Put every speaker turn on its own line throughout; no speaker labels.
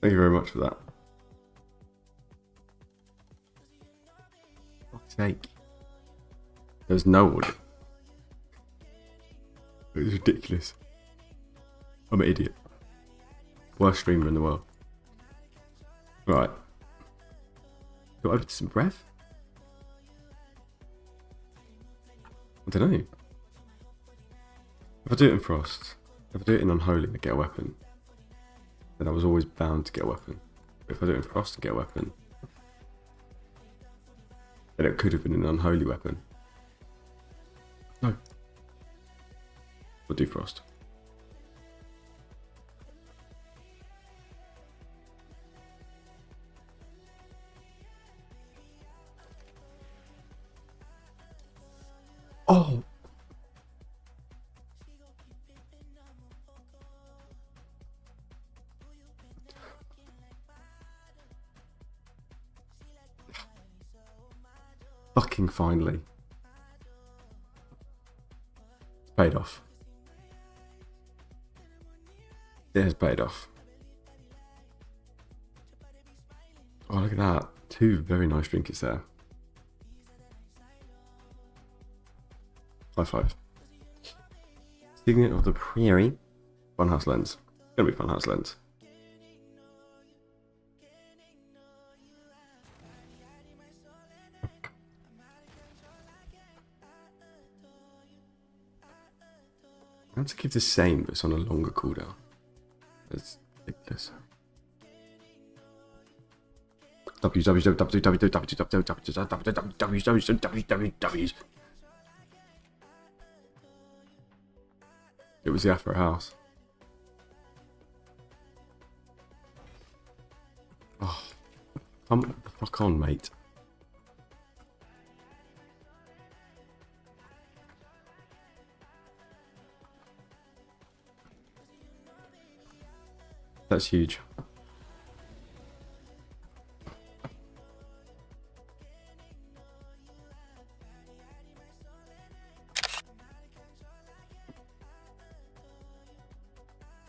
Thank you very much for that. For fuck's sake. There's no audio. It was ridiculous. I'm an idiot. Worst streamer in the world. Right. Do I have some breath? I don't know. If I do it in Frost, if I do it in Unholy and get a weapon, then I was always bound to get a weapon. But if I do it in Frost and get a weapon, then it could have been an Unholy weapon. No. We'll do Frost. Oh! Fucking finally. It's paid off. It has paid off. Oh, look at that. Two very nice trinkets there. High five. Signet of the Prairie. Funhouse lens. Gonna be Funhouse lens. I have to keep the same, but it's on a longer cooldown. It's ridiculous. www. It was the Afro House. Oh, come the fuck on, mate. That's huge.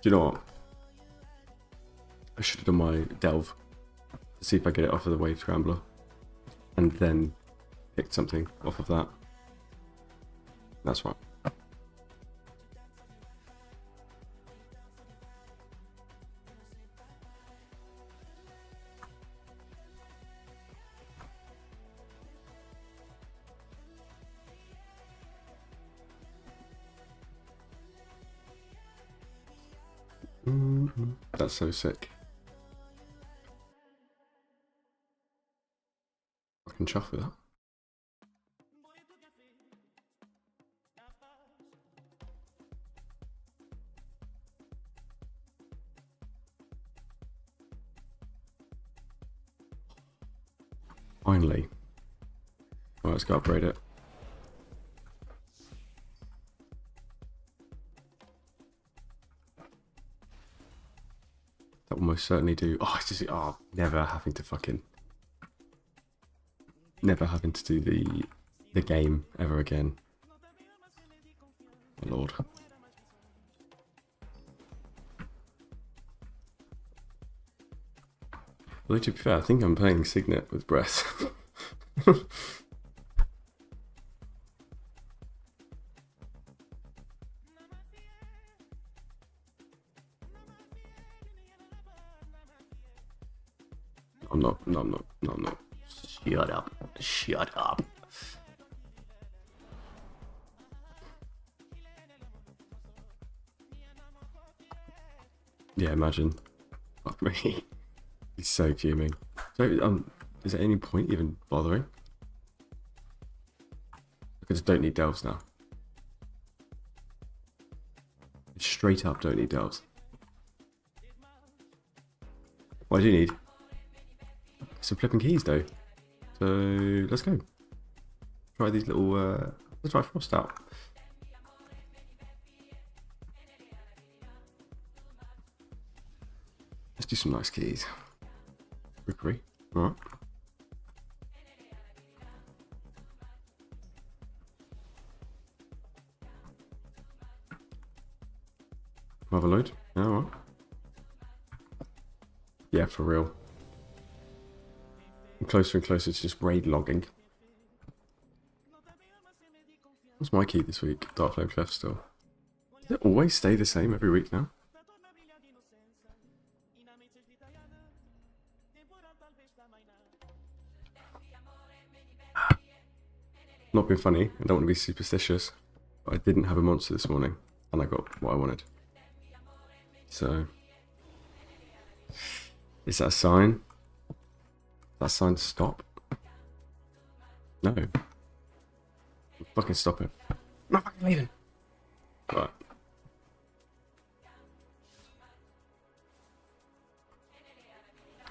Do you know what? I should have done my delve to see if I get it off of the wave scrambler and then picked something off of that. That's right. That's so sick. I can chuff with that. Finally. Alright, let's go upgrade it. That will most certainly do. Oh, it's just never having to do the game ever again. My lord. Although to be fair, I think I'm playing Signet with breath. I'm not. No, I'm not. Shut up. Shut up. Yeah, imagine. Fuck me. He's so fuming. So, is there any point even bothering? I just don't need delves now. Straight up don't need delves. What do you need? Some flipping keys though. So let's go. Try these little let's try Frost out. Let's do some nice keys. Rookery. Alright. Have a load. Yeah, alright. Yeah, for real. I'm closer and closer to just raid logging. What's my key this week? Dark Flame Clef still. Does it always stay the same every week now? Not being funny, I don't want to be superstitious, but I didn't have a monster this morning, and I got what I wanted. So, is that a sign? Is that a sign to stop? No. Fucking stop it. I'm not fucking leaving. Right.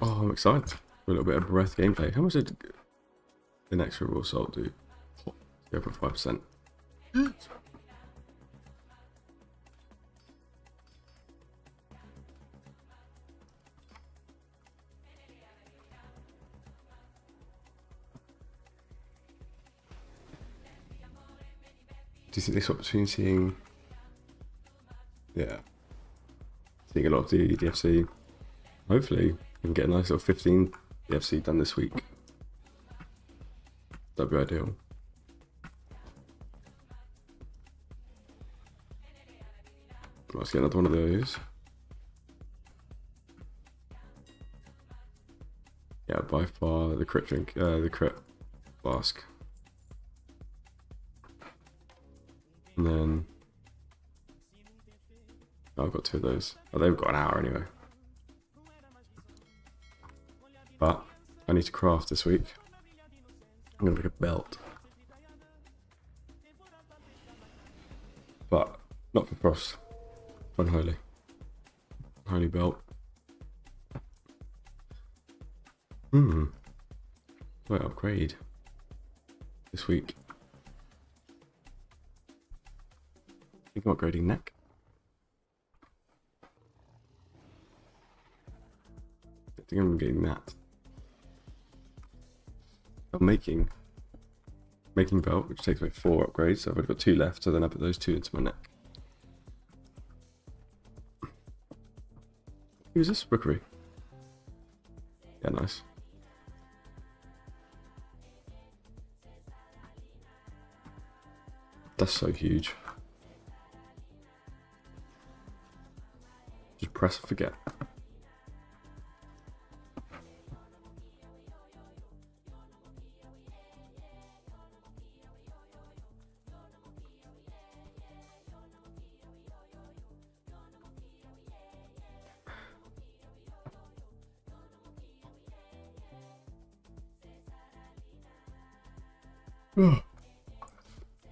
Oh, I'm excited for a little bit of breath gameplay. How much did the next Raw Assault do? 0.5%. Do you think they swap between seeing... Yeah. Seeing a lot of the DFC. Hopefully, we can get a nice little 15 DFC done this week. That'd be ideal. Let's get another one of those. Yeah, by far the crit drink, the crit flask. And then... Oh, I've got 2 of those. Oh, they've got an hour anyway. But I need to craft this week. I'm gonna make a belt. But not for Frost. Unholy. Unholy belt. Might upgrade this week. I think I'm upgrading neck. I think I'm getting that. I'm making belt, which takes like 4 upgrades, so I've only got 2 left, so then I put those 2 into my neck. Who's this? Rookery. Yeah, nice. That's so huge. Just press and forget.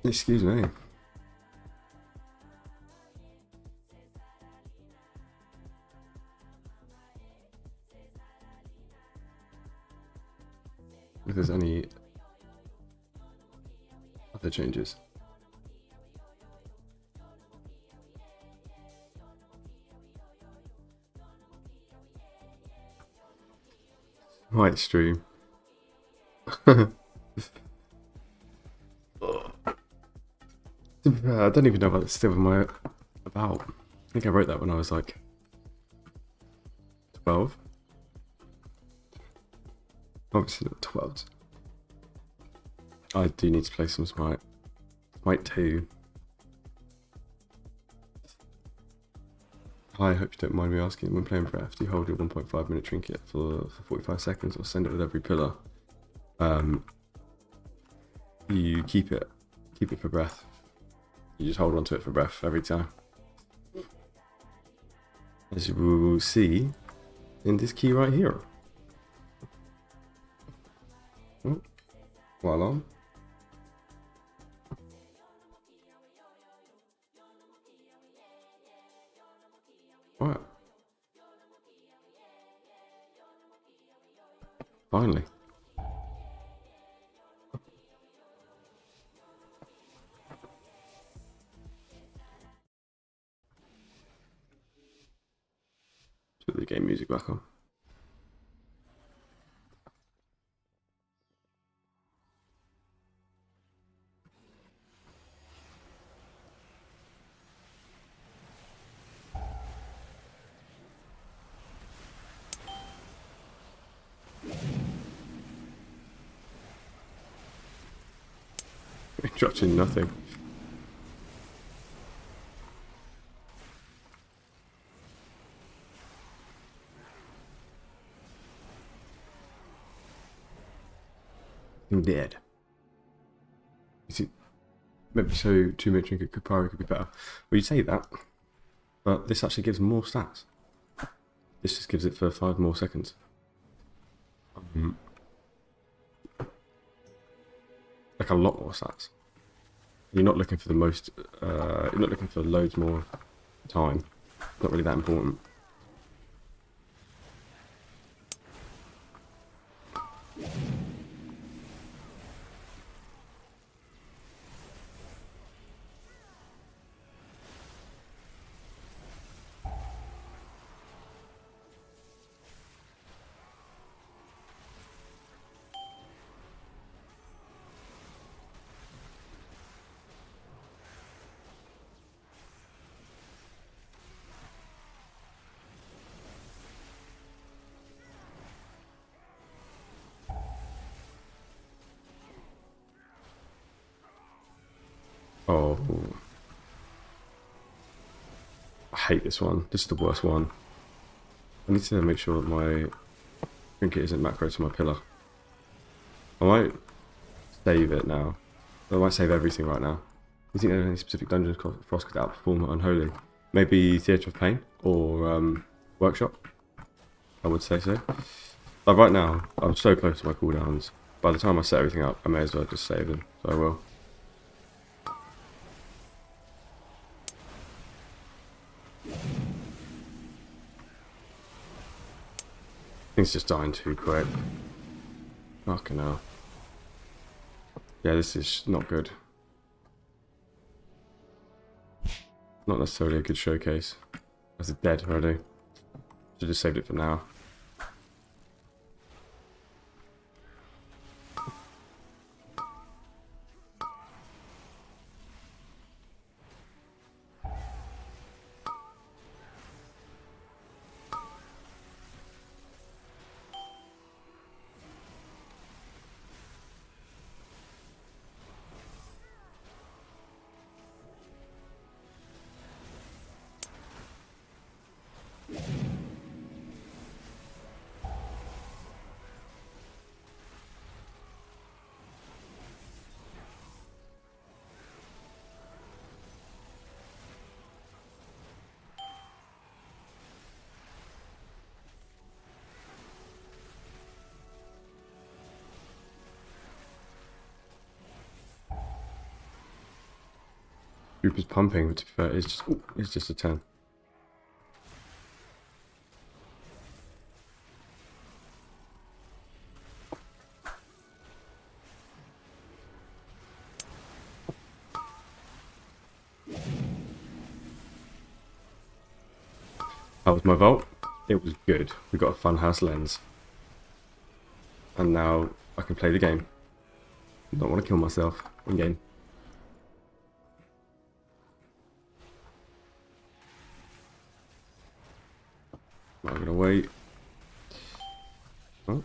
Excuse me. If there's any other changes. Right, stream. I don't even know what it's still about. I think I wrote that when I was like 12. Obviously not 12. I do need to play some Smite. Smite 2. Hi, I hope you don't mind me asking. When playing Breath, do you hold your 1.5 minute trinket for 45 seconds or send it with every pillar? You keep it for breath. You just hold on to it for breath every time. As you will see in this key right here. Oh, voila. Right. Finally. Put the game music back on. Interrupting nothing. I'm dead. You see, maybe so 2 minute drink could probably be better. Well, you say that, but this actually gives more stats. This just gives it for 5 more seconds. Like a lot more stats. You're not looking for the most. You're not looking for loads more time. Not really that important. Oh, I hate this one. This is the worst one. I need to make sure that my trinket isn't macro to my pillar. I might save it now. I might save everything right now. Do you think there are any specific dungeons Frost could outperform Unholy? Maybe Theatre of Pain or Workshop? I would say so. Like right now, I'm so close to my cooldowns. By the time I set everything up, I may as well just save them. So I will. Things just dying too quick. Fucking hell. Yeah, this is not good. Not necessarily a good showcase. As it's dead already. Should just saved it for now. Group is pumping, but to be fair, it's just a 10. That was my vault. It was good. We got a funhouse lens. And now I can play the game. Don't want to kill myself in game. I'm gonna wait. Oh.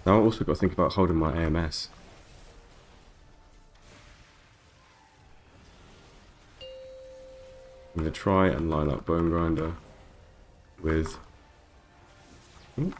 Now I also got to think about holding my AMS. I'm gonna try and line up Bone Grinder with. Ooh.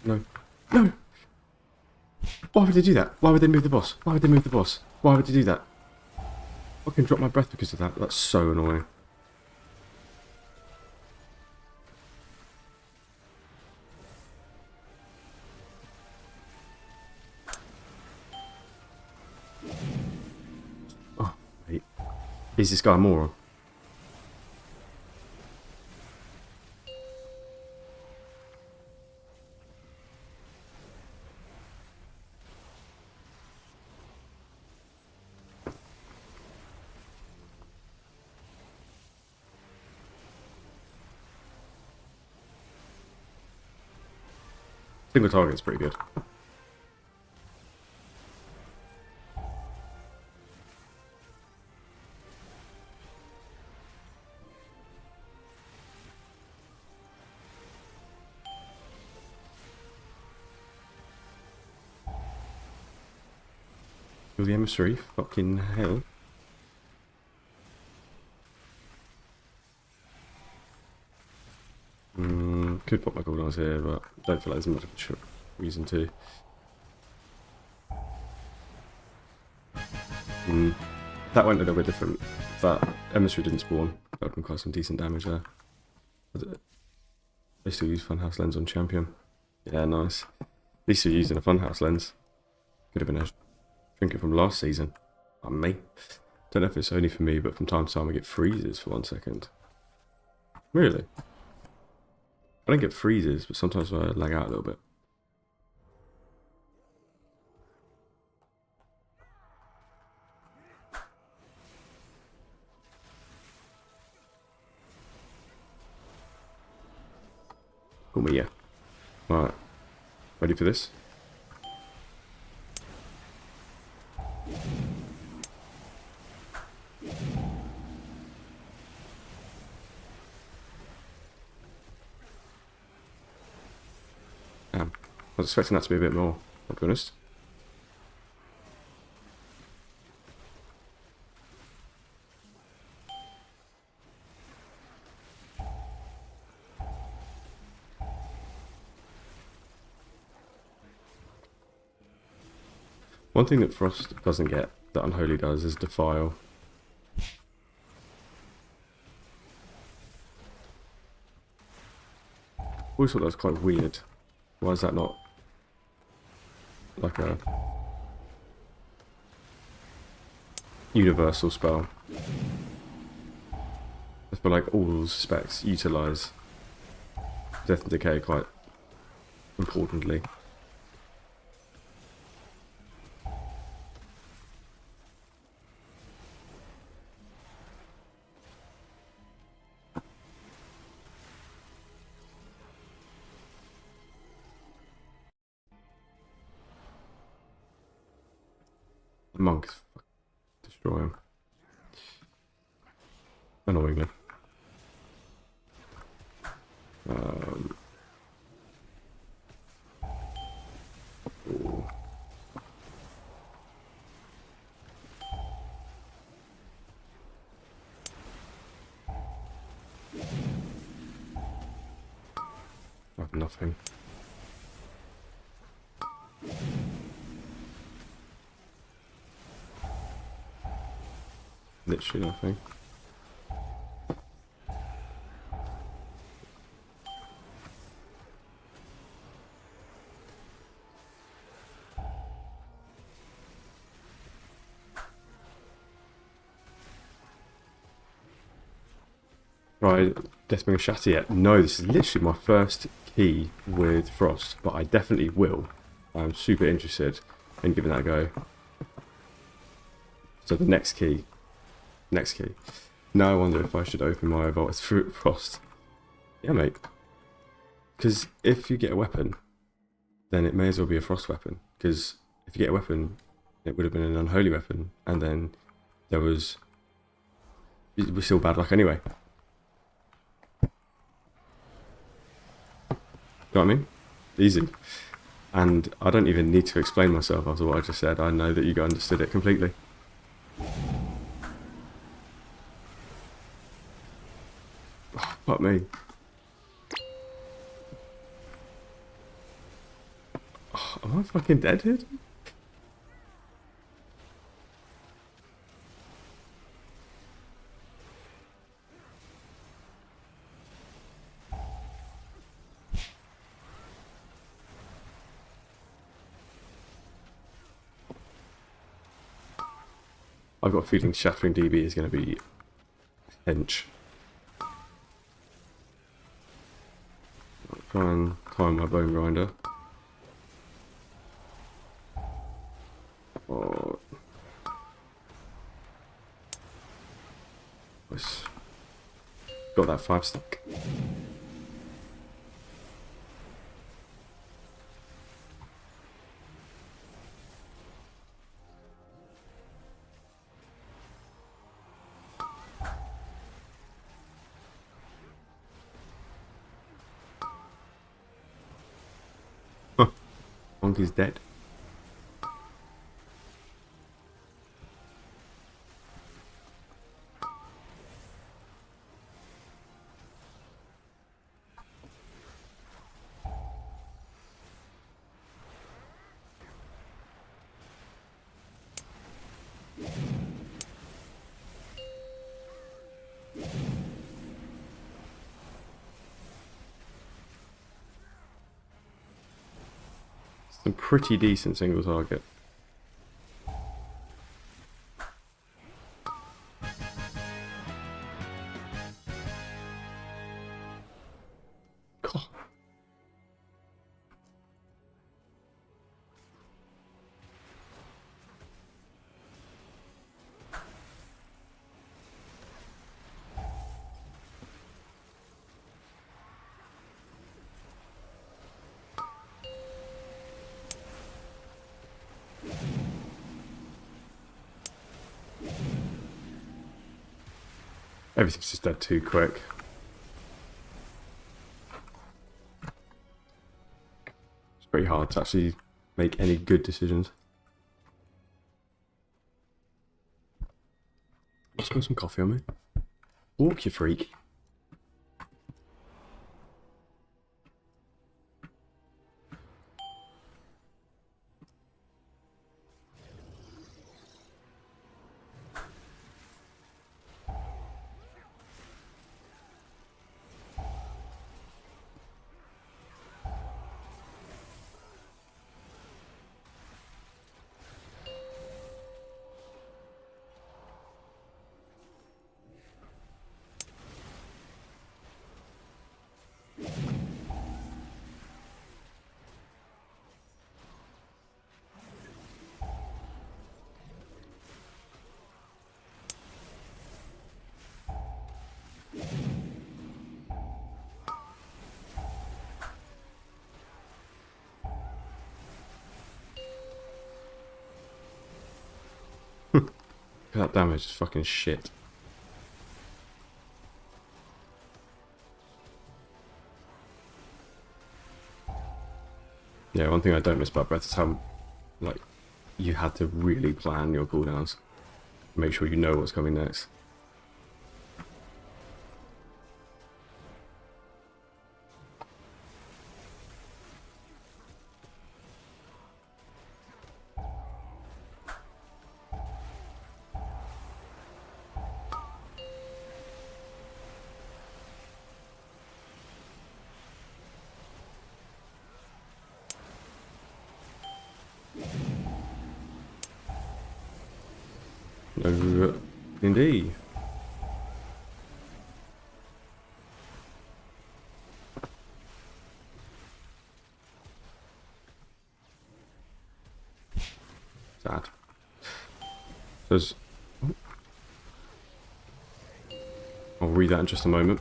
No. No! Why would they do that? Why would they move the boss? Why would they move the boss? Why would they do that? I can drop my breath because of that. That's so annoying. Oh, mate. Is this guy a moron? Single target's pretty good. Kill the emissary, fucking hell. Could put my cooldowns here, but don't feel like there's much of a reason to. That went a little bit different. That emissary didn't spawn. That would have been quite some decent damage there. They still use Funhouse Lens on champion. Yeah, nice. At least you're using a Funhouse Lens. Could have been a trinket from last season. On me. Don't know if it's only for me, but from time to time I get freezes for 1 second. Really? I don't get freezes, but sometimes I lag out a little bit. Call me, yeah. Alright. Ready for this? I was expecting that to be a bit more, I'll be honest. One thing that Frost doesn't get, that Unholy does, is Defile. Always thought that was quite weird. Why is that not like a universal spell? I feel like all specs utilise Death and Decay quite importantly. Monk, destroy him. Annoyingly. Ooh. I have nothing. Literally nothing. Right, Deathbringer Shatter yet? No, this is literally my first key with Frost, but I definitely will. I'm super interested in giving that a go. So the next key. Now I wonder if I should open my Vault with Frost. Yeah, mate. Because if you get a weapon, then it may as well be a Frost weapon. Because if you get a weapon, it would have been an Unholy weapon, and then there was... It was still bad luck anyway. You know what I mean? Easy. And I don't even need to explain myself after what I just said. I know that you understood it completely. Oh, fuck me. Oh, am I fucking dead here? I've got a feeling Shattering DB is going to be hench. I'll try and time my bone grinder. Oh. Nice. Got that 5 stack. Monk is dead. Some pretty decent single target. God. Everything's just dead too quick. It's pretty hard to actually make any good decisions. Spill some coffee on me. Walk, you freak. That damage is fucking shit. Yeah, one thing I don't miss about Breath is how, like, you had to really plan your cooldowns. Make sure you know what's coming next. No, indeed. Sad. There's... I'll read that in just a moment.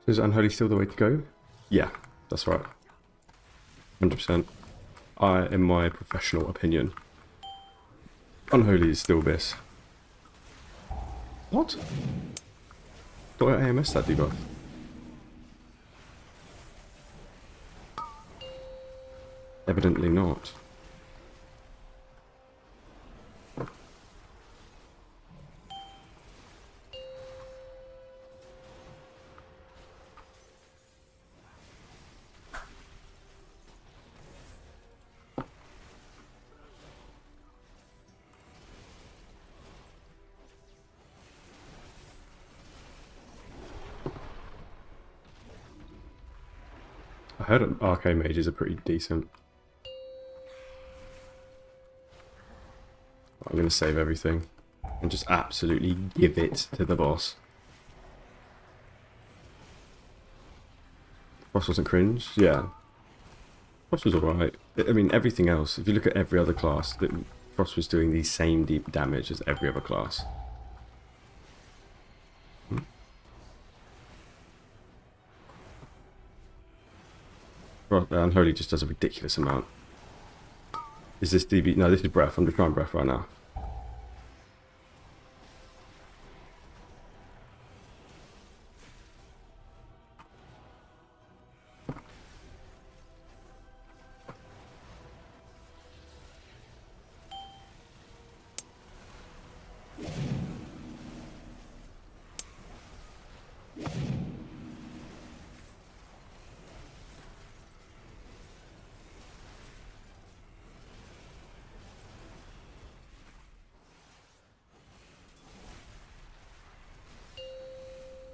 Is Unholy still the way to go? Yeah, that's right. 100%. In my professional opinion, Unholy is still this. What? Do I AMS that debuff? Evidently not. I heard arcane mages are pretty decent. I'm going to save everything and just absolutely give it to the boss. Boss wasn't cringe? Yeah. Boss was alright. I mean, everything else, if you look at every other class, Frost was doing the same deep damage as every other class. Unholy just does a ridiculous amount. Is this DB? No, this is breath. I'm just trying breath right now.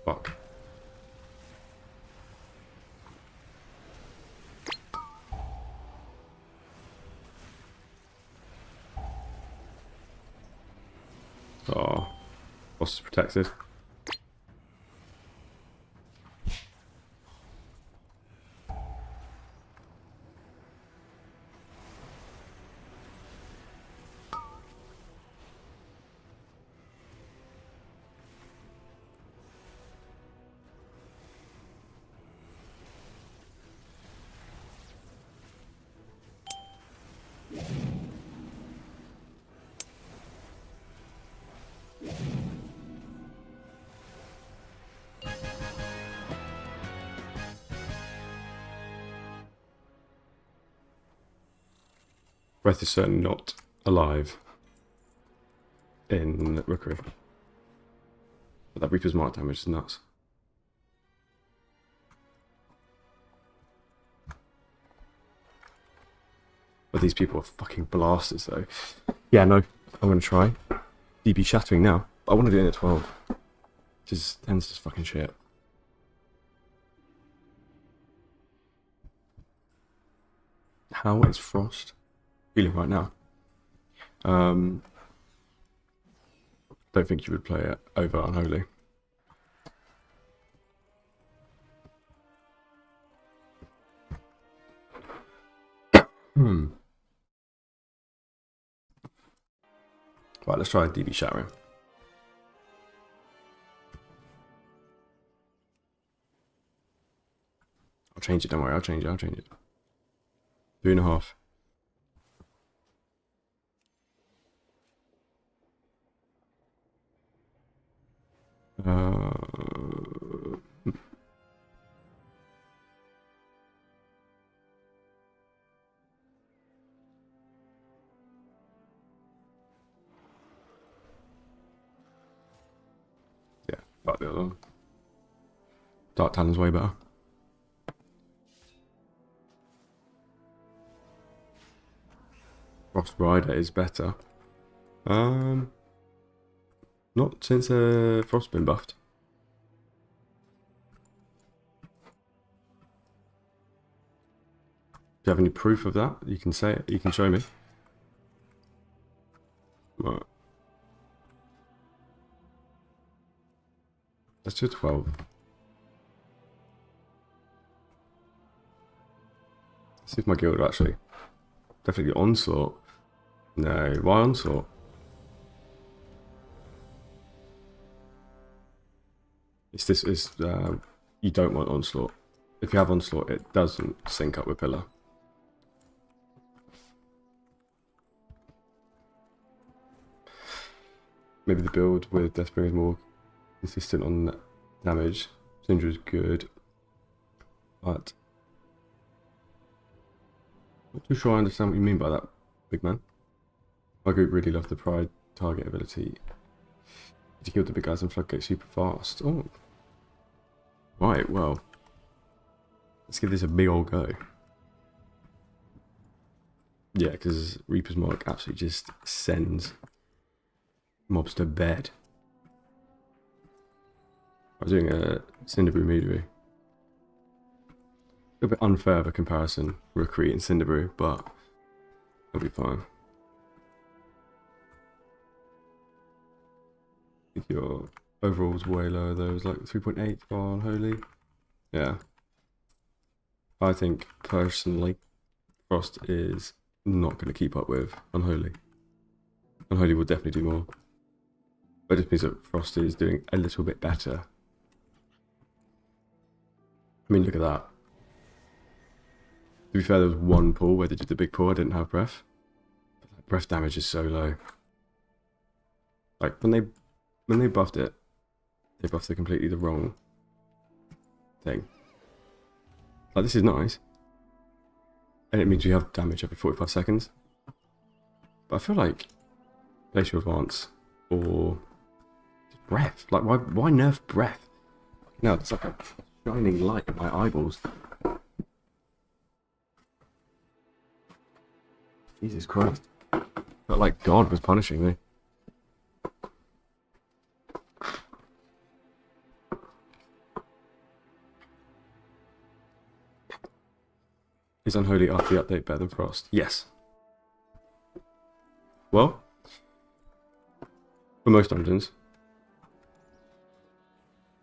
Fuck. Oh, boss is protected. Breath is certainly not alive in Rookery. But that Reaper's Mark damage is nuts. But these people are fucking blasters though. Yeah, no, I'm gonna try. DB Shattering now. I want to do it at 12. Just 10's just fucking shit. How is Frost feeling right now? Don't think you would play it over Unholy. Right, let's try DB Shattering. I'll change it, don't worry, I'll change it. 3.5. Yeah, fuck the other one. Dark Talon's way better. Frost Rider is better. Not since Frost's been buffed. Do you have any proof of that? You can say it. You can show me. Right. Let's do 12. Let's see if my guild actually. Definitely Onslaught. No, why Onslaught? You don't want Onslaught. If you have Onslaught, it doesn't sync up with Pillar. Maybe the build with Deathbringer is more consistent on damage. Syndra is good, but I'm not too sure I understand what you mean by that, big man. My group really loved the Pride target ability to kill the big guys and floodgate super fast. Oh, right. Well, let's give this a big old go. Yeah, because Reaper's Mark absolutely just sends mobs to bed. I was doing a Cinderbrew Meadery. A bit unfair of a comparison, Rookery and Cinderbrew, but it'll be fine. I think your overall's way lower though, it was like 3.8 for Unholy. Yeah. I think personally, Frost is not going to keep up with Unholy. Unholy will definitely do more. But it just means that Frost is doing a little bit better. I mean, look at that. To be fair, there was one pull where they did the big pull. I didn't have breath. But that breath damage is so low. Like when they buffed it, they buffed it completely the wrong thing. Like this is nice, and it means you have damage every 45 seconds. But I feel like Glacial Advance or breath. Like why nerf breath? No, it's like a shining light in my eyeballs. Jesus Christ. Felt like God was punishing me. Is Unholy after the update better than Frost? Yes. Well, for most dungeons.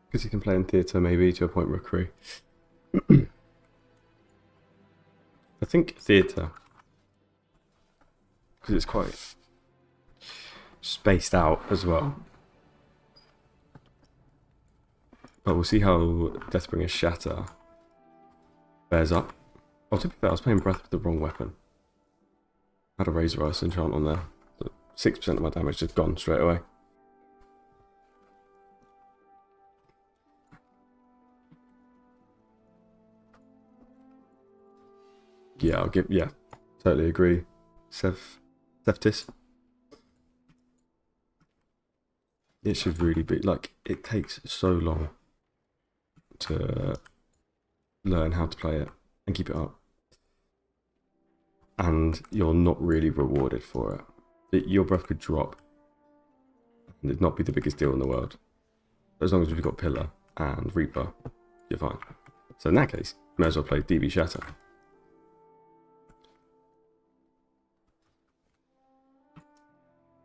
Because you can play in Theatre maybe to a point Rookery. I think Theatre, because it's quite spaced out as well. But we'll see how Deathbringer's Shatter bears up. Oh, to be fair, I was playing Breath with the wrong weapon. I had a Razor Ice enchant on there. 6% of my damage just gone straight away. Yeah, totally agree. Seftis. It should really be, like, it takes so long to learn how to play it and keep it up. And you're not really rewarded for it. Your breath could drop and it'd not be the biggest deal in the world. But as long as you've got Pillar and Reaper, you're fine. So in that case, you may as well play DB Shatter.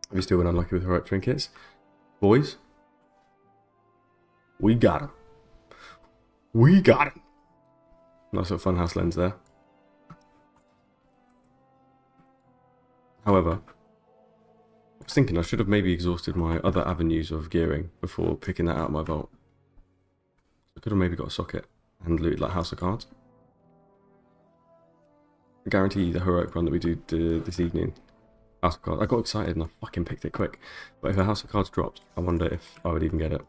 Have you still been unlucky with heroic trinkets? Boys, we got him. We got him. Nice little funhouse lens there. However, I was thinking I should have maybe exhausted my other avenues of gearing before picking that out of my vault. I could have maybe got a socket and looted like House of Cards. I guarantee you the heroic run that we do this evening, House of Cards. I got excited and I fucking picked it quick. But if a House of Cards dropped, I wonder if I would even get it.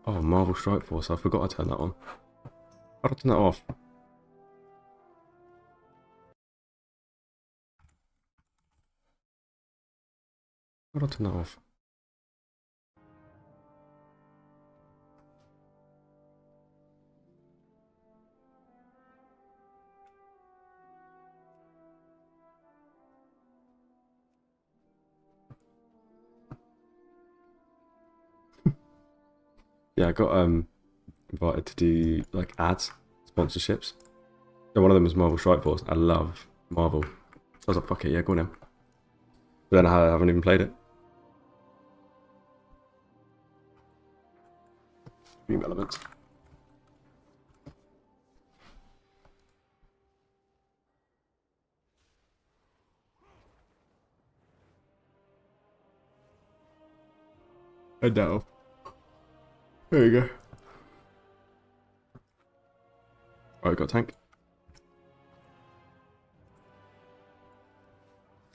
Oh, Marvel Strike Force. I forgot I turned that on. How did I turn that off? How did I turn that off? Yeah, I got invited to do like ads, sponsorships. So one of them was Marvel Strike Force. I love Marvel. I was like, fuck it, yeah, go on then. But then I haven't even played it. Dream Elements. Head that off. There you go. Alright, got a tank.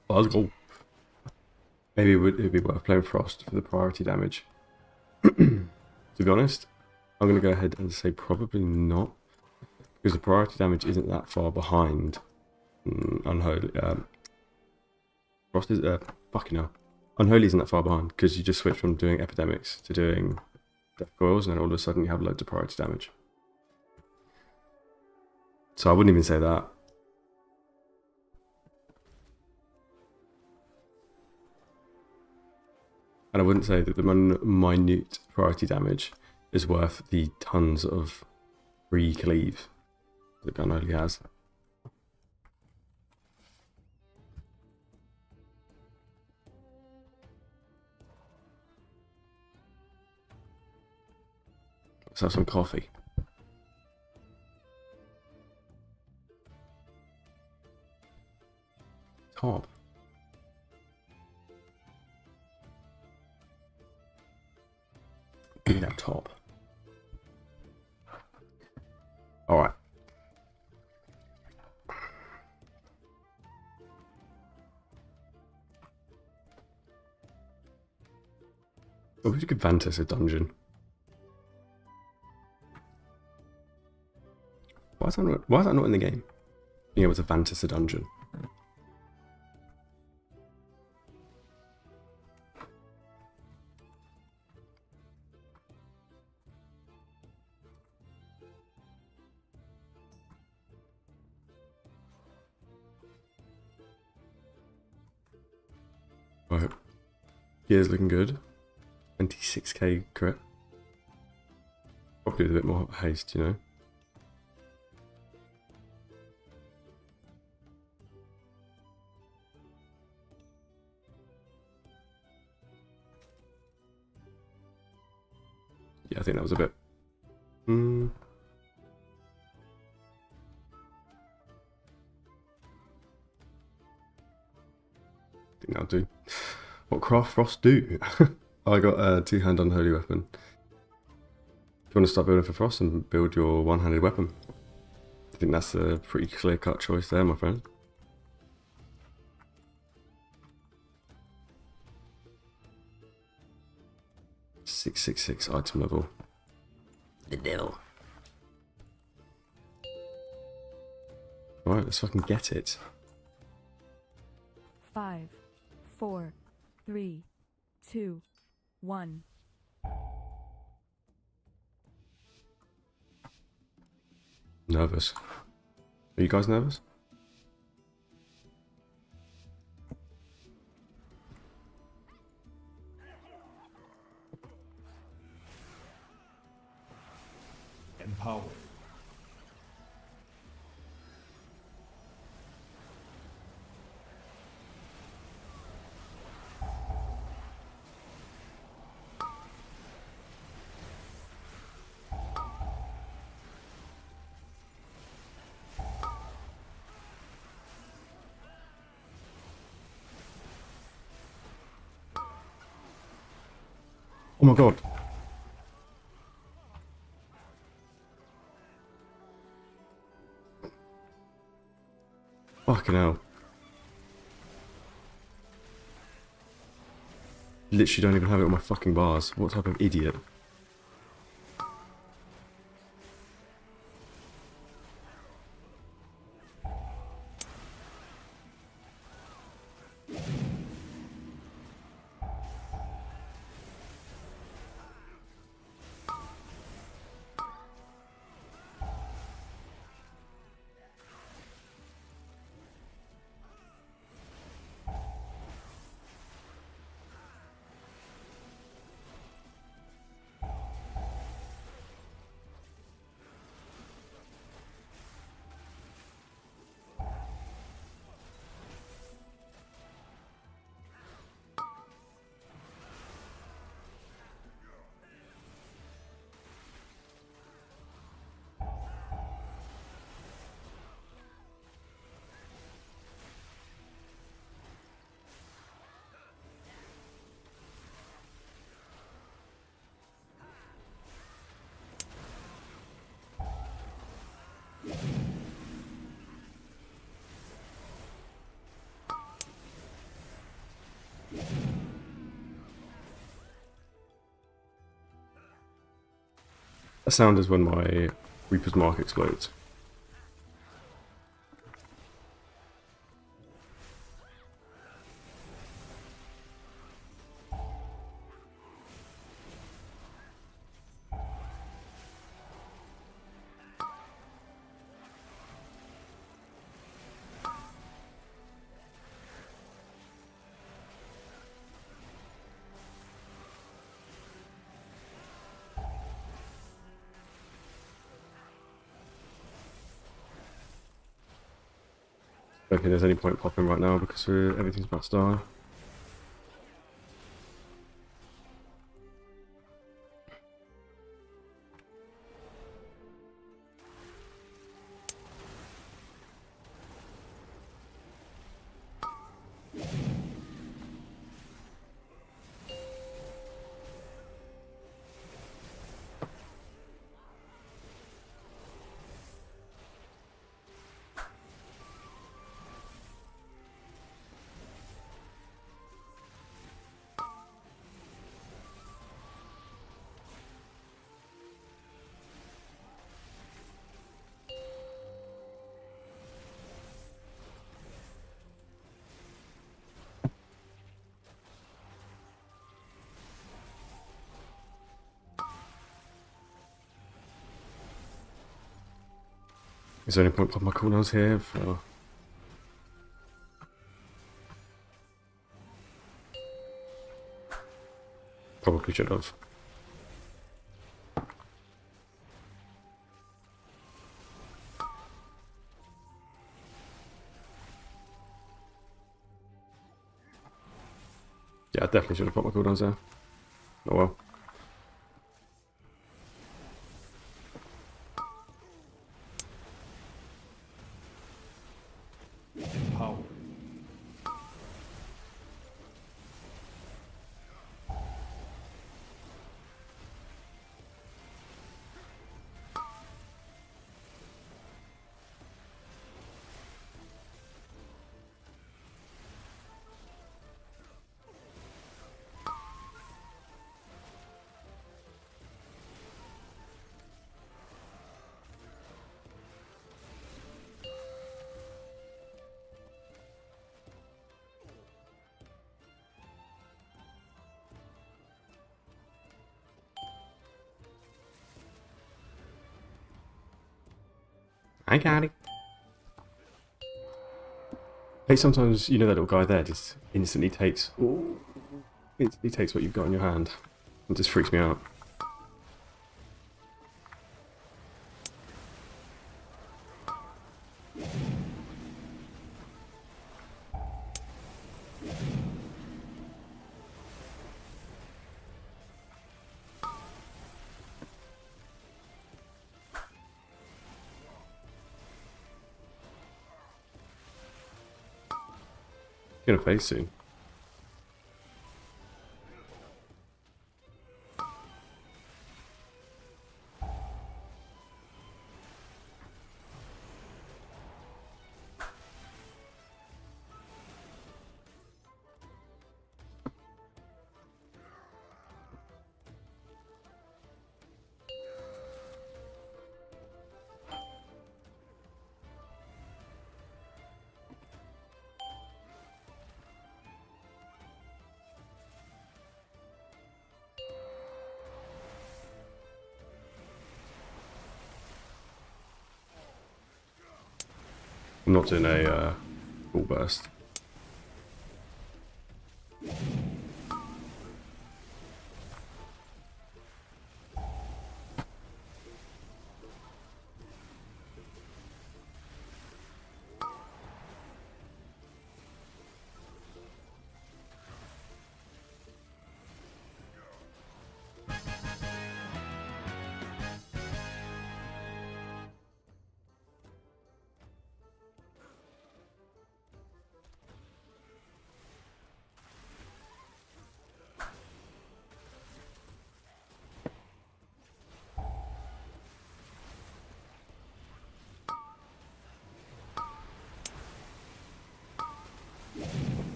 Oh, let's go. Maybe it'd be worth playing Frost for the priority damage. To be honest, I'm going to go ahead and say probably not. Because the priority damage isn't that far behind Unholy. Frost is... fucking hell. Unholy isn't that far behind, because you just switch from doing Epidemics to doing Death Coils, and then all of a sudden you have loads of priority damage. So I wouldn't even say that. And I wouldn't say that the minute priority damage is worth the tons of free cleave that Unholy has. Let's have some coffee. Top. Give me that top. Alright. Oh, we could Vantis a dungeon. Why is that not in the game? Being able to Vantis a dungeon. Right. Gear's looking good. 26k crit. Probably with a bit more haste, you know. Yeah, I think that was a bit. I think that'll do. What craft Frost do? I got a two-hand unholy weapon. If you want to start building for Frost and build your one-handed weapon, I think that's a pretty clear-cut choice there, my friend. .666 item level. The devil. Alright, let's fucking get it.
5, 4, 3, 2, 1.
Nervous. Are you guys nervous?
Empowered.
Oh my god. Fucking hell. Literally don't even have it on my fucking bars. What type of idiot? That sound is when my Reaper's Mark explodes. I don't think there's any point popping right now because everything's about to die. Is there any point popping my cooldowns here for... Probably should have. Yeah, I definitely should have put my cooldowns there. Oh well.
Empower.
I got it. Hey, sometimes, you know, that little guy there just instantly takes... Ooh, instantly takes what you've got in your hand. It just freaks me out. Gonna face soon. I'm not doing a full burst.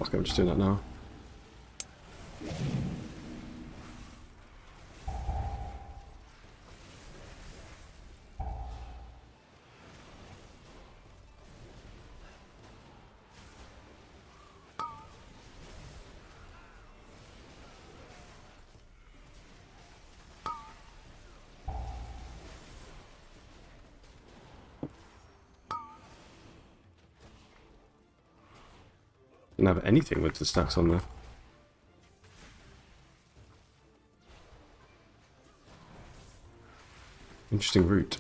Okay, I'm just doing that now. Didn't have anything with the stacks on there. Interesting route.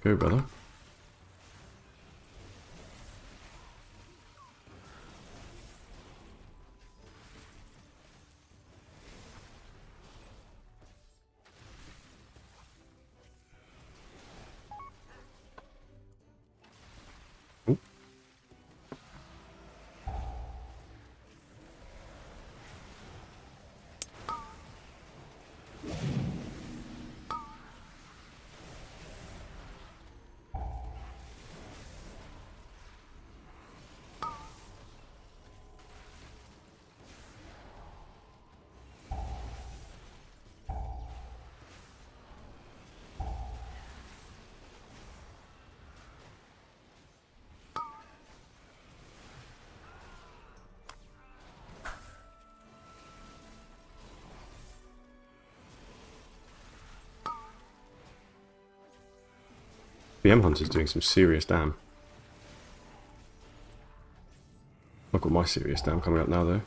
Go, brother. Ooh. BM Hunter's doing some serious damn. I've got my serious damn coming up now though.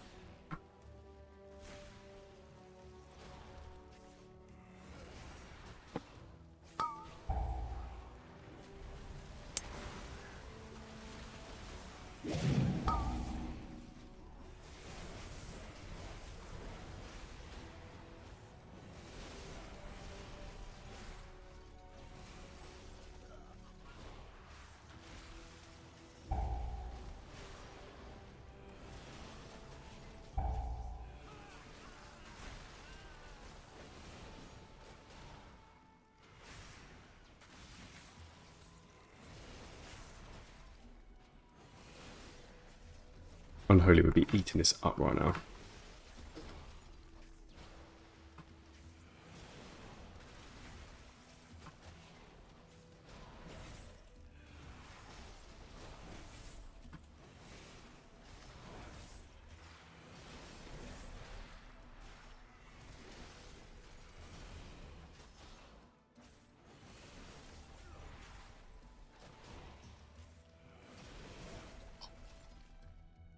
Unholy would be eating this up right now.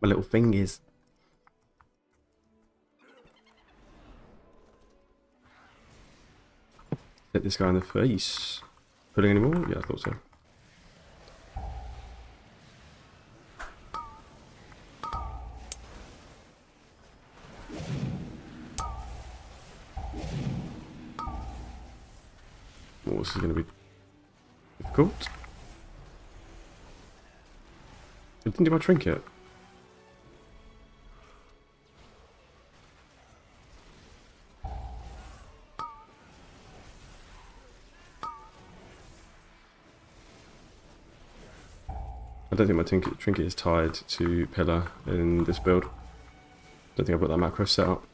My little fingers. Hit this guy in the face. Putting any more? Yeah, I thought so. Oh, this is going to be difficult. I didn't do my trinket. I don't think my trinket is tied to pillar in this build. Don't think I've got that macro set up.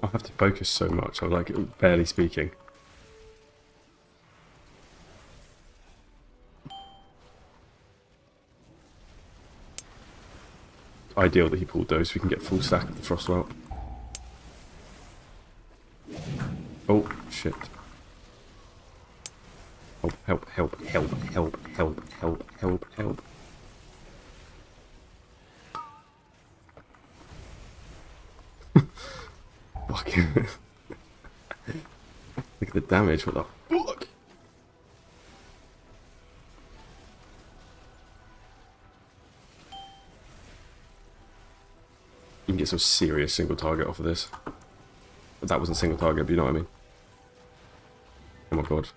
I have to focus so much, I'm like barely speaking. Ideal that he pulled those so we can get full stack of the Frostwelt. Oh, shit. Help, help, help, help, help, help, help, help, help. Fucking. Look at the damage, what the fuck? You can get some serious single target off of this. But that wasn't single target, but you know what I mean. Oh my god.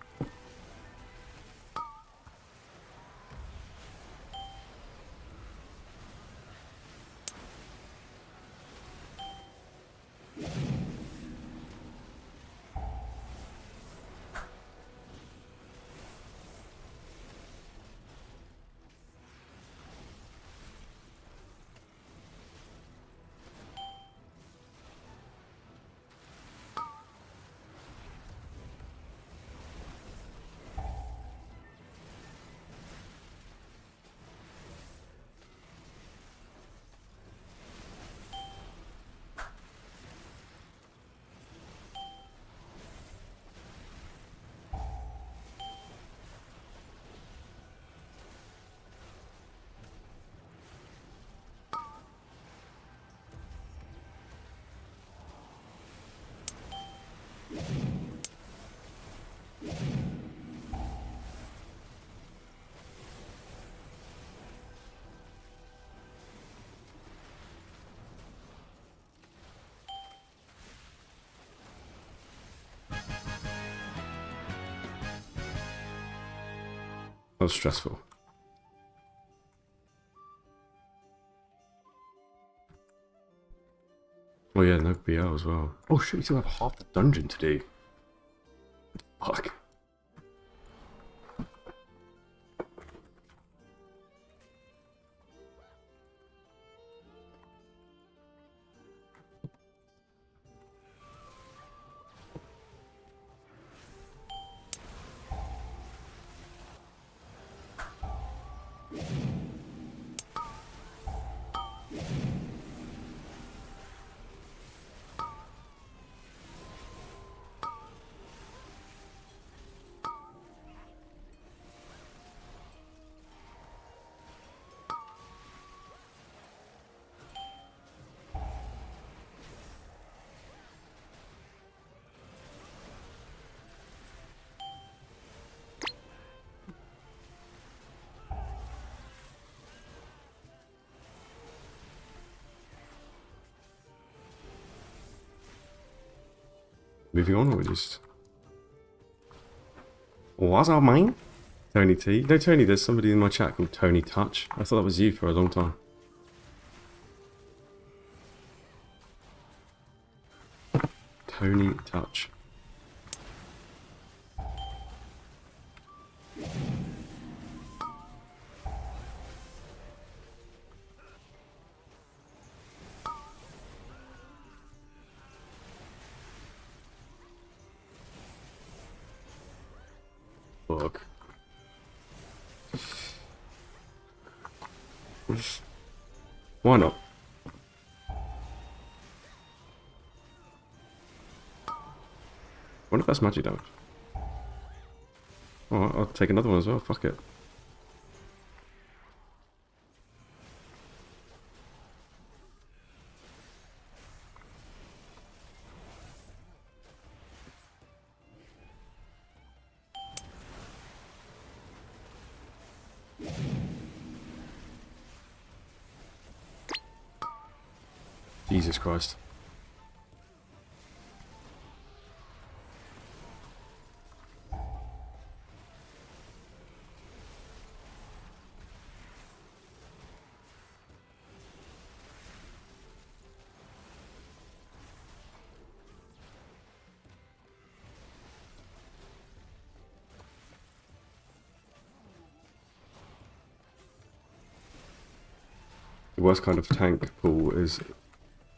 That was stressful. Oh yeah, no BL as well. Oh shit, we still have half the dungeon to do. Fuck. Moving on, or we just... What's up, mate? Tony T. No, Tony, there's somebody in my chat called Tony Touch. I thought that was you for a long time. Tony Touch. Fuck. Why not? What if that's magic damage? Oh, I'll take another one as well, fuck it. Jesus Christ. The worst kind of tank pool is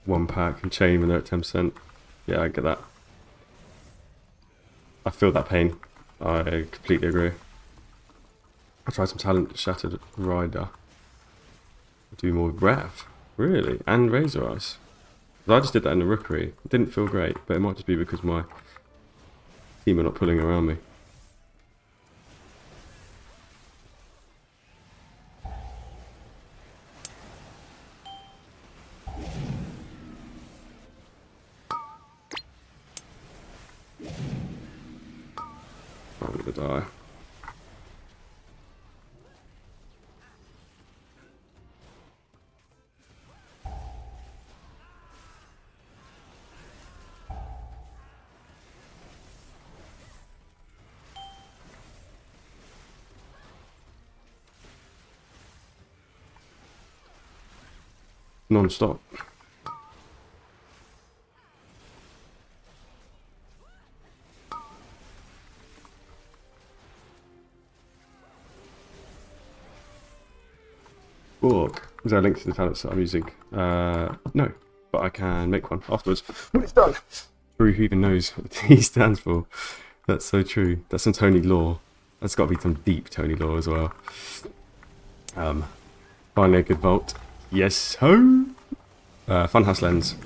one pack and chain when they're at 10%. Yeah, I get that. I feel that pain. I completely agree. I tried some talent Shattered Rider. Do more breath. Really? And Razor Ice. I just did that in the Rookery. It didn't feel great, but it might just be because my team are not pulling around me. I'm gonna die. Non-stop. Book. Is there a link to the talents that I'm using? No, but I can make one afterwards when it's done. Who even knows what the T stands for? That's so true. That's some Tony lore. That's got to be some deep Tony lore as well. Finally a good vault. Yes, ho! Funhouse lens.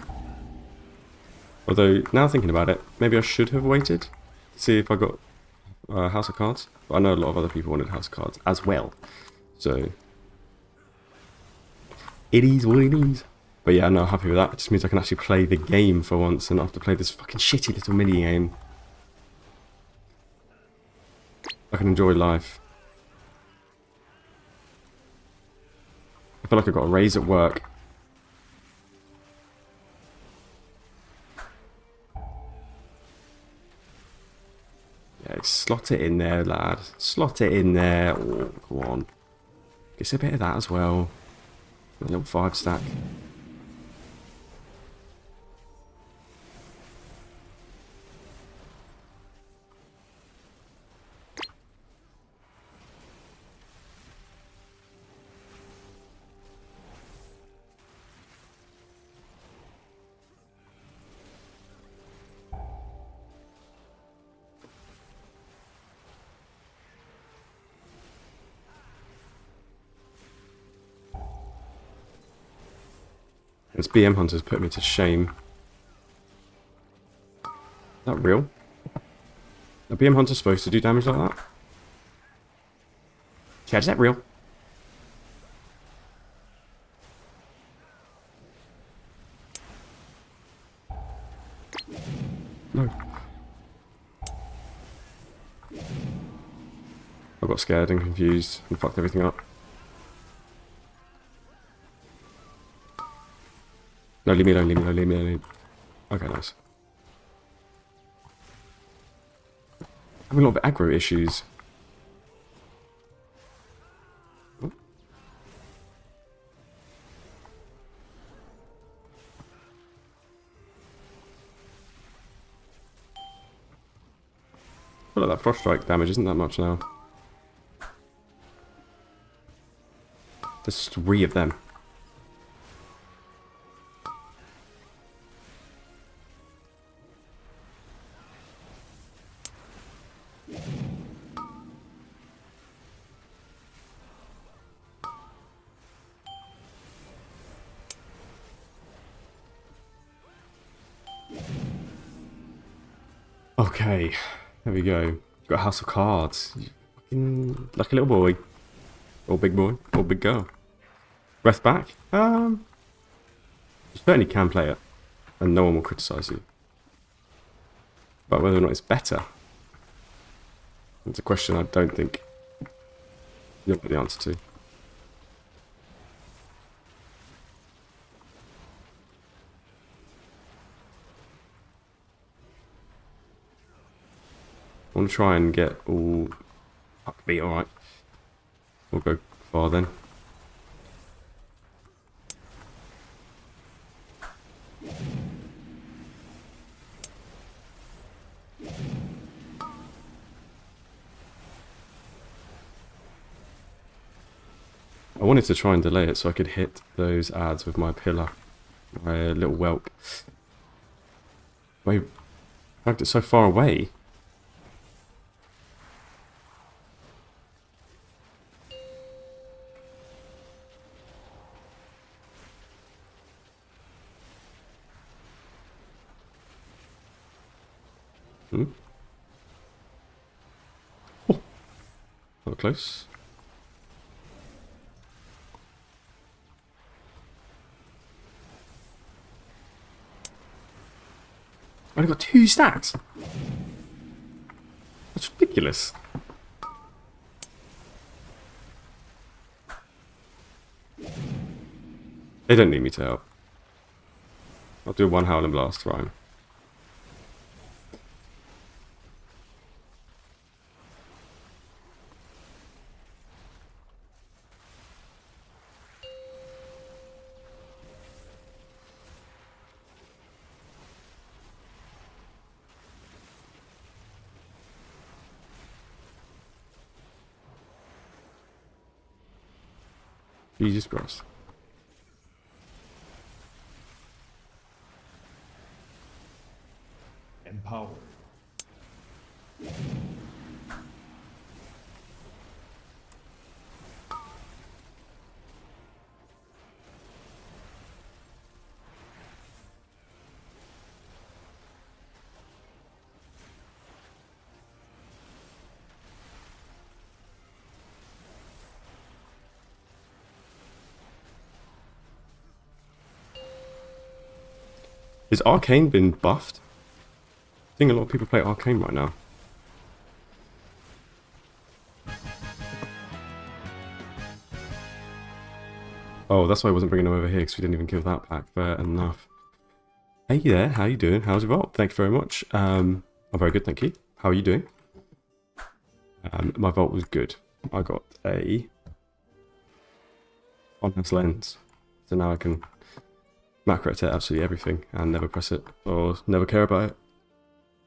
Although, now thinking about it, maybe I should have waited to see if I got House of Cards. But I know a lot of other people wanted House of Cards as well. So, it is what it is. But yeah, I'm not happy with that. It just means I can actually play the game for once and not have to play this fucking shitty little mini game. I can enjoy life. I feel like I've got a raise at work. Yeah, Okay, slot it in there, lad. Slot it in there. Oh, go on. Get a bit of that as well. A little 5 stack. This BM Hunter's put me to shame. Is that real? A BM Hunter's supposed to do damage like that? Chad, is that real? No. I got scared and confused and fucked everything up. No, leave me alone, leave me alone, leave me alone. Okay, nice. Having a lot of aggro issues. Oh. I feel like that frost strike damage isn't that much now. There's 3 of them. Okay, there we go. Got a house of cards. You fucking lucky little boy. Or big boy. Or big girl. Breath back? You certainly can play it. And no one will criticise you. But whether or not it's better, that's a question I don't think you'll get the answer to. I want to try and get all... Fuck me, alright. We'll go far then. I wanted to try and delay it so I could hit those ads with my pillar. My little whelp. Wait, I dragged it so far away. Oh, not close. I only got 2 stacks. That's ridiculous. They don't need me to help. I'll do 1 Howling Blast, fine. Jesus Christ.
Empowered.
Has Arcane been buffed? I think a lot of people play Arcane right now. Oh, that's why I wasn't bringing them over here, because we didn't even kill that pack. Fair enough. Hey there, how you doing? How's it roll? Thank you very much. I'm very good, thank you. How are you doing? My vault was good. I got a on-house lens. So now I can macro to absolutely everything and never press it or never care about it.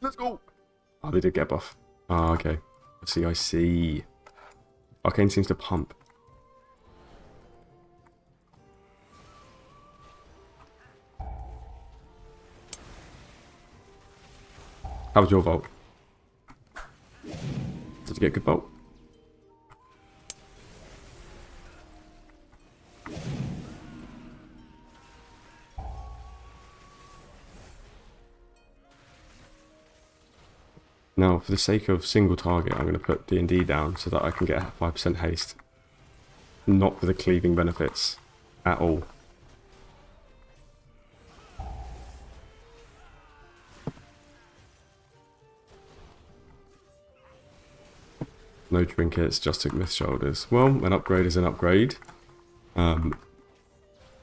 Let's go! Oh, they did get a buff. Ah, okay. I see. Arcane seems to pump. How was your vault? Did you get a good vault? Now, for the sake of single target, I'm going to put D&D down so that I can get 5% haste. Not for the cleaving benefits at all. No trinkets, just took myth shoulders. Well, an upgrade is an upgrade. I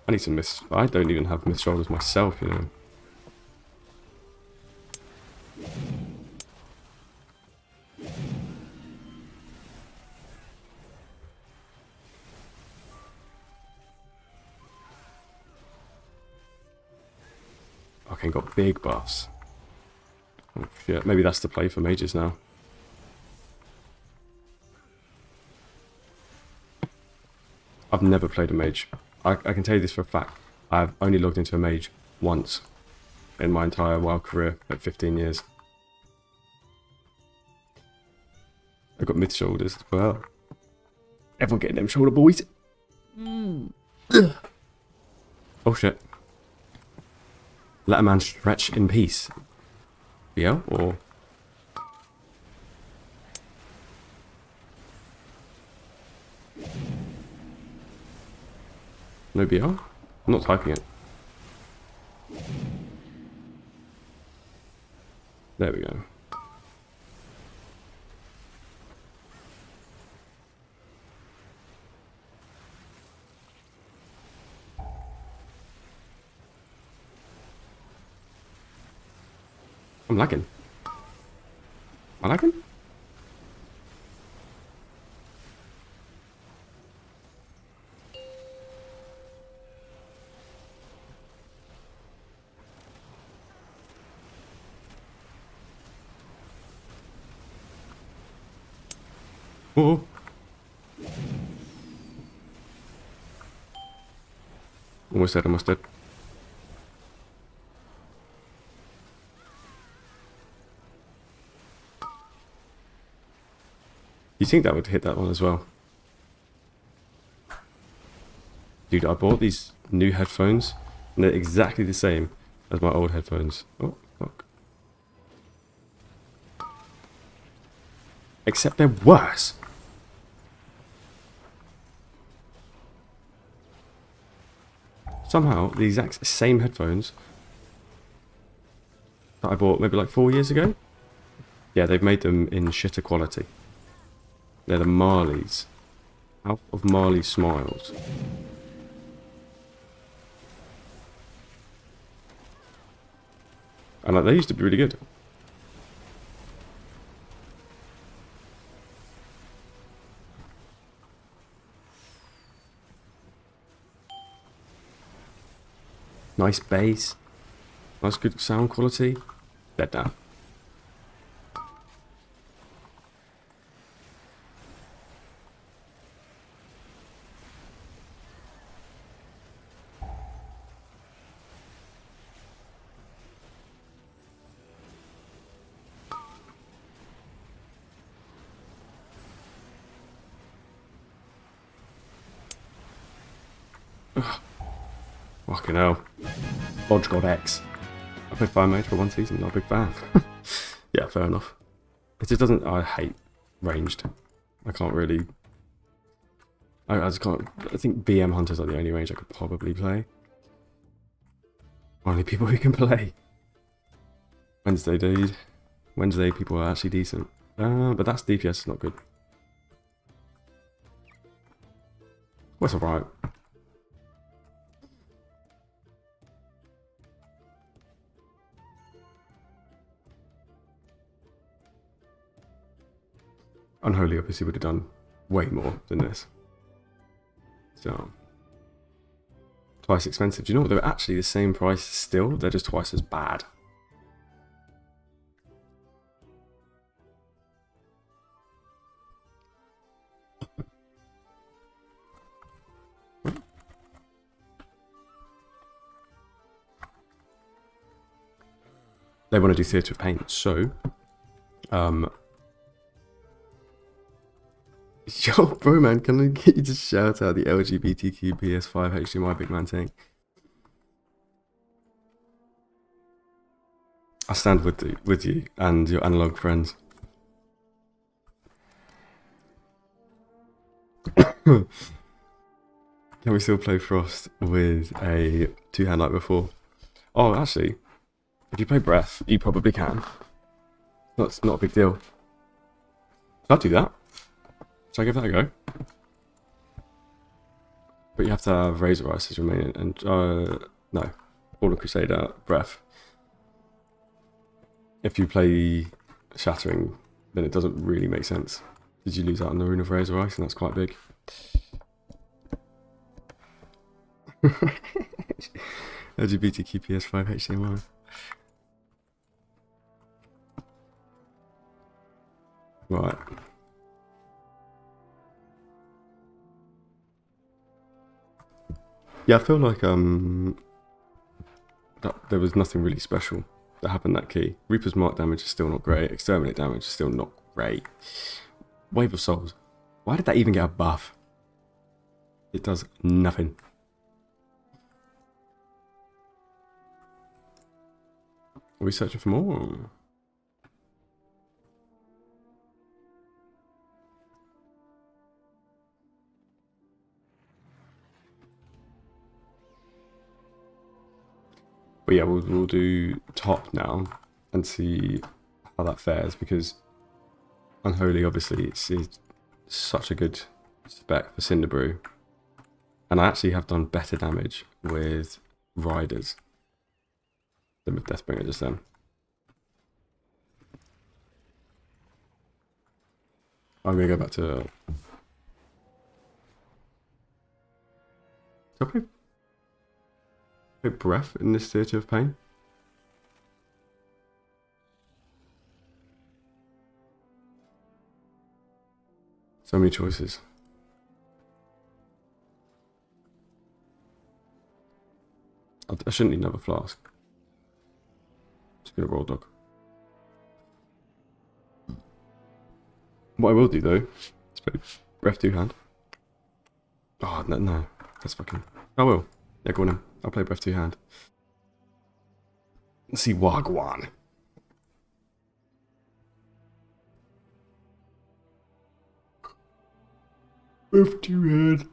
need some myth. I don't even have myth shoulders myself, you know. Okay, got big buffs. Oh shit, maybe that's the play for mages now. I've never played a mage. I can tell you this for a fact. I've only logged into a mage once in my entire WoW career at 15 years. I've got myth shoulders as well. Everyone getting them shoulder boys. Oh shit. Let a man stretch in peace. BL or... No BL? I'm not typing it. There we go. I'm lagging. Am I lagging? Oh. Almost dead, almost dead. You think that would hit that one as well? Dude, I bought these new headphones and they're exactly the same as my old headphones. Oh, fuck. Except they're worse. Somehow, the exact same headphones that I bought maybe like 4 years ago. Yeah, they've made them in shitter quality. They're the Marleys. Out of Marley Smiles. And like, they used to be really good. Nice bass. Nice good sound quality. Dead down. Fucking hell. Lodge God X. I played Fire Mage for one season, not a big fan. Yeah, fair enough. It just doesn't... I hate ranged. I can't really... I just can't... I think BM Hunters are the only range I could probably play. Only people who can play. Wednesday, dude. Wednesday people are actually decent. But that's DPS, it's not good. Well, it's alright. Unholy obviously would have done way more than this. So, twice expensive. Do you know what? They're actually the same price still. They're just twice as bad. They want to do Theatre of Pain, so yo, bro, man, can I get you to shout out the LGBTQ PS5 HDMI big man thing? I stand with you and your analog friends. Can we still play Frost with a two-hand like before? Oh, actually, if you play Breath, you probably can. That's not a big deal. I'll do that. Shall I give that a go? But you have to have Razor Ice as remaining, and no, Fallen Crusader, Breath. If you play Shattering, then it doesn't really make sense. Did you lose out on the Rune of Razor Ice, and that's quite big. LGBTQ PS5 HDMI. Right. Yeah, I feel like that there was nothing really special that happened that key. Reaper's Mark damage is still not great. Exterminate damage is still not great. Wave of Souls. Why did that even get a buff? It does nothing. Are we searching for more? But yeah, we'll do top now and see how that fares, because Unholy obviously it's such a good spec for Cinderbrew. And I actually have done better damage with Riders than with Deathbringer just then. I'm going to go back to... Shall I play Breath in this Theatre of Pain? So many choices. I shouldn't need another flask. Just gonna roll dog. What I will do though is play Breath 2 hand. Oh no, that's fucking. I will. Yeah, go on in. I'll play Breath 2 hand. Let's see Wagwan. Breath 2 hand.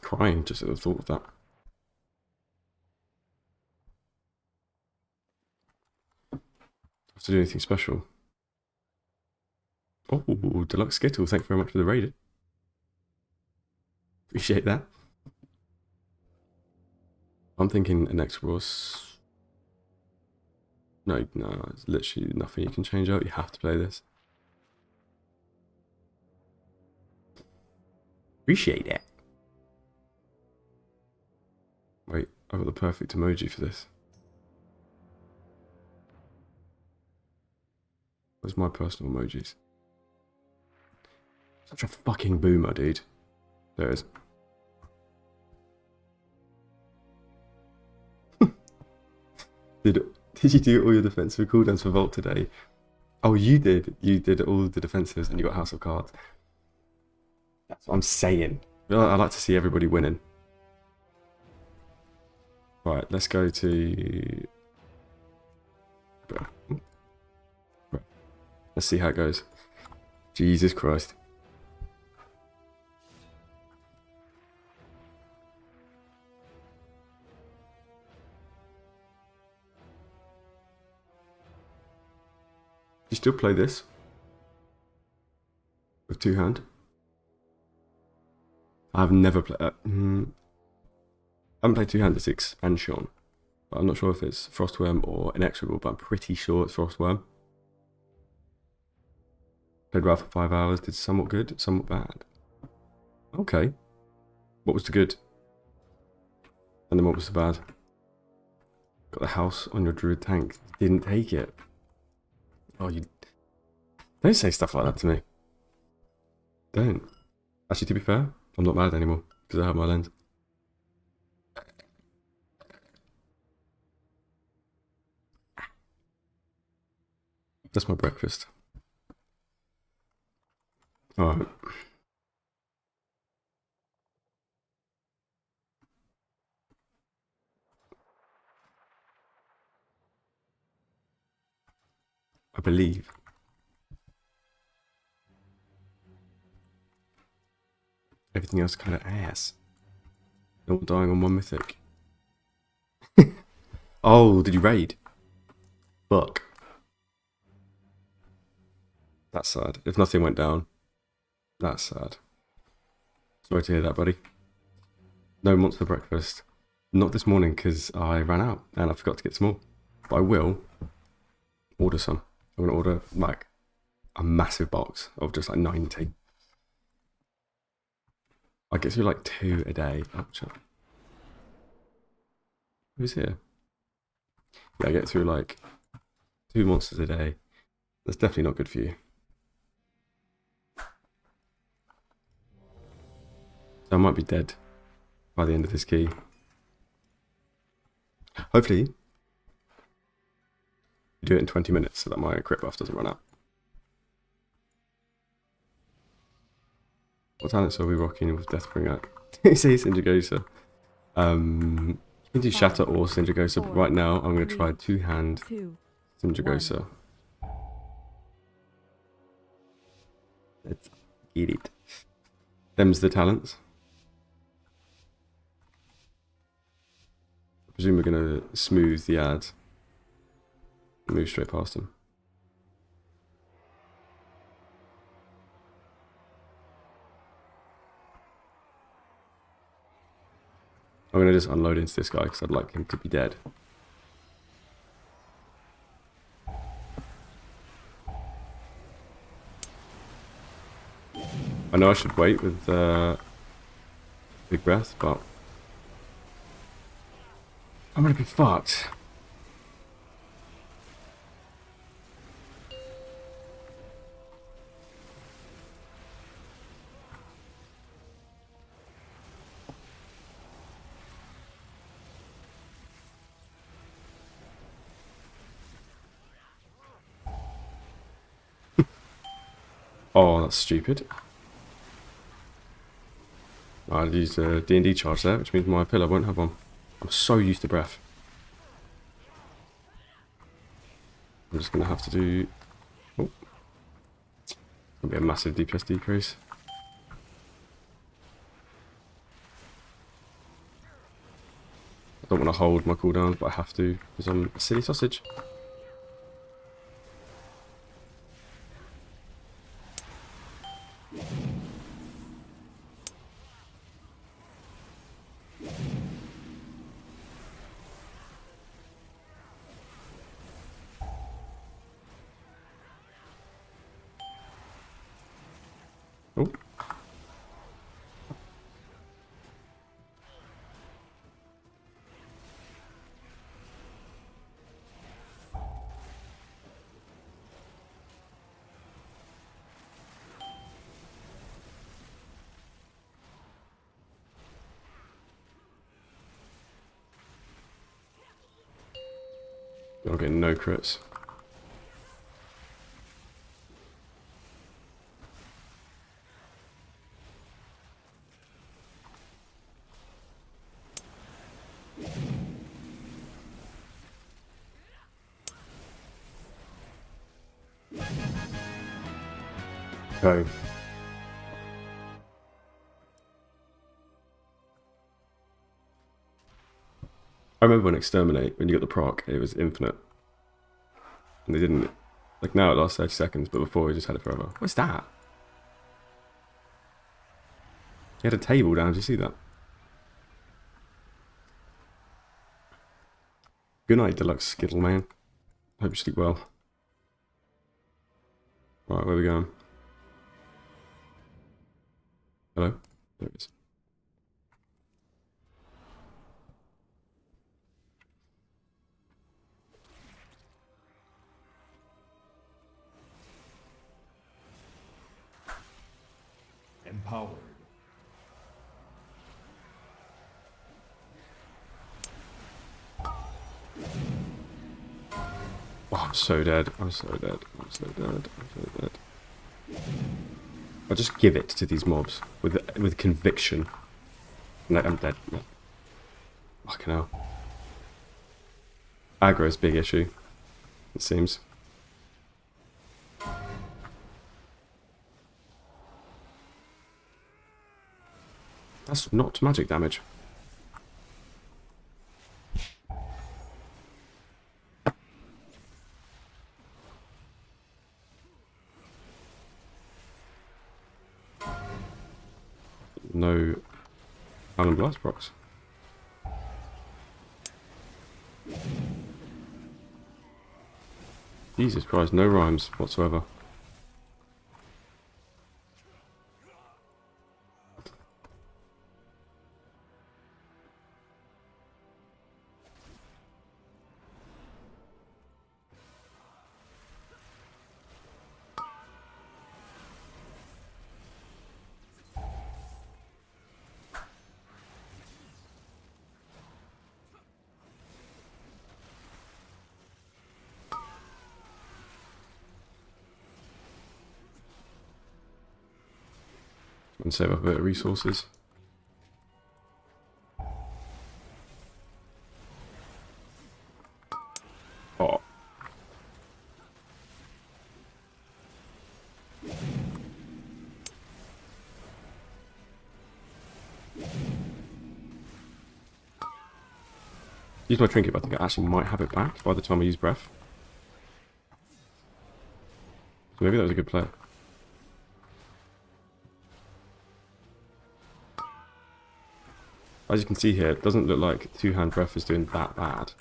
Crying just at the thought of that. Have to do anything special. Oh, Deluxe Skittle, thank you very much for the raid. Appreciate that. I'm thinking an X-Ross. No, it's literally nothing you can change out. You have to play this. Appreciate it. Wait, I've got the perfect emoji for this. Where's my personal emojis? Such a fucking boomer, dude. There it is. Did you do all your defensive cooldowns for Vault today? Oh, you did. You did all the defensives and you got House of Cards. That's what I'm saying. I like to see everybody winning. Right, let's go to... Let's see how it goes. Jesus Christ. Do you still play this? with two hand. I've never played. I haven't played two hand. It's expansion, but I'm not sure if it's Frostworm or Inexorable. But I'm pretty sure it's Frostworm. Played around for 5 hours. Did somewhat good, somewhat bad. Okay. What was the good? And then what was the bad? Got the house on your druid tank. Didn't take it. Oh, you don't say stuff like that to me. Don't. Actually, to be fair, I'm not mad anymore because I have my lens. That's my breakfast. Alright. I believe. Everything else kind of ass. No one dying on one mythic. Oh, did you raid? Fuck. That's sad. If nothing went down, that's sad. Sorry to hear that, buddy. No monster breakfast. Not this morning because I ran out and I forgot to get some more. But I will order some. I'm going to order like a massive box of just like 90. I get through like 2 a day. Oh, shit. Who's here? Yeah, I get through like 2 monsters a day. That's definitely not good for you. So I might be dead by the end of this key. Hopefully, you do it in 20 minutes so that my crit buff doesn't run out. What talents are we rocking with Deathbringer? You say Syndragosa. You can do Shatter or Syndragosa, but right now I'm going to try two-hand Syndragosa. Let's get it. Them's the talents. I presume we're going to smooth the ad and move straight past them. I'm going to just unload into this guy because I'd like him to be dead. I know I should wait with big breath, but I'm going to be fucked. Oh, that's stupid. I'll use a D&D charge there, which means my pillar won't have one. I'm so used to breath. I'm just going to have to do... Oh. Going to be a massive DPS decrease. I don't want to hold my cooldowns, but I have to because I'm a silly sausage. Oh. You're getting no crits. Go. I remember when Exterminate, when you got the proc, it was infinite. And they didn't... Like now it lasts 30 seconds, but before we just had it forever. What's that? He had a table down, did you see that? Good night, Deluxe Skittle Man. Hope you sleep well. Right, where are we going? Hello? There it is.
Empowered.
Oh, I'm so dead. I'm so dead. I'm so dead. I'm so dead. I'll just give it to these mobs with conviction. No, I'm dead. No. Fucking hell. Aggro is a big issue, it seems. That's not magic damage. No Iron Blast procs. Jesus Christ, no rhymes whatsoever. And save up a bit of resources. Oh. Use my trinket, but I think I actually might have it back by the time I use breath. So maybe that was a good play. As you can see here, it doesn't look like two-hand breath is doing that bad.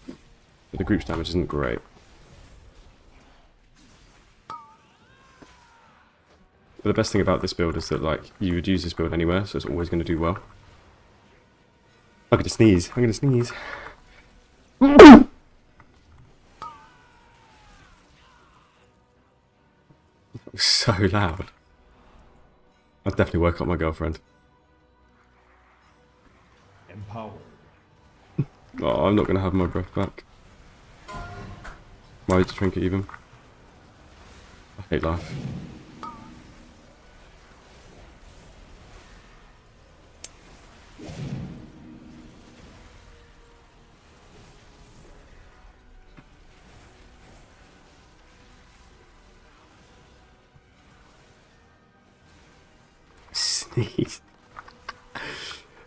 But the group's damage isn't great. But the best thing about this build is that, like, you would use this build anywhere, so it's always going to do well. I'm going to sneeze. I'm going to sneeze. So loud. I'll definitely work up my girlfriend.
Empowered.
Oh, I'm not going to have my breath back. Why did you drink it even? I hate life. Sneeze.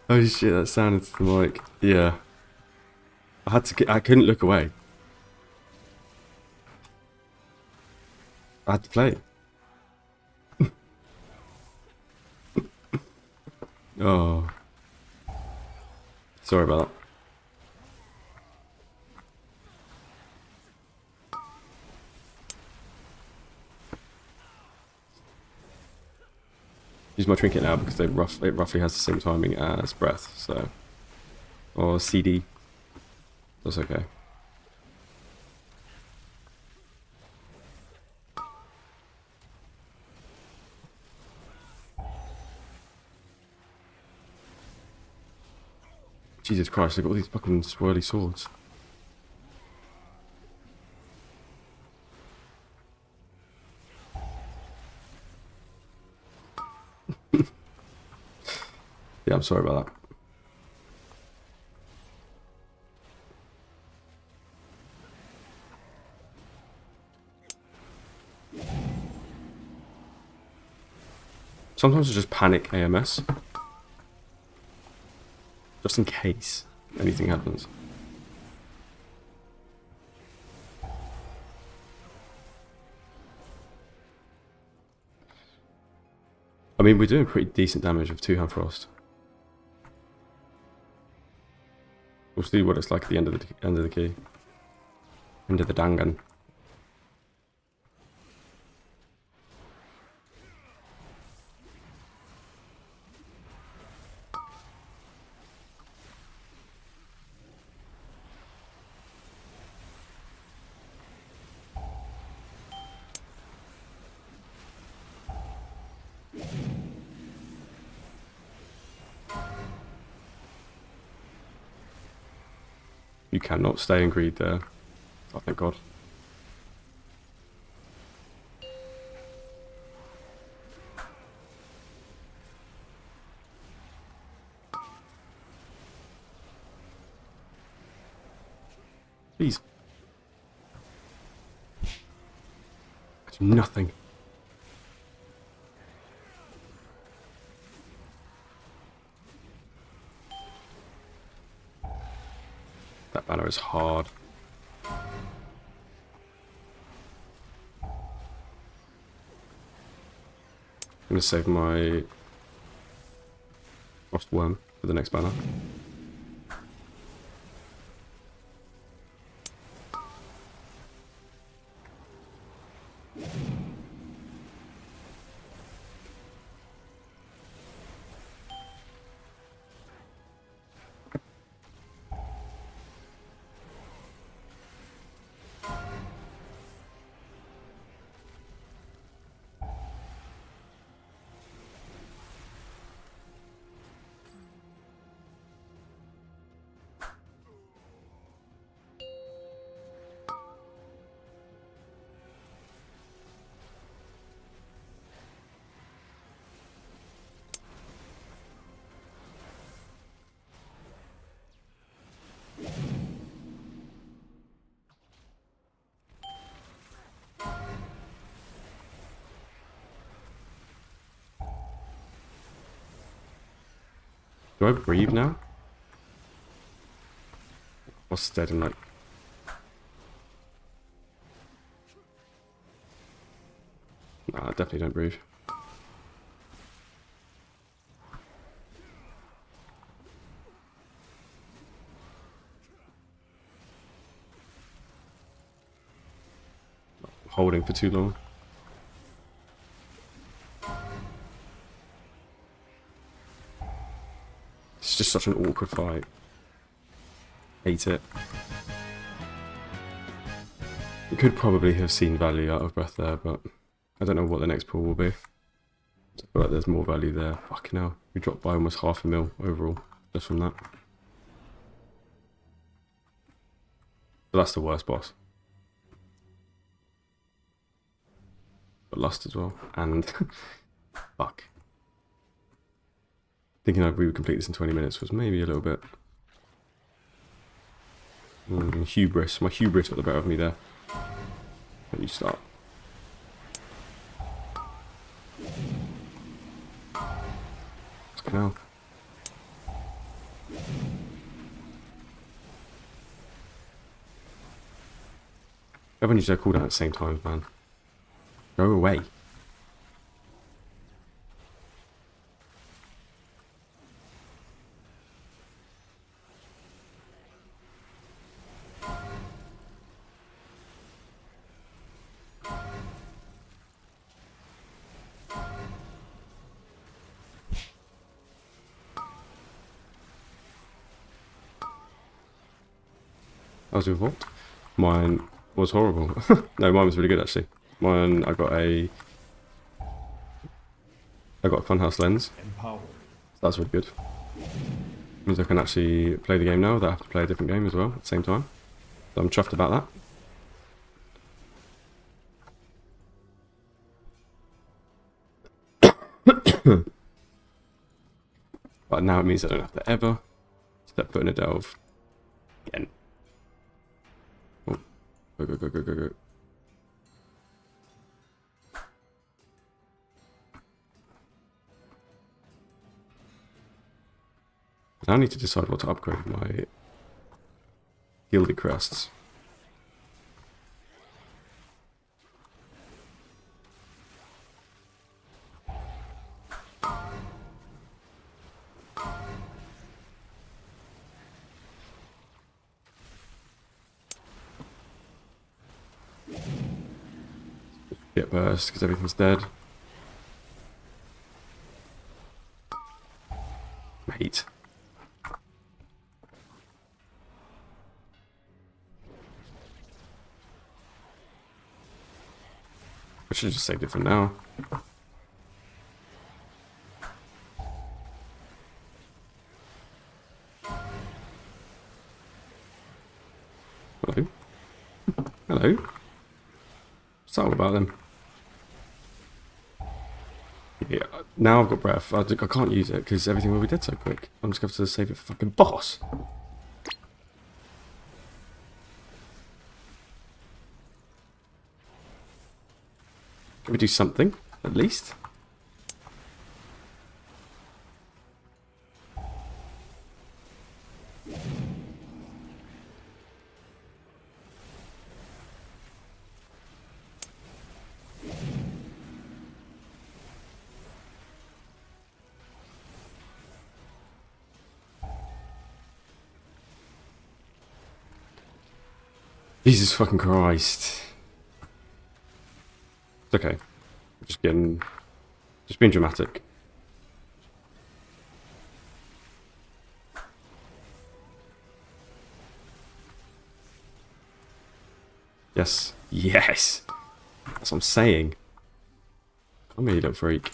Holy shit, that sounded like, yeah. I couldn't look away. I had to play it. Oh. Sorry about that. Use my trinket now because it roughly has the same timing as breath, so. Or CD. That's okay. Jesus Christ, they've got all these fucking swirly swords. Yeah, I'm sorry about that. Sometimes I just panic AMS. Just in case anything happens. I mean, we're doing pretty decent damage with 2-hand frost. We'll see what it's like at the end of the key. End of the dangan. You cannot stay in greed there. Oh, thank God. Please. I do nothing. That banner is hard. I'm going to save my Frost Worm for the next banner. Do I breathe now? What's dead in like... Nah, I definitely don't breathe. Holding for too long. It's just such an awkward fight. Hate it. We could probably have seen value out of breath there, but I don't know what the next pull will be. I feel like there's more value there. Fucking hell. We dropped by almost 500,000 overall, just from that. But that's the worst boss. But Lust as well. And... fuck. Thinking we would complete this in 20 minutes was maybe a little bit... hubris. My hubris got the better of me there. Let you start. Fucking hell. Everyone used their cooldown at the same time, man. Go away. How's your vault? Mine was horrible. No, mine was really good actually. Mine, I got a funhouse lens.
Empower.
So that's really good. Means I can actually play the game now without having to play a different game as well at the same time. So I'm chuffed about that. But now it means I don't have to ever step foot in a delve again. Oh, go, go, go, go, go, go. I need to decide what to upgrade my gilded crests. Get burst because everything's dead. Mate. I should have just saved it for now. Hello. Hello. What's that all about then? Yeah, now I've got breath. I can't use it because everything will be dead so quick. I'm just going to have to save it for fucking boss. Can we do something, at least? Jesus fucking Christ. It's okay. Just being dramatic. Yes. Yes! That's what I'm saying. Come here, you little freak.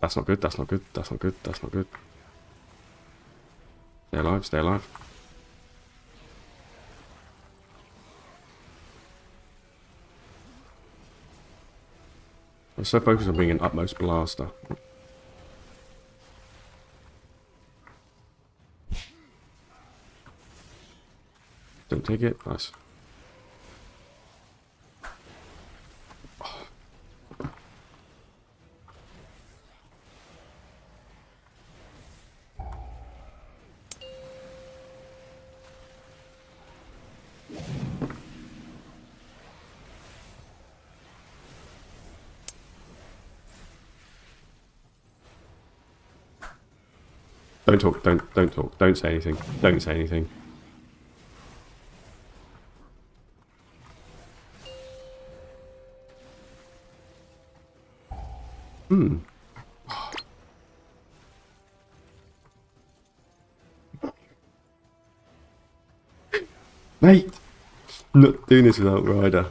That's not good, that's not good, that's not good, that's not good. Stay alive, stay alive. I'm so focused on being an utmost blaster. Don't take it, nice. Don't talk, don't talk, don't say anything, don't say anything. Mate! I'm not doing this without Ryder.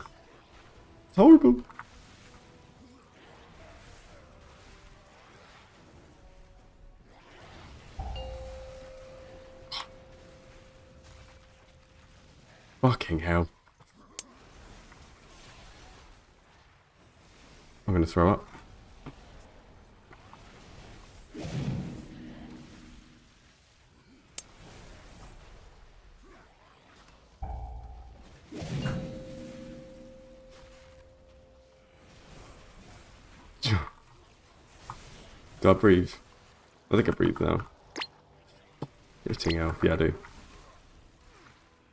It's horrible. Fucking hell. I'm gonna throw up. Do I breathe? I think I breathe now. Everything else, yeah I do. Do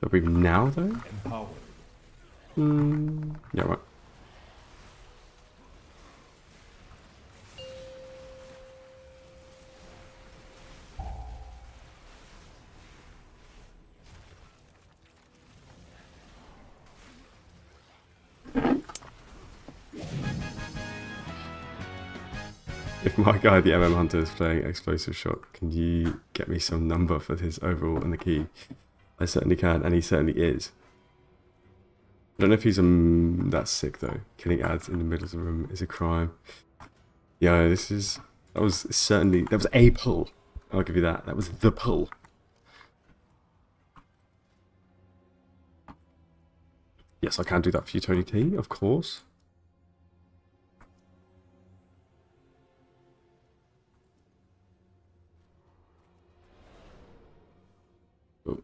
I breathe now though?
Empowered.
Yeah, right. If my guy, the MM Hunter, is playing Explosive Shock, can you get me some number for his overall and the key? I certainly can, and he certainly is. I don't know if he's that sick though. Killing ads in the middle of the room is a crime. Yeah, that was a pull. I'll give you that. That was the pull. Yes, I can do that for you, Tony T, of course. Oh.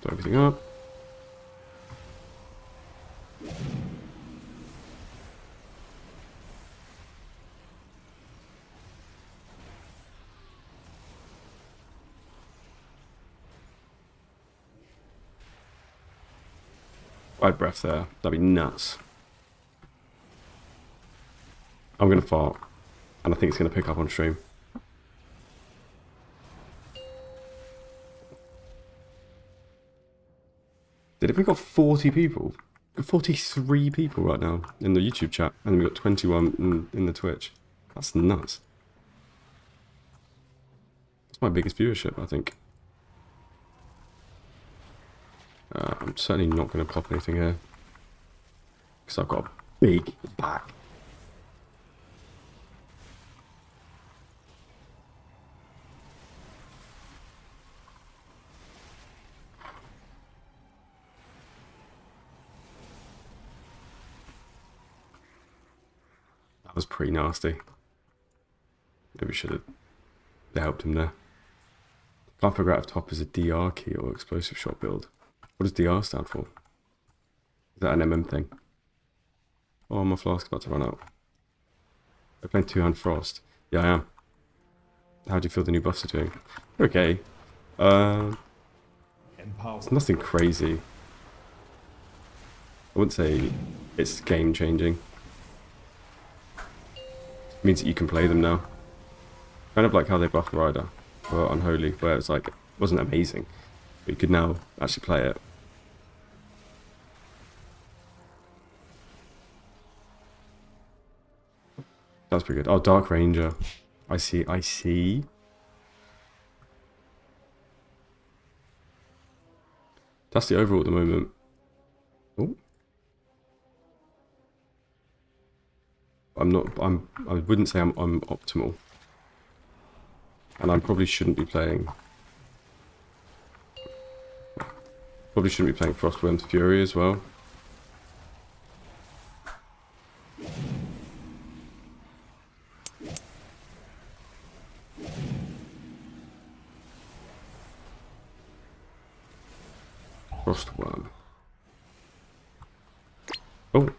Blow everything up. Right breath there. That'd be nuts. I'm going to fart. And I think it's going to pick up on stream. We got 40 people? 43 people right now in the YouTube chat. And we got 21 in the Twitch. That's nuts. That's my biggest viewership, I think. I'm certainly not going to pop anything here. Because I've got a big back. That was pretty nasty. Maybe we should have helped him there. Can't figure out if top is a DR key or explosive shot build. What does DR stand for? Is that an MM thing? Oh, my flask's about to run out. I'm playing 2-hand Frost. Yeah, I am. How do you feel the new buffs are doing? Okay. It's nothing crazy. I wouldn't say it's game changing. It means that you can play them now. Kind of like how they buffed Rider for Unholy, where it's like, it wasn't amazing. But you could now actually play it. That's pretty good. Oh, Dark Ranger. I see, I see. That's the overall at the moment. Oh. I wouldn't say I'm optimal. And I probably shouldn't be playing. Probably shouldn't be playing Frostworm's Fury as well. Frostworm. Oh.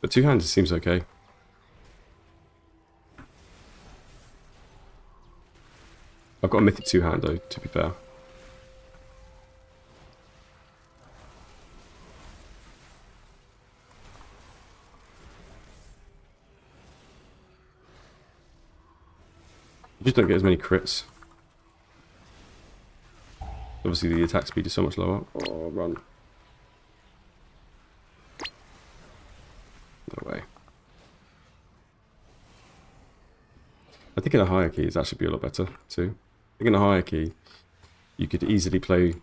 But two-handed seems okay. I've got a Mythic two-hand though, to be fair. You just don't get as many crits. Obviously the attack speed is so much lower. Oh, run. No way. I think in a hierarchy it's actually be a lot better too. I think in a hierarchy you could easily play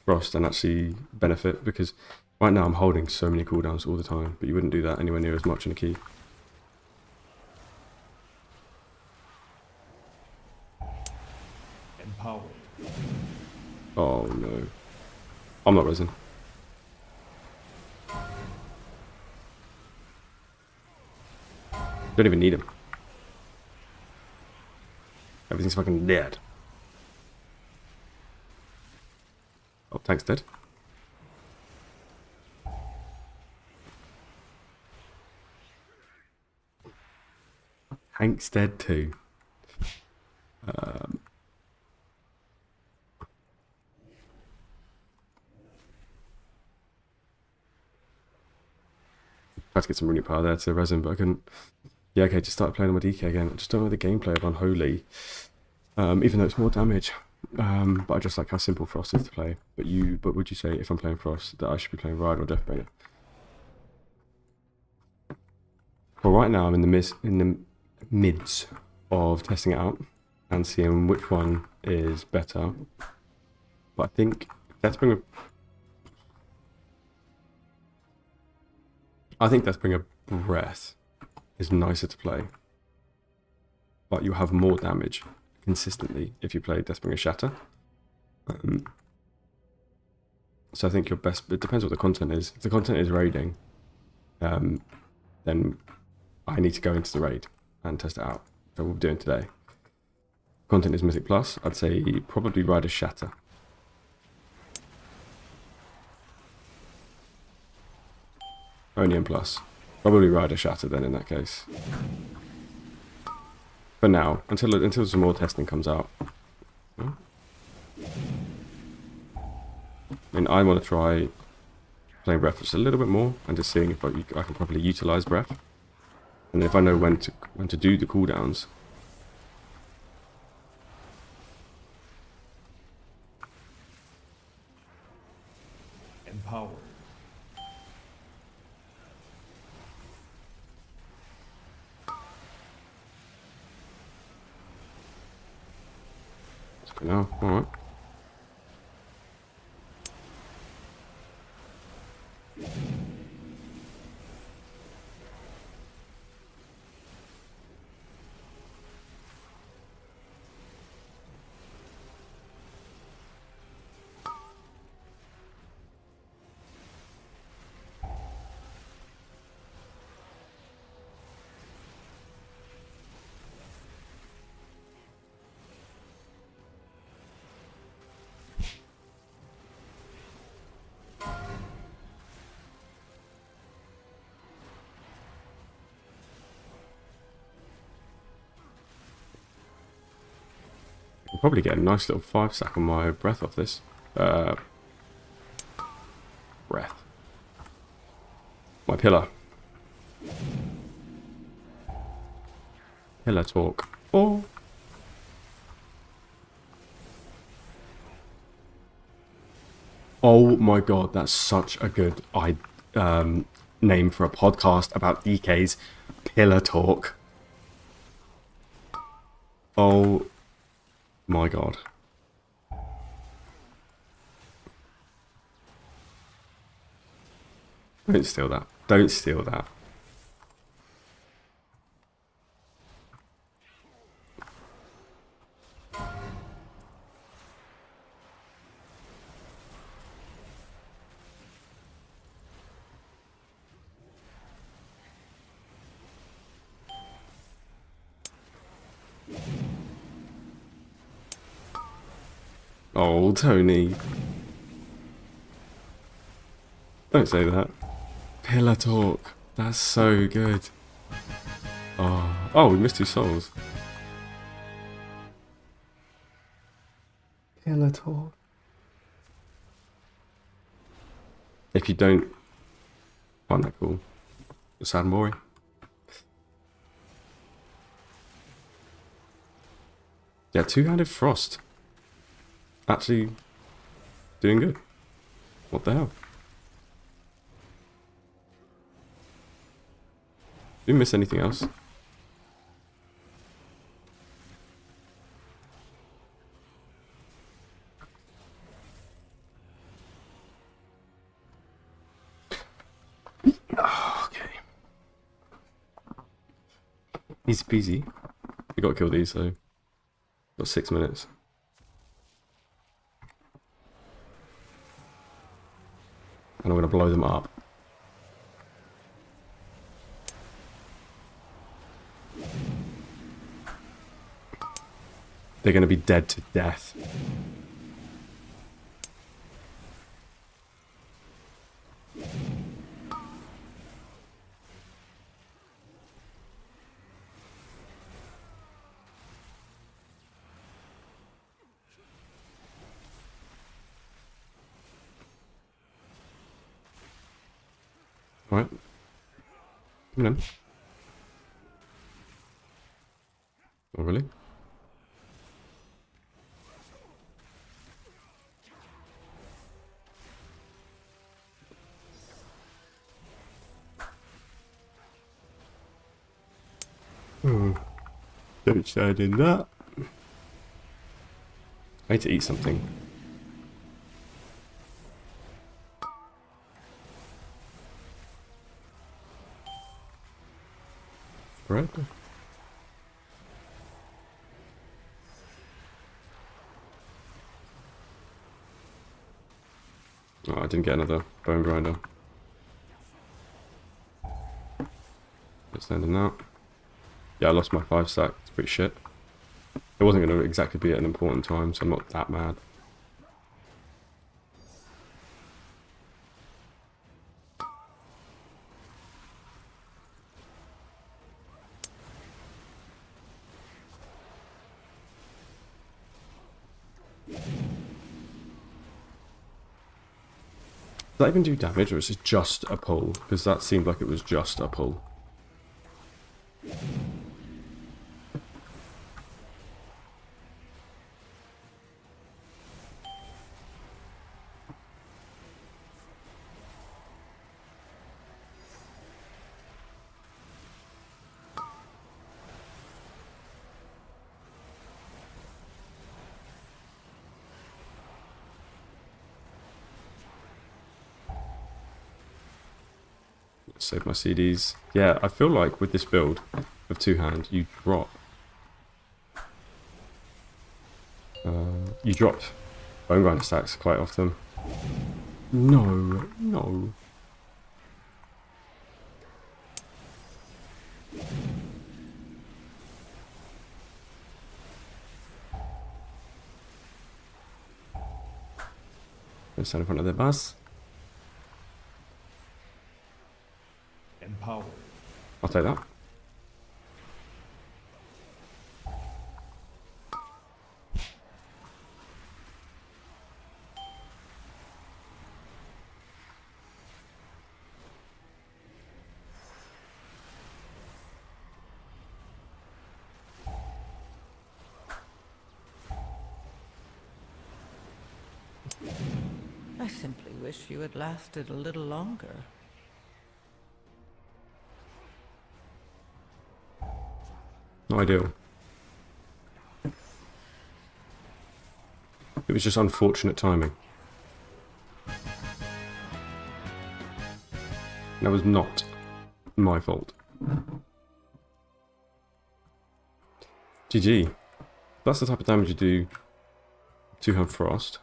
Frost and actually benefit, because right now I'm holding so many cooldowns all the time, but you wouldn't do that anywhere near as much in a key.
Empower.
Oh no. I'm not resin. Don't even need him. Everything's fucking dead. Oh, tank's dead. Tank's dead too. Tried to get some runic power there to resin, but I couldn't. Yeah, okay, just started playing on my DK again. I just don't know the gameplay of Unholy, even though it's more damage. But I just like how simple Frost is to play. But would you say if I'm playing Frost that I should be playing Rider or Deathbringer? Well, right now I'm in the mids of testing it out and seeing which one is better. But I think Deathbringer Breath is nicer to play, but you have more damage consistently if you play Deathbringer Shatter. So I think your best, it depends what the content is. If the content is raiding, then I need to go into the raid and test it out. So we'll be doing today. Content is Mythic Plus. I'd say probably Rider Shatter. Only in Plus. Probably Rider Shatter then in that case. For now, until some more testing comes out. I mean, I want to try playing breath just a little bit more and just seeing if I can properly utilize breath. And if I know when to do the cooldowns.
Empowered.
Let's go now. Alright. I'll probably get a nice little 5-stack on my breath off this. Breath. My pillar. Pillar talk. Oh. Oh my god, that's such a good name for a podcast about DK's pillar talk. Oh my god. Don't steal that. Don't steal that. Oh, Tony. Don't say that. Pillar talk. That's so good. Oh, we missed 2 souls. Pillar talk. If you don't find that cool, you're sad Mori. Yeah, 2-handed frost. Actually doing good. What the hell? Did we miss anything else? Oh, okay. Easy peasy. We got to kill these, so got 6 minutes. And I'm going to blow them up. They're going to be dead to death. Alright. Come on. Oh, really? Don't stand in that. I need to eat something. Bread? Oh, I didn't get another bone grinder. Let's stand in that. Yeah, I lost my 5-stack. It's pretty shit. It wasn't going to exactly be at an important time, so I'm not that mad. that even do damage, or is it just a pull? Because that seemed like it was just a pull. Save my CDs. Yeah, I feel like with this build of two-hand, you drop. You dropped Bone Grinder stacks quite often. No, no. Let's stand in front of their bus.
Empower.
I'll take that.
I simply wish you had lasted a little longer.
Not ideal. It was just unfortunate timing. That was not my fault. GG. That's the type of damage you do two-hand frost.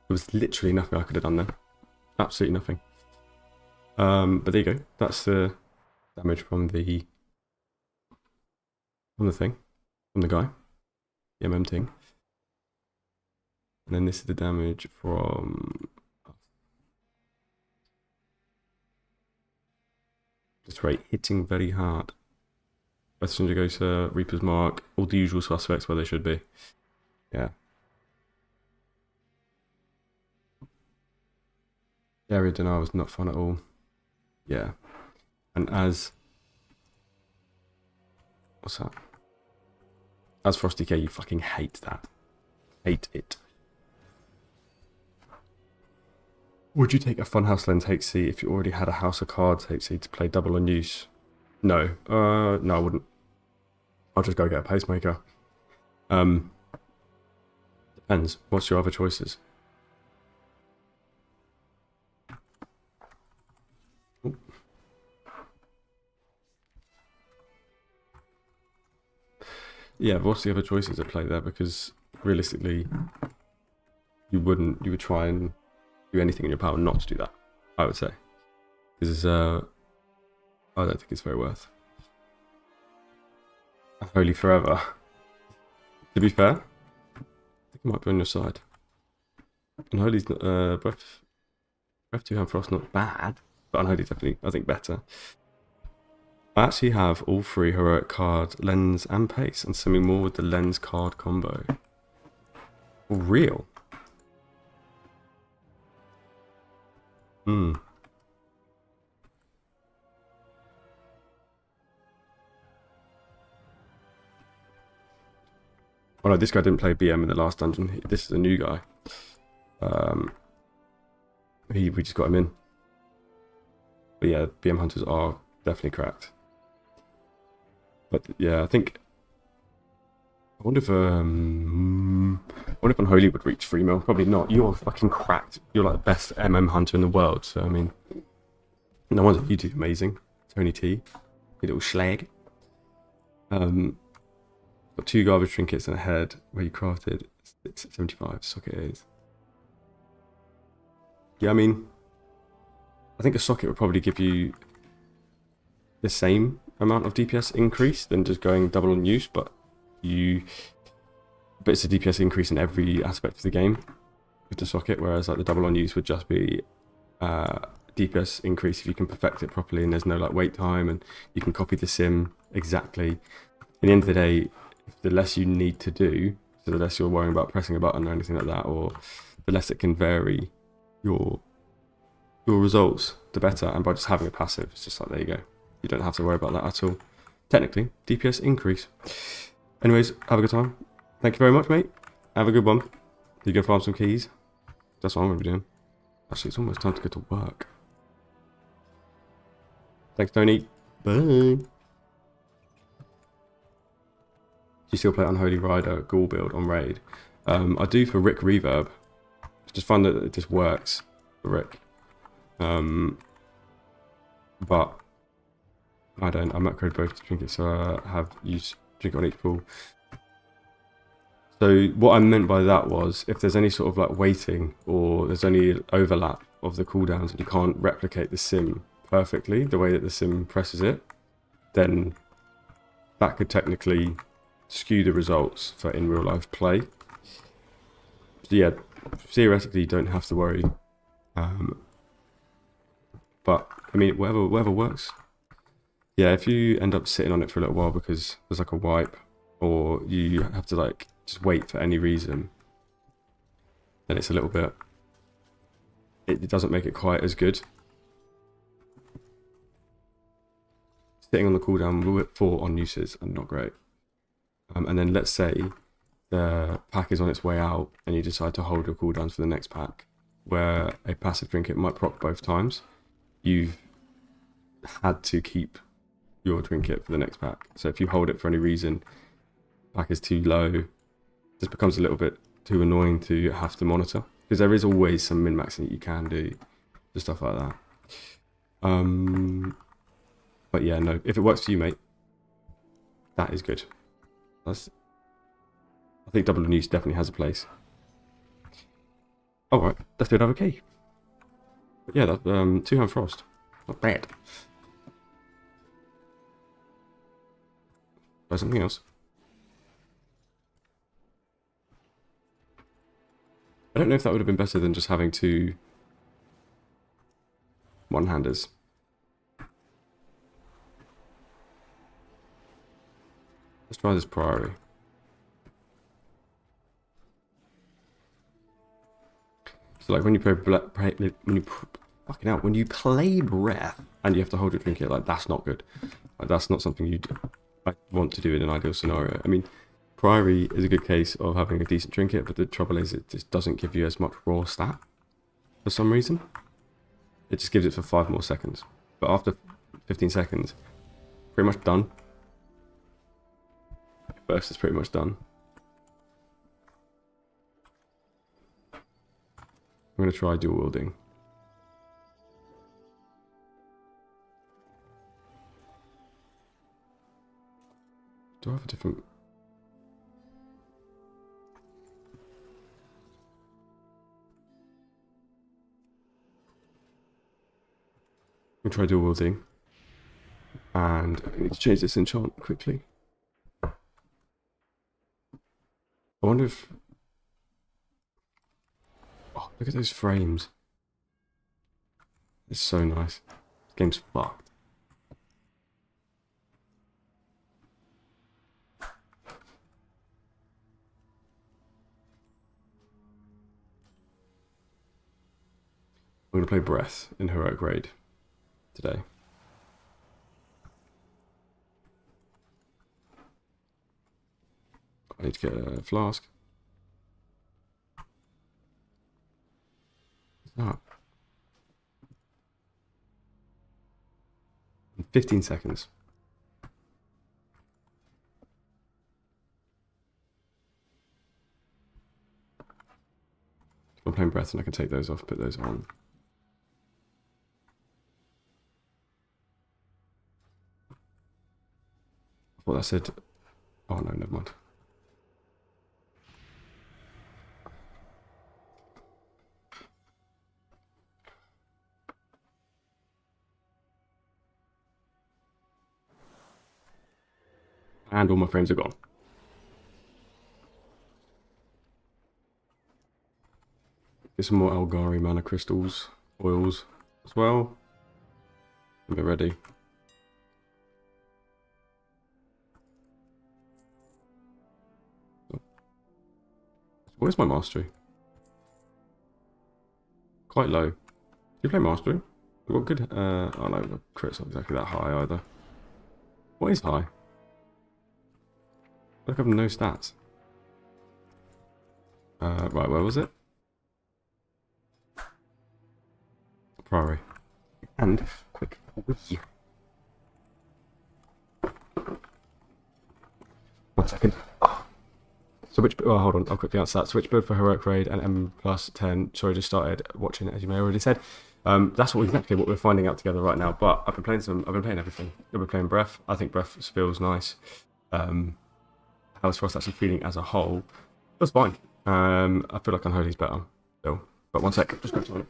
There was literally nothing I could have done there. Absolutely nothing. But there you go. That's the damage from the thing. From the guy. The MM thing. And then this is the damage from... That's right, hitting very hard. Best to go to Reaper's Mark. All the usual suspects where they should be. Yeah. Area denial was not fun at all. Yeah. And as... What's that? As Frosty K, you fucking hate that. Hate it. Would you take a Funhouse Lens HC if you already had a House of Cards HC to play double on use? No. No, I wouldn't. I'll just go get a pacemaker. Depends. What's your other choices? Ooh. Yeah, what's the other choices at play there? Because realistically, you would try and do anything in your power not to do that, I would say. Because I don't think it's very worth. Unholy forever. To be fair, I think it might be on your side. Unholy's not, breath 2-hand frost not bad, but Unholy definitely, I think, better. I actually have all three heroic card, lens and pace, and something more with the lens card combo. For real? Hmm. Oh no, this guy didn't play BM in the last dungeon. This is a new guy. We just got him in. But yeah, BM hunters are definitely cracked. But yeah, I wonder if Unholy would reach 3 mil. Probably not. You're fucking cracked. You're like the best MM hunter in the world. So I mean, no wonder you do amazing. Tony T, you little schlag. Got 2 garbage trinkets and a head where you crafted 75 socket is. Yeah, I mean, I think a socket would probably give you the same amount of DPS increase than just going double on use, but it's a DPS increase in every aspect of the game with the socket, whereas like the double on use would just be DPS increase if you can perfect it properly and there's no like wait time and you can copy the sim exactly. At the end of the day, the less you need to do, so the less you're worrying about pressing a button or anything like that, or the less it can vary your your results, the better. And by just having a passive, it's just like, there you go. You don't have to worry about that at all. Technically, DPS increase. Anyways, have a good time. Thank you very much, mate. Have a good one. You go farm some keys. That's what I'm going to be doing. Actually, it's almost time to go to work. Thanks, Tony. Bye. Do you still play Unholy Rider Ghoul build on Raid? I do for Rick Reverb. I just find that it just works for Rick. But I don't. I'm upgrade both trinkets, so I have used trinket on each pool. So what I meant by that was, if there's any sort of like waiting or there's any overlap of the cooldowns and you can't replicate the sim perfectly the way that the sim presses it, then that could technically skew the results for in real life play. So yeah, theoretically you don't have to worry. But I mean, whatever works. Yeah, if you end up sitting on it for a little while because there's like a wipe, or you have to like just wait for any reason, then it's a little bit, it doesn't make it quite as good. Sitting on the cooldown for on uses are not great. And then let's say the pack is on its way out and you decide to hold your cooldowns for the next pack, where a passive trinket might proc both times. You've had to keep your trinket for the next pack. So if you hold it for any reason, pack is too low, it just becomes a little bit too annoying to have to monitor, because there is always some min-maxing that you can do, just stuff like that. But yeah, no, if it works for you, mate, that is good. I think double and use definitely has a place. Alright, let's do another key. But yeah, that 2-hand frost. Not bad. Try something else. I don't know if that would have been better than just having 2 one-handers. Let's try this Priory. So like when you play when you play Breath and you have to hold your trinket, like that's not good. Like that's not something you'd want to do in an ideal scenario. I mean, Priory is a good case of having a decent trinket, but the trouble is it just doesn't give you as much raw stat for some reason. It just gives it for 5 more seconds. But after 15 seconds, pretty much done. Burst is pretty much done. I'm going to try dual wielding. Do I have a different... I'm going to try dual wielding. And I need to change this enchant quickly. I wonder if... Oh, look at those frames. It's so nice. This game's fucked. I'm going to play Breath in Heroic Raid today. I need to get a flask. What's that? In 15 seconds. I'm playing Breath and I can take those off, put those on. I thought that said... Oh no, never mind. And all my frames are gone. Get some more Algari mana crystals, oils as well. Get ready. Where's my mastery? Quite low. you play Mastery? What good? Oh no, the crit's not exactly that high either. What is high? Look, I have no stats. Right, where was it? Priory. And quick wee. 1 second. So which, oh, hold on, I'll quickly answer that. Switch build for Heroic Raid and M plus 10. Sorry, just started watching it, as you may have already said. That's exactly what we're finding out together right now. But I've been playing everything. I've been playing Breath. I think Breath feels nice. How's Frost actually feeling as a whole? Feels fine. I feel like Unholy's better still. But 1 sec, just grab something.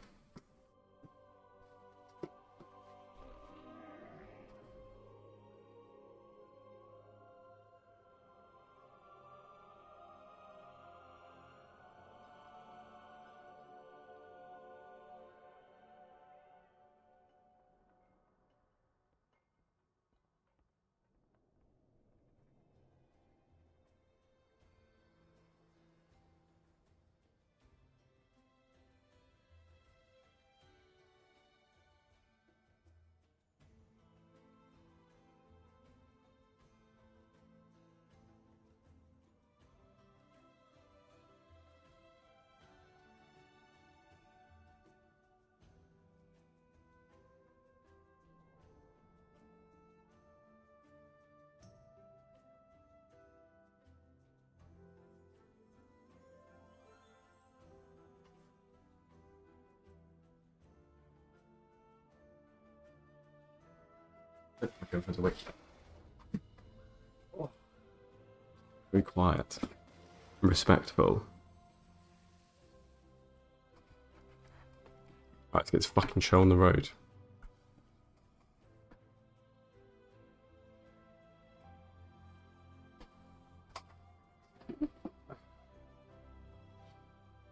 Very quiet. Respectful. Right, let's get this fucking show on the road.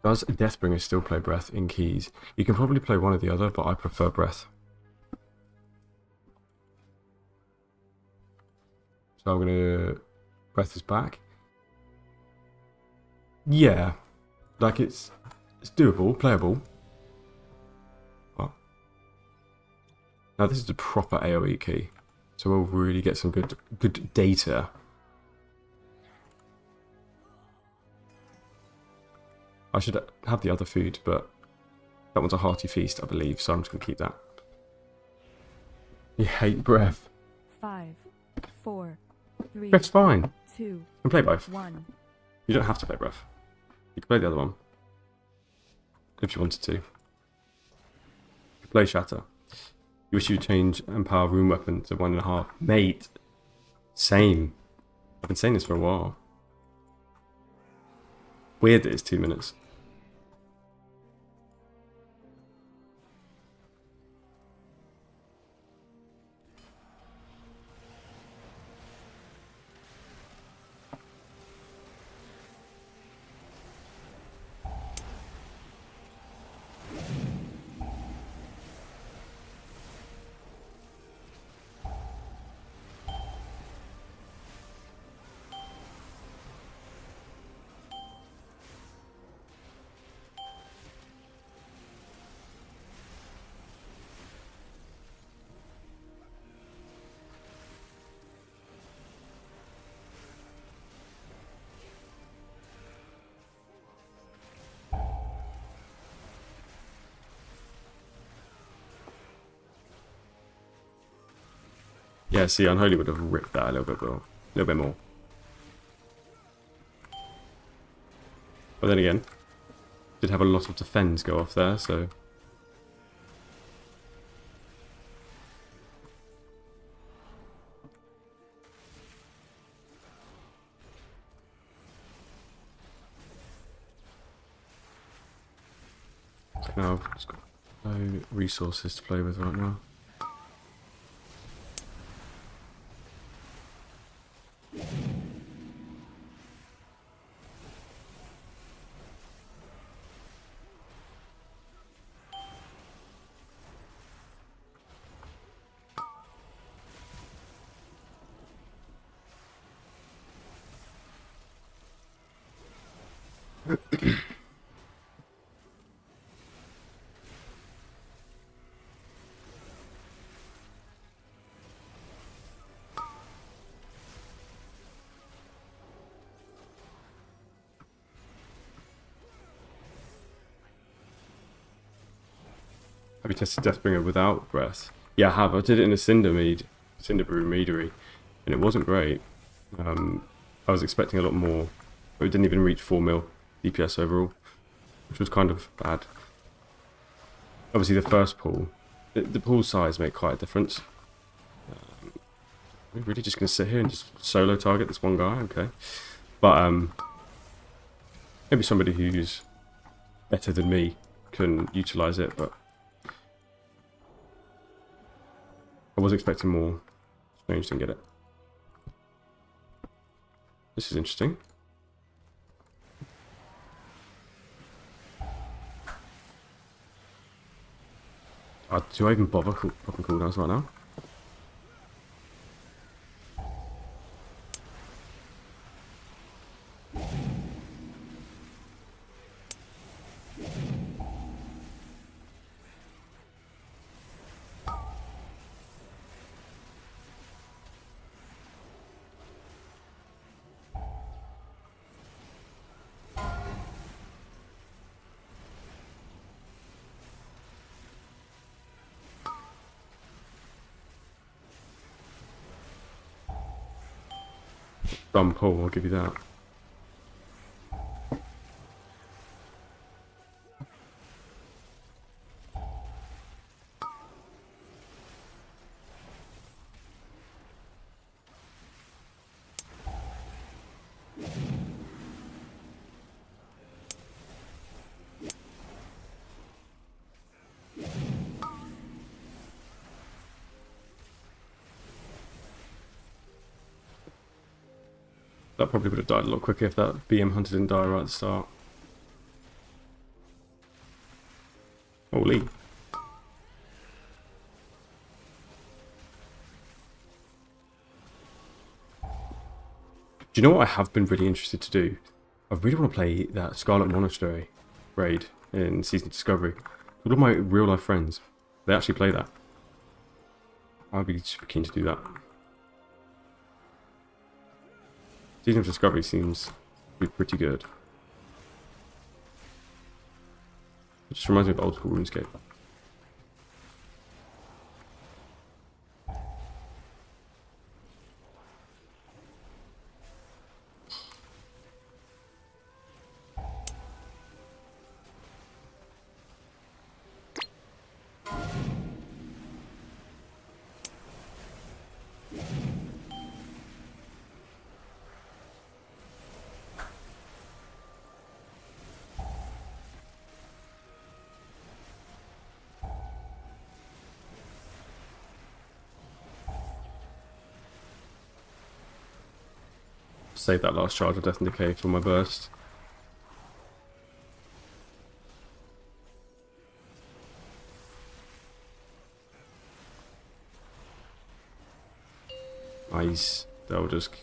Does Deathbringer still play Breath in keys? You can probably play one or the other, but I prefer Breath. So I'm gonna... Breath is back. Yeah. Like it's doable, playable. What? Now this is a proper AoE key. So we'll really get some good data. I should have the other food, but that one's a hearty feast, I believe, so I'm just going to keep that. You hate Breath.
5, 4, 3,
Breath's fine.
2,
You can play both.
1.
You don't have to play Breath. You can play the other one. If you wanted to. You can play Shatter. You wish you'd change Empower Rune Weapon to 1.5. Mate. Same. I've been saying this for a while. Weird that it's 2 minutes. Yeah, see, Unholy would have ripped that a little bit more. But then again, did have a lot of defends go off there, so... Now I've just got no resources to play with right now. Have you tested Deathbringer without breath? Yeah, I have. I did it in a Cinder Brew Meadery, and it wasn't great. I was expecting a lot more, but it didn't even reach 4 mil DPS overall, which was kind of bad. Obviously, the first pool, the pool size made quite a difference. We're really just going to sit here and just solo target this one guy, okay? But maybe somebody who's better than me can utilize it, but I was expecting more. Strange didn't get it. This is interesting. Do I even bother popping cooldowns right now? Dumb pull, I'll give you that. That probably would have died a lot quicker if that BM hunter didn't die right at the start. Holy. Do you know what I have been really interested to do? I really want to play that Scarlet Monastery raid in Season of Discovery. All of my real life friends, they actually play that. I'd be super keen to do that. Season of Discovery seems to be pretty good. It just reminds me of old school RuneScape. Save that last charge of Death and Decay for my burst. Nice. They'll just...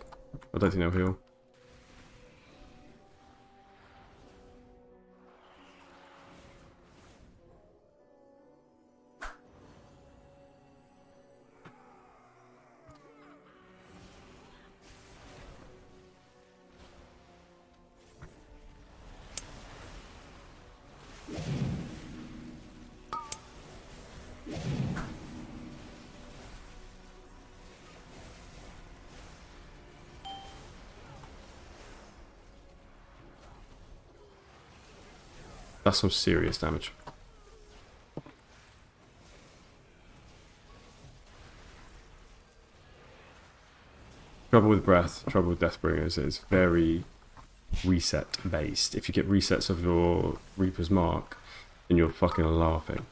I don't think they'll heal. That's some serious damage. Trouble with breath, trouble with Deathbringers is very reset based. If you get resets of your Reaper's Mark, then you're fucking laughing.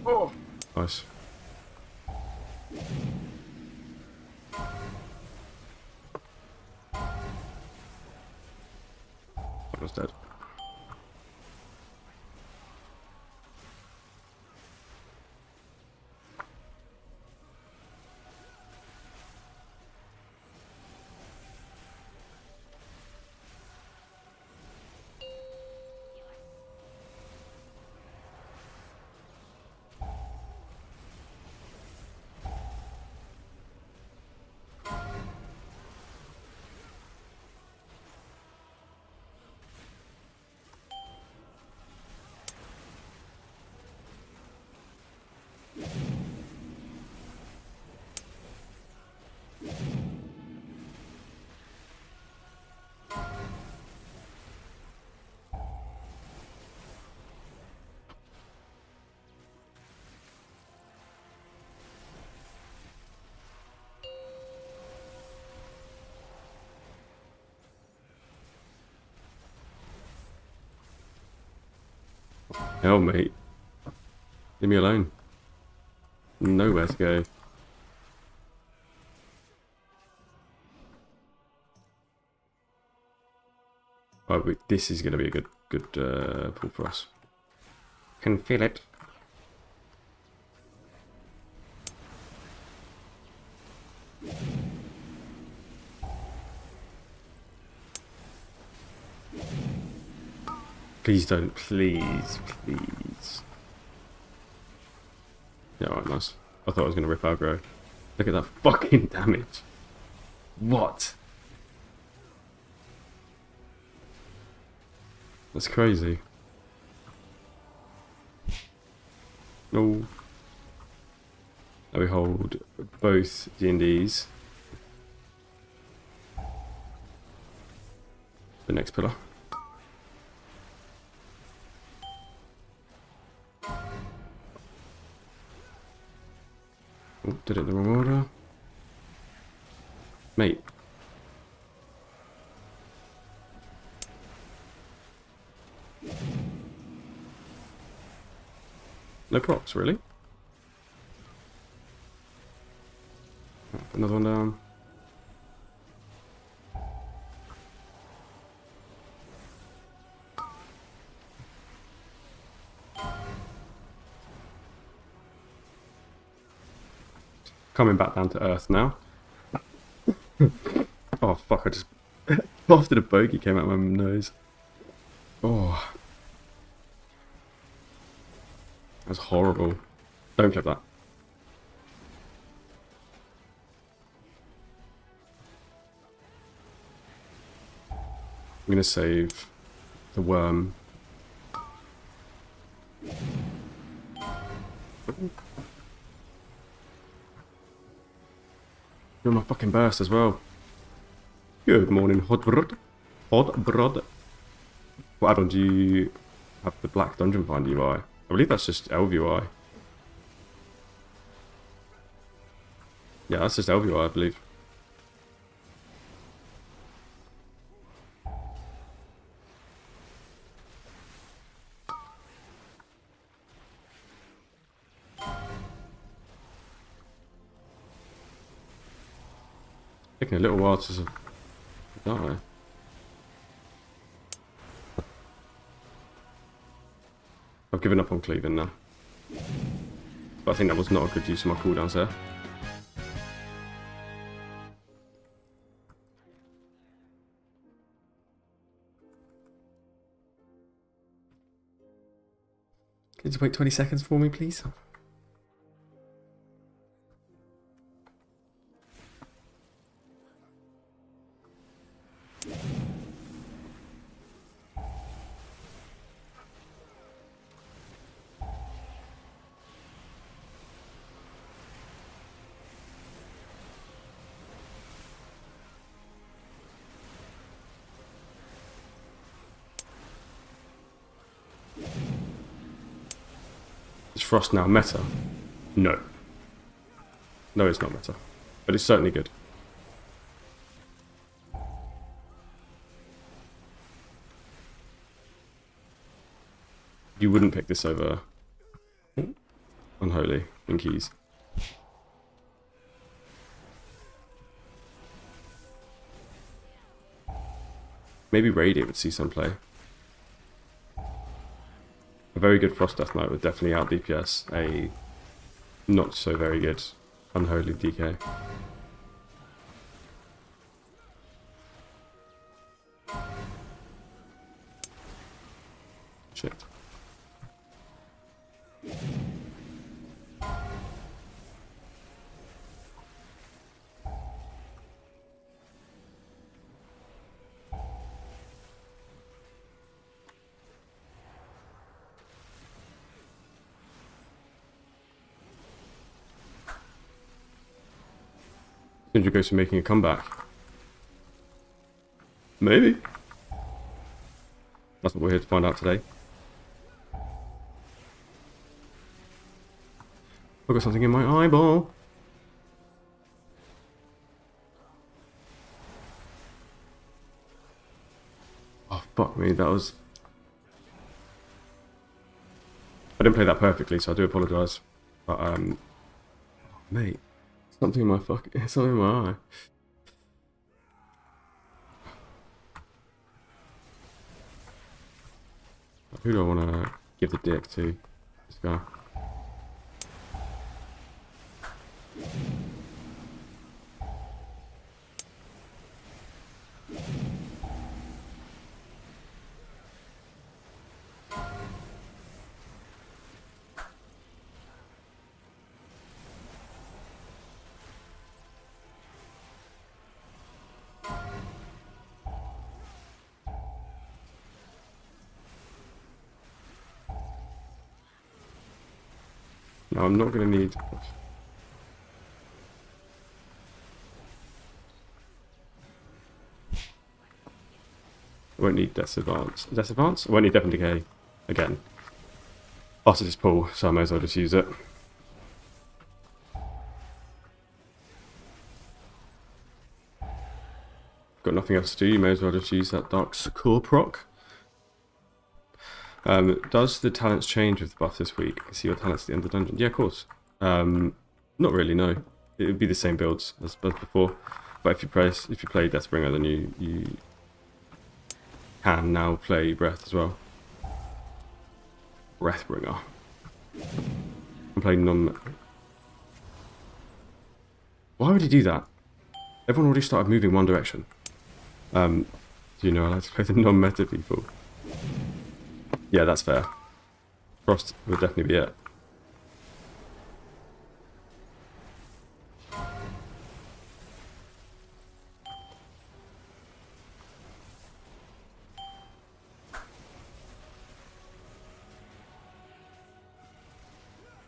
Oh, nice. I was dead. Hell, mate. Leave me alone. Nowhere to go. Oh, this is going to be a good pull for us. Can feel it. Please don't. Please. Yeah, alright, nice. I thought I was going to rip aggro. Look at that fucking damage. What? That's crazy. No. Now we hold both D&Ds. The next pillar. Oh, did it in the wrong order. Mate. No procs, really? Another one down. Coming back down to earth now. Oh fuck, I just after the bogey came out of my nose. Oh. That's horrible. Don't clip that. I'm gonna save the worm. You're my fucking burst as well. Good morning, hot brod. Hot brod. What add-on do you have the black dungeon find UI? I believe that's just Elf UI. Yeah, that's just Elf UI, I believe. Taking a little while to die. I've given up on cleaving now. But I think that was not a good use of my cooldowns there. Can you wait 20 seconds for me, please? Is Frost now meta? No. No, it's not meta. But it's certainly good. You wouldn't pick this over Unholy in keys. Maybe Radiant would see some play. A very good Frost Death Knight would definitely out DPS a not so very good Unholy DK. Shit. Sindri goes for making a comeback. Maybe. That's what we're here to find out today. I've got something in my eyeball. Oh, fuck me, that was... I didn't play that perfectly, so I do apologise. But, mate, something in my something in my eye. Who do I want to give the dick to? This guy. No, I'm not going to need... I won't need Death's Advance. Death's Advance? I won't need Death and Decay again. After this pull, so I may as well just use it. Got nothing else to do, you may as well just use that Dark Core proc. Does the talents change with the buff this week? See your talents at the end of the dungeon? Yeah, of course. Not really, no. It would be the same builds as before. But if you play Deathbringer, then you can now play Breath as well. Breathbringer. I'm playing non... Why would he do that? Everyone already started moving one direction. Do you know I like to play the non-meta people? Yeah, that's fair. Frost would definitely be it.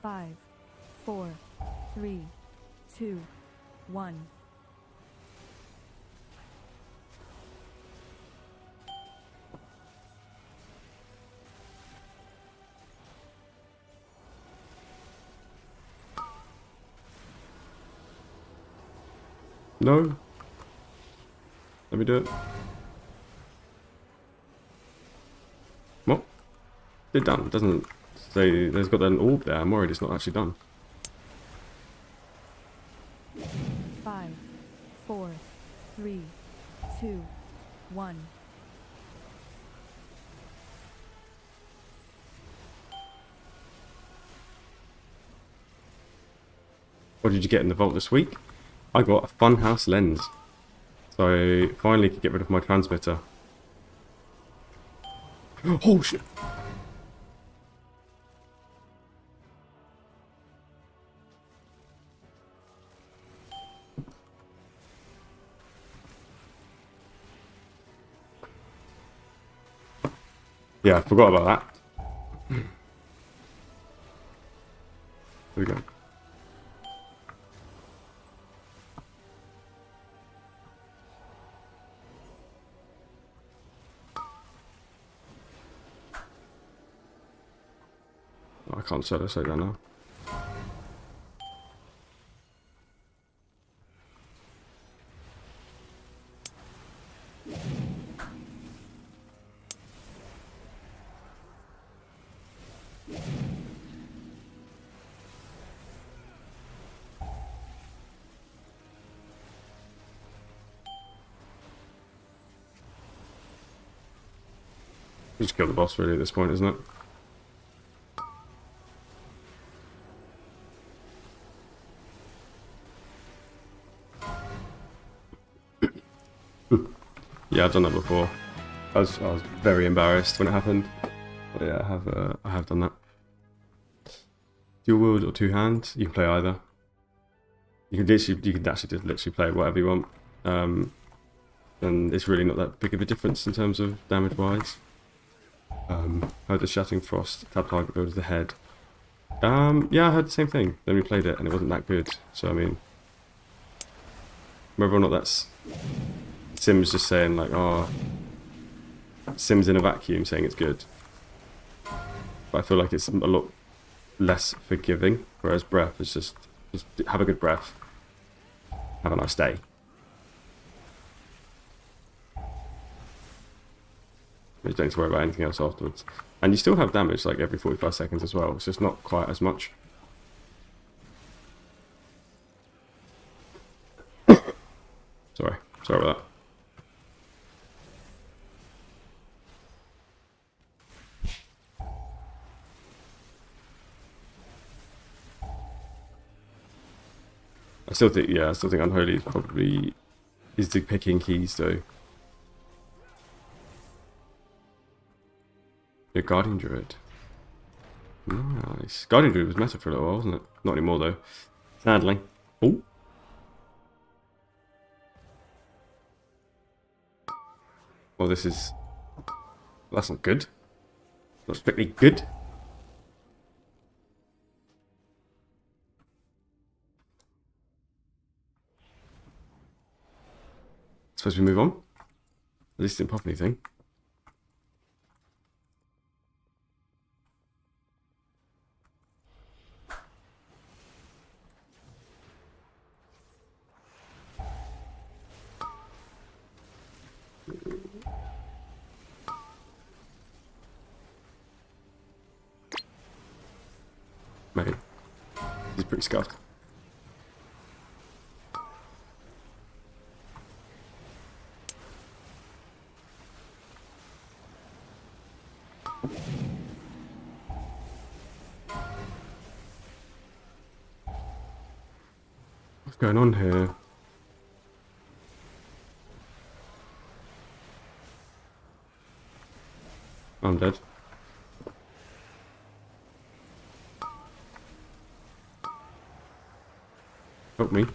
Five, 4, 3, 2, 1.
No. Let me do it. What? It's done. It doesn't say there's got an orb there. I'm worried it's not actually done.
5, 4, 3, 2, 1.
What did you get in the vault this week? I got a Funhouse lens. So I finally could get rid of my transmitter. Oh shit! Yeah, I forgot about that. There we go. I can't solo say that now. Just kill the boss really at this point, isn't it? Yeah, I've done that before. I was very embarrassed when it happened. But yeah, I have done that. Dual wield or two hand, you can play either. You can actually just literally play whatever you want. And it's really not that big of a difference in terms of damage wise. I heard the Shattering Frost tab target build the head. Yeah, I heard the same thing. Then we played it and it wasn't that good. So I mean, whether or not that's Sims just saying like, oh, Sims in a vacuum saying it's good. But I feel like it's a lot less forgiving. Whereas breath is just have a good breath, have a nice day. You don't need to worry about anything else afterwards. And you still have damage like every 45 seconds as well. It's just not quite as much. Sorry about that. I still think Unholy is probably the picking keys though. Your Guardian Druid. Nice. Guardian Druid was meta for a little while, wasn't it? Not anymore though. Sadly. Oh. Well, this is... That's not good. Not strictly good. Suppose we move on. At least didn't pop anything. Mate, he's pretty scuffed. What's going on here? I'm dead. Help me.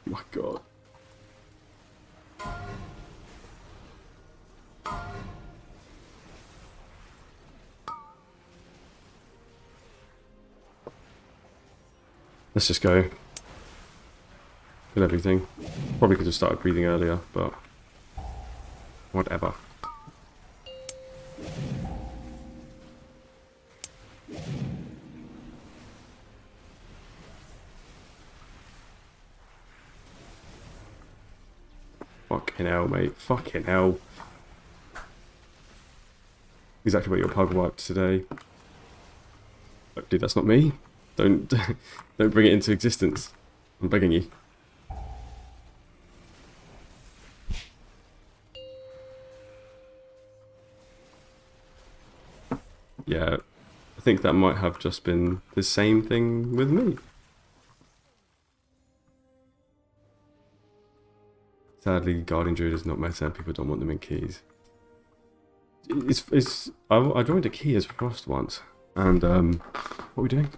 My god. Let's just go. With everything. Probably could have started breathing earlier, but whatever. Fucking hell, mate. Fucking hell. Exactly what your pug wiped today. Look, dude, that's not me. Don't bring it into existence. I'm begging you. Yeah, I think that might have just been the same thing with me. Sadly, Guardian Druid is not meta and people don't want them in keys. I joined a key as Frost once, and what were we doing?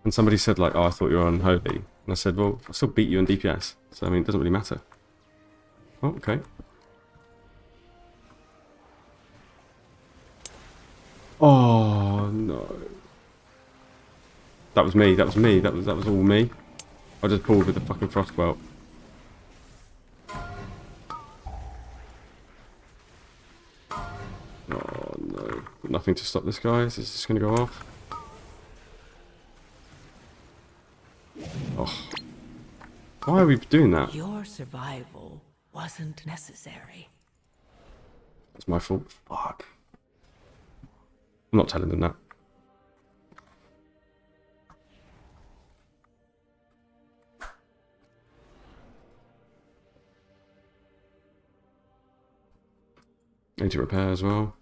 And somebody said like, oh, I thought you were Unholy. And I said, well, I still beat you in DPS, so I mean, it doesn't really matter. Oh, okay. Oh no. That was me, that was all me. I just pulled with the fucking Frost Welt. Oh no. Nothing to stop this, guys. It's just gonna go off. Oh. Why are we doing that?
Your survival wasn't necessary.
It's my fault. Fuck. I'm not telling them that. Need to repair as well.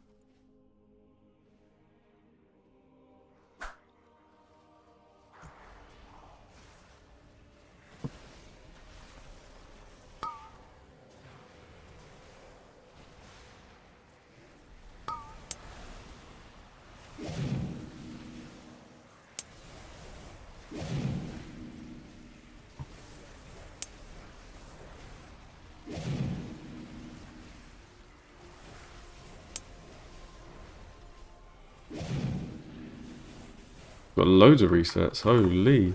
Got loads of resets, holy.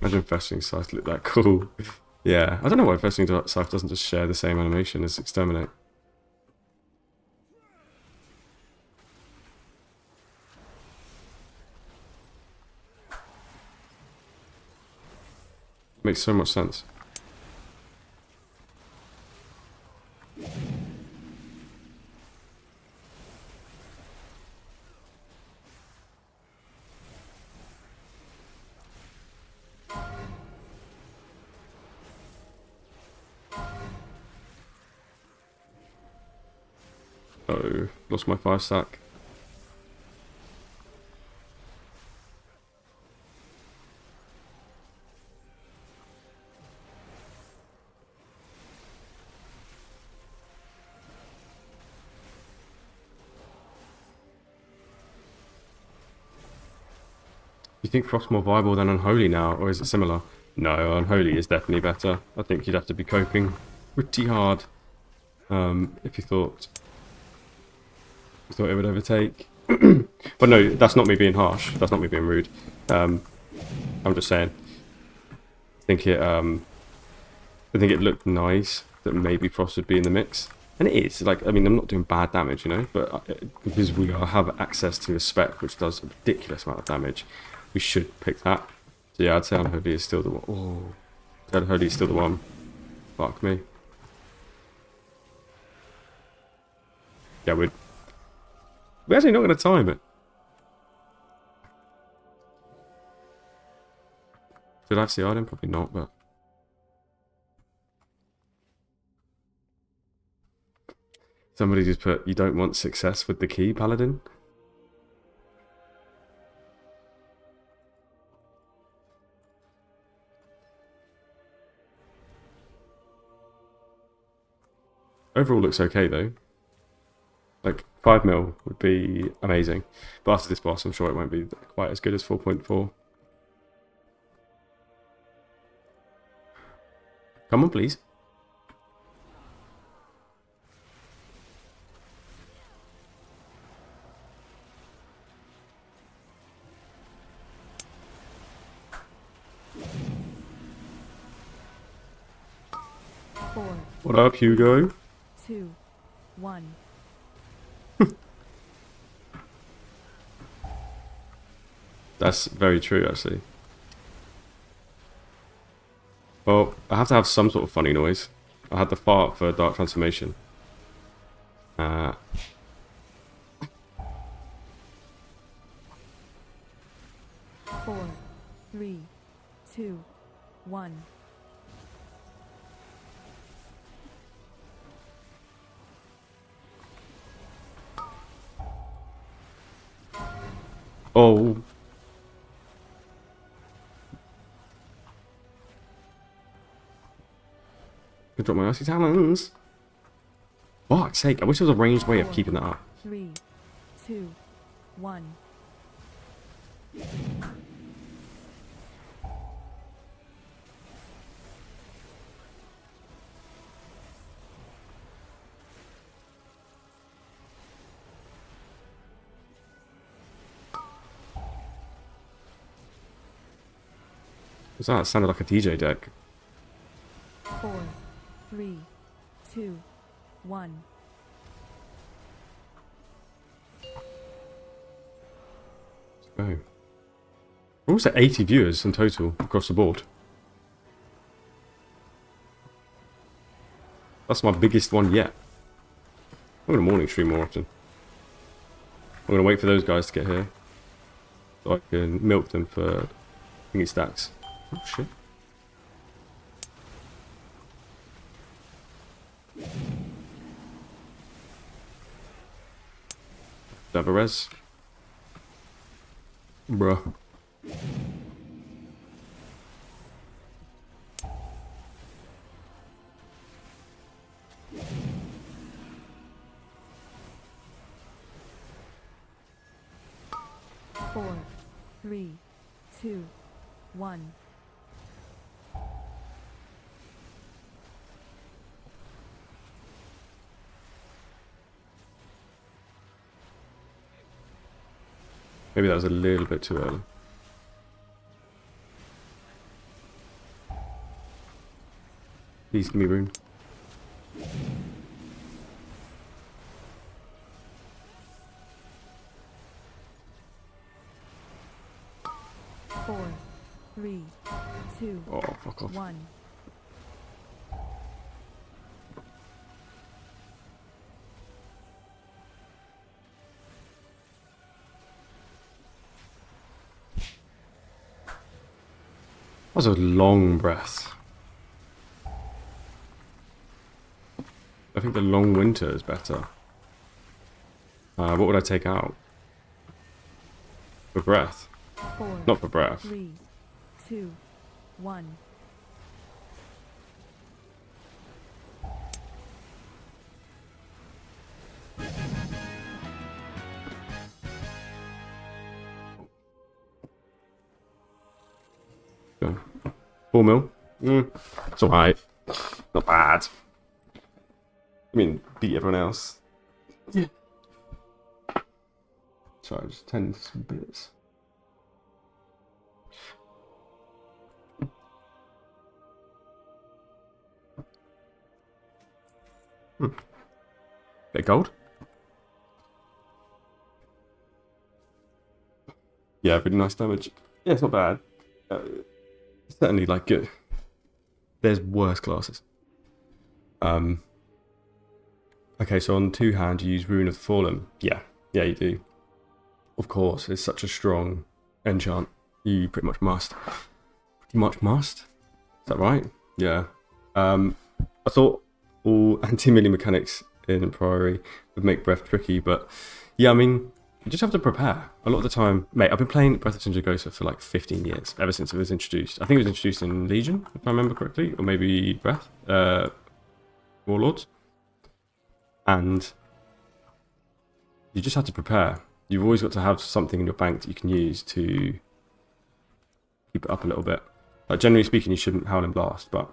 Imagine Festering Scythe look that cool. Yeah, I don't know why Festering Scythe doesn't just share the same animation as Exterminate. Makes so much sense. Oh, lost my 5 stack. Do you think Frost's more viable than Unholy now, or is it similar? No, Unholy is definitely better. I think you'd have to be coping pretty hard if you thought it would overtake. But no, that's not me being harsh. That's not me being rude. I'm just saying. I think it looked nice that maybe Frost would be in the mix, and it is. Like, I mean, I'm not doing bad damage, you know, but because we have access to a spec which does a ridiculous amount of damage, we should pick that. So yeah, I'd say Unholy is still the one. Oh, Unholy is still the one. Fuck me. Yeah, we're actually not going to time it. Should I have the item? Probably not, but... Somebody just put, you don't want success with the key, Paladin? Overall looks okay, though. Like, 5 mil would be amazing. But after this boss, I'm sure it won't be quite as good as 4.4. Come on, please. What up, Hugo?
2, 1.
That's very true, actually. Well, I have to have some sort of funny noise. I had the fart for Dark Transformation.
4, 3, 2, 1.
Oh. Could drop my icy talons. Fuck's sake, I wish there was a ranged way of keeping that up.
3, 2, 1.
That sounded like a DJ deck.
4, 3, 2, 1.
Oh. We're almost at 80 viewers in total across the board. That's my biggest one yet. I'm going to morning stream more often. I'm going to wait for those guys to get here so I can milk them for thingy stacks. Oh shit. Have a res. Bruh.
4, 3, 2, 1.
Maybe that was a little bit too early. Please give me rune.
Four, 3, 2,
Oh, fuck off.
1.
That was a long breath. I think the long winter is better. What would I take out? For breath.
4,
Not for breath.
3, 2, 1.
Go. 4 mil. It's alright. Not bad. I mean, beat everyone else. Yeah. Sorry, just tend some bits. Bit of gold. Yeah, pretty nice damage. Yeah, it's not bad. Certainly, like, good. There's worse classes. Okay, so on 2 hand, you use Rune of the Fallen. Yeah, you do. Of course, it's such a strong enchant. You pretty much must. Pretty much must? Is that right? Yeah. I thought all anti-melee mechanics in Priory would make Breath tricky, but yeah, I mean, you just have to prepare. A lot of the time, mate, I've been playing Breath of Sindragosa for like 15 years, ever since it was introduced. I think it was introduced in Legion, if I remember correctly, or maybe Breath, Warlords. And you just have to prepare. You've always got to have something in your bank that you can use to keep it up a little bit. Like, generally speaking, you shouldn't Howling Blast, but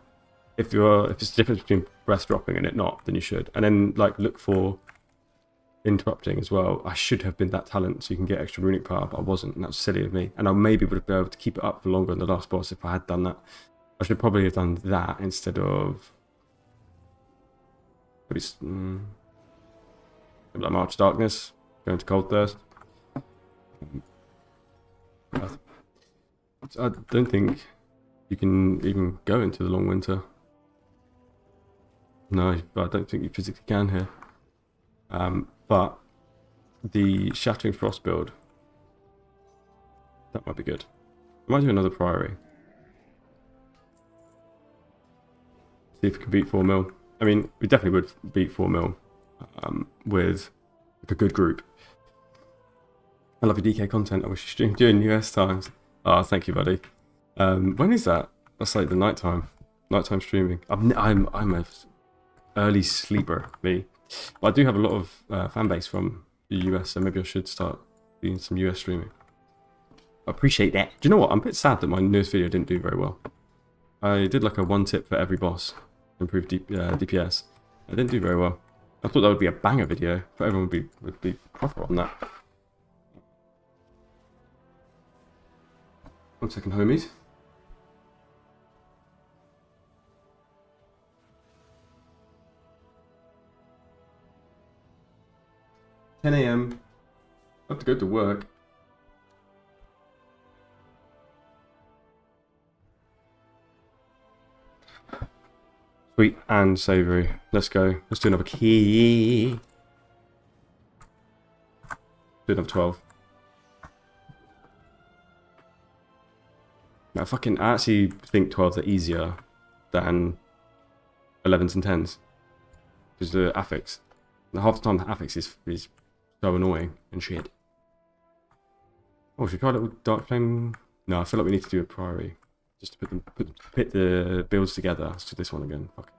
if it's the difference between breath dropping and it not, then you should. And then like look for interrupting as well. I should have been that talent so you can get extra runic power, but I wasn't, and that was silly of me. And I maybe would have been able to keep it up for longer in the last boss if I had done that. I should probably have done that instead of maybe like March Darkness, going to Cold Thirst. I don't think you can even go into the long winter. No, I don't think you physically can here. But the Shattering Frost build, that might be good. I might do another Priory. See if we can beat 4 mil. I mean, we definitely would beat 4 mil with like a good group. I love your DK content. I wish you streamed during US times. Oh, thank you, buddy. When is that? That's like the nighttime streaming. I'm a early sleeper, me. But I do have a lot of fan base from the US, so maybe I should start doing some US streaming. I appreciate that. Do you know what? I'm a bit sad that my newest video didn't do very well. I did like a 1 tip for every boss, improve DPS. I didn't do very well. I thought that would be a banger video, but everyone would be proper on that. 1 second, homies. $10 AM. I have to go to work. Sweet and savoury. Let's go. Let's do another key. Do another 12. Now, I actually think 12s are easier than 11s and 10s. Because the affix. Half the time the affix is so annoying and shit. Oh, should we try a little Dark Flame? No, I feel like we need to do a Priory. Just to put the builds together. Let's do this one again. Fuck.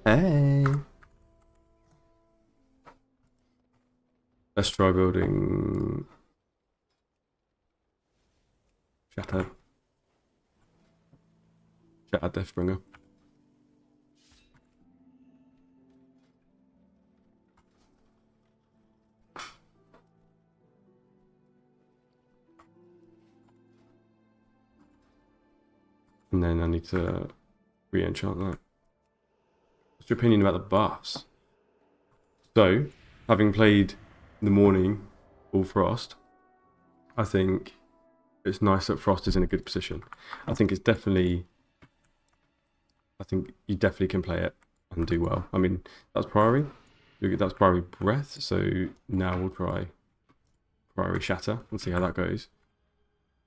Hey. Let's try building Shattered Deathbringer. And then I need to re-enchant that. What's your opinion about the buffs? So, having played the morning All Frost, I think it's nice that Frost is in a good position. I think you definitely can play it and do well. I mean, that's Priory. That's Priory Breath, so now we'll try Priory Shatter and see how that goes.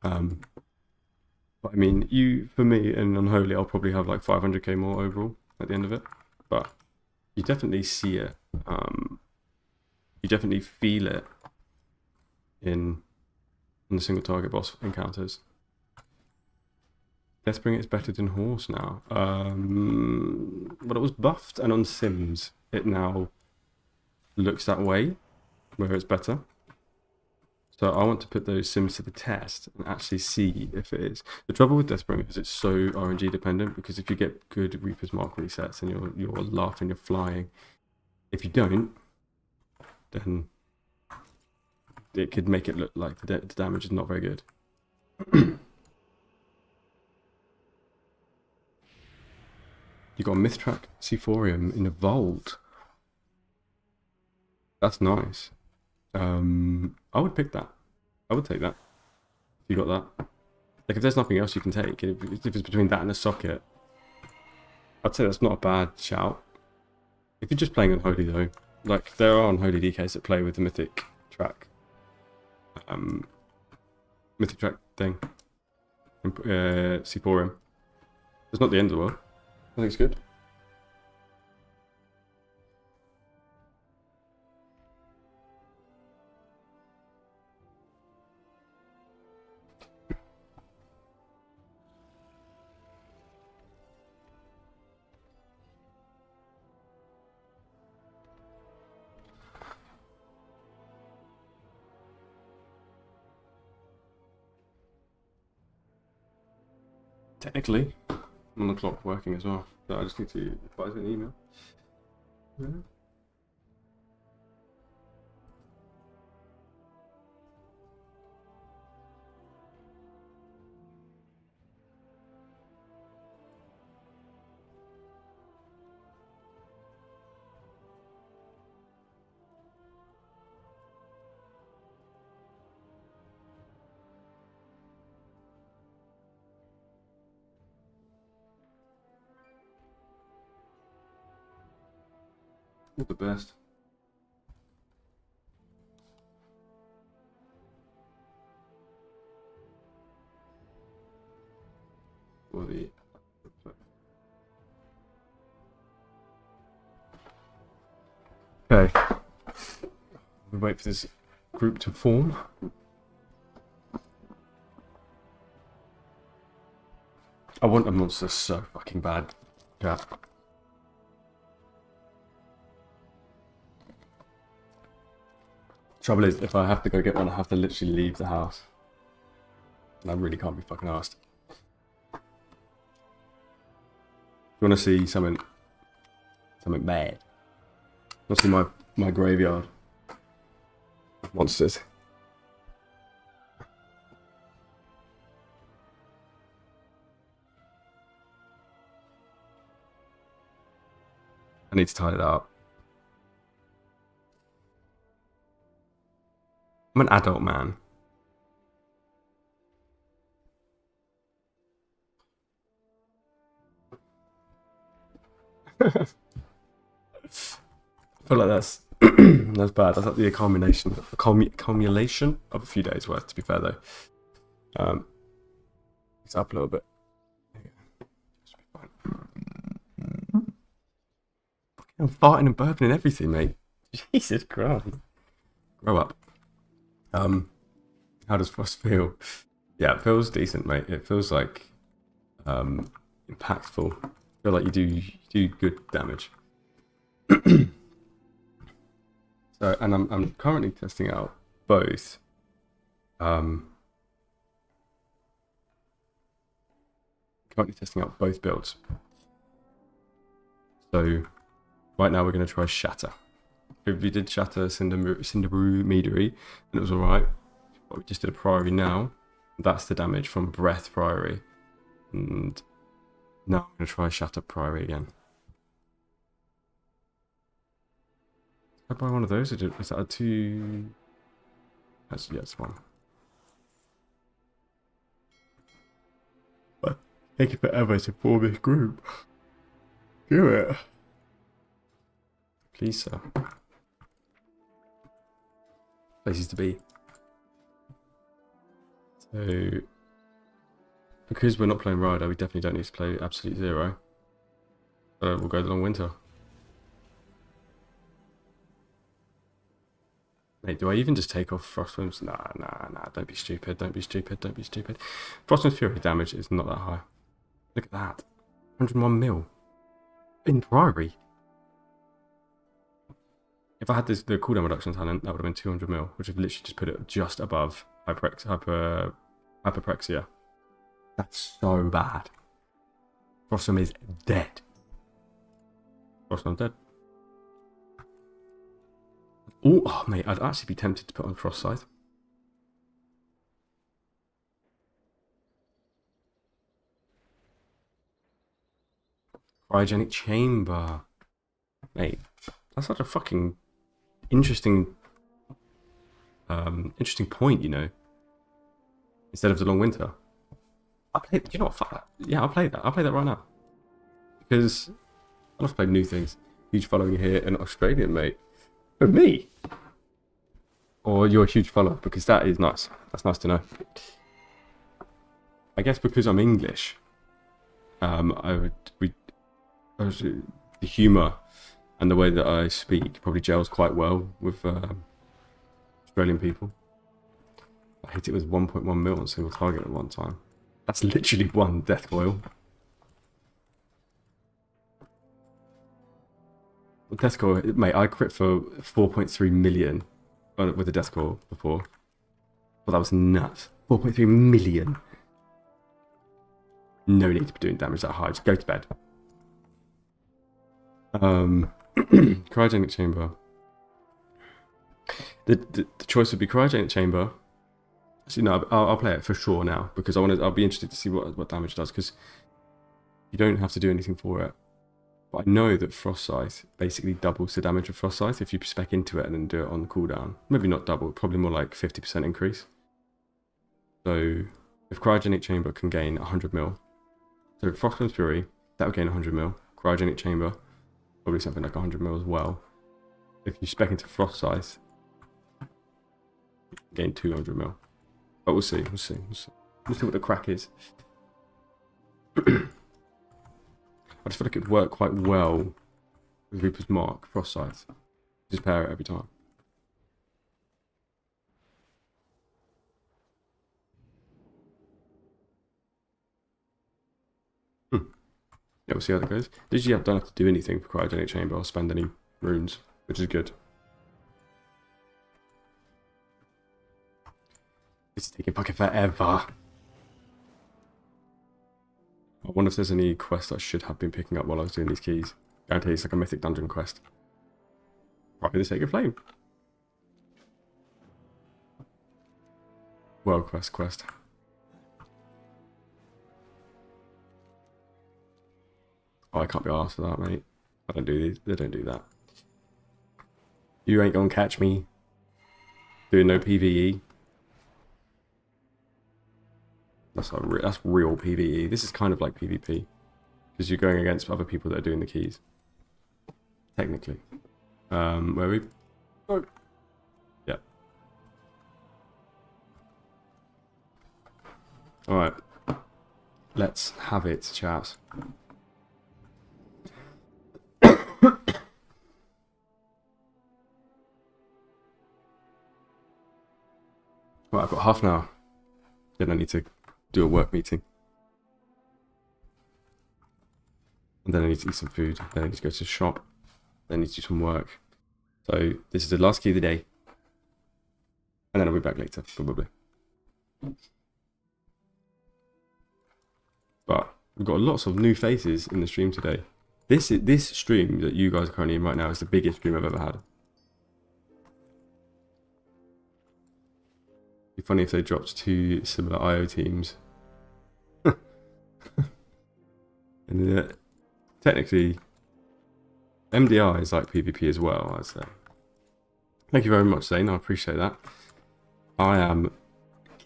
But I mean, for me in Unholy, I'll probably have like 500k more overall at the end of it. But you definitely see it. You definitely feel it in the single target boss encounters. Deathbringer is better than Horse now. But it was buffed, and on Sims, it now looks that way, where it's better. So I want to put those Sims to the test and actually see if it is. The trouble with Deathbringer is it's so RNG dependent, because if you get good Reaper's Mark resets and you're laughing, you're flying. If you don't, then it could make it look like the damage is not very good. You got a Mythic Sephorium in a vault. That's nice. I would pick that. I would take that. If you got that. Like, if there's nothing else you can take, if it's between that and a socket, I'd say that's not a bad shout. If you're just playing Unholy though, like, there are Unholy DKs that play with the Mythic track. Mythic track thing. Sephorium. It's not the end of the world. I think it's good. Technically, I'm on the clock working as well, so I just need to advise an email. Yeah. All the best. For the okay. We wait for this group to form. I want a monster so fucking bad. Yeah. Trouble is, if I have to go get one, I have to literally leave the house. And I really can't be fucking arsed. You want to see something bad? You want to see my graveyard of monsters? I need to tidy it up. I'm an adult man. I feel like that's that's bad. That's like the accumulation of a few days worth. To be fair though, it's up a little bit. I'm farting and burping and everything, mate. Jesus Christ. Grow up. How does Frost feel? Yeah, it feels decent, mate. It feels like impactful. I feel like you do good damage. So, and I'm currently testing out both. Currently testing out both builds. So, right now we're going to try Shatter. We did Shatter Cinderbrew Meadery, and it was alright. But we just did a Priory now. That's the damage from Breath Priory. And now I'm going to try Shatter Priory again. Did I buy one of those? Was that a 2? Actually, yeah, it's 1. But taking forever to form this group. Do it. Please, sir. Places to be. So, because we're not playing Rider, we definitely don't need to play Absolute Zero. We'll go the Long Winter. Mate, do I even just take off Frostwind's? Nah, don't be stupid, don't be stupid, don't be stupid. Frostwind's Fury damage is not that high. Look at that. 101 mil. In Priory. If I had the cooldown reduction talent, that would have been 200 mil, which would literally just put it just above Hyperprexia. That's so bad. Frostwim is dead. Frostwim's dead. Ooh, oh, mate, I'd actually be tempted to put on Frost Scythe. Cryogenic Chamber. Mate, that's such a fucking interesting point, you know. Instead of the Long Winter. I'll play, you know what, fuck that. Yeah, I'll play that. I'll play that right now. Because I love to play new things. Huge following here in Australian, mate. For me. Or you're a huge follower, because that is nice. That's nice to know. I guess because I'm English, the humour and the way that I speak probably gels quite well with Australian people. I hit it with 1.1 mil on single target at one time. That's literally one death coil. Death coil, mate, I crit for 4.3 million with a death coil before. Well, that was nuts. 4.3 million. No need to be doing damage that high. Just go to bed. Cryogenic Chamber. The choice would be Cryogenic Chamber. Actually, no, I'll play it for sure now because I'll be interested to see what damage it does because you don't have to do anything for it. But I know that Frost Scythe basically doubles the damage of Frost Scythe if you spec into it and then do it on cooldown. Maybe not double, probably more like 50% increase. So if Cryogenic Chamber can gain 100 mil, so Frostwind's Fury, that would gain 100 mil. Cryogenic Chamber, probably something like 100 mil as well. If you spec into Frost Scythe, gain 200 mil. But we'll see, we'll see what the crack is. I just feel like it would work quite well with Reaper's Mark, Frost Scythe. Just pair it every time. Yeah, we'll see how that goes. Usually I don't have to do anything for Cryogenic Chamber or spend any runes, which is good. This is taking fucking forever. I wonder if there's any quests I should have been picking up while I was doing these keys. Guarantee it's like a Mythic dungeon quest. Probably the Sacred Flame. World quest. Oh, I can't be arsed for that, mate. I don't do these. They don't do that. You ain't gonna catch me doing no PvE. That's real PvE. This is kind of like PvP. Because you're going against other people that are doing the keys. Technically. Where we... Oh. Yeah. Alright. Let's have it, chat. Right, I've got half an hour. Then I need to do a work meeting. And then I need to eat some food. Then I need to go to the shop. I need to do some work. So this is the last key of the day. And then I'll be back later, probably. But we've got lots of new faces in the stream today. This stream that you guys are currently in right now is the biggest stream I've ever had. It'd be funny if they dropped 2 similar IO teams. And technically, MDI is like PvP as well, I'd say. Thank you very much, Zane. I appreciate that. I am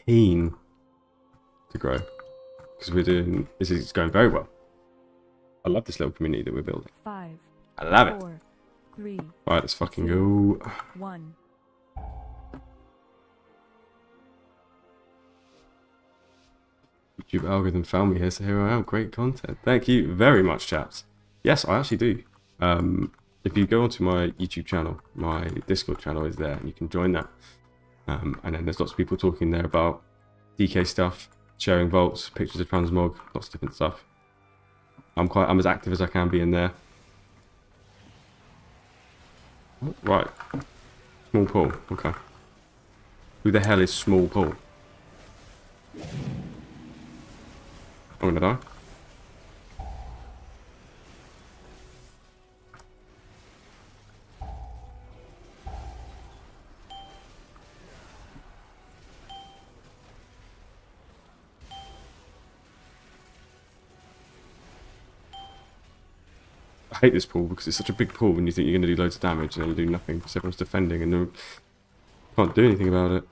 keen to grow because this is going very well. I love this little community that we're building.
5,
I love it.
4, 3,
Right, let's fucking go.
1.
YouTube algorithm found me here, so here I am. Great content. Thank you very much, chaps. Yes, I actually do. If you go onto my YouTube channel, my Discord channel is there, and you can join that. And then there's lots of people talking there about DK stuff, sharing vaults, pictures of transmog, lots of different stuff. I'm as active as I can be in there. Right. Small pool. Okay. Who the hell is Small Pool? I'm gonna die. I hate this pool because it's such a big pool when you think you're going to do loads of damage and then you do nothing because everyone's defending and you can't do anything about it.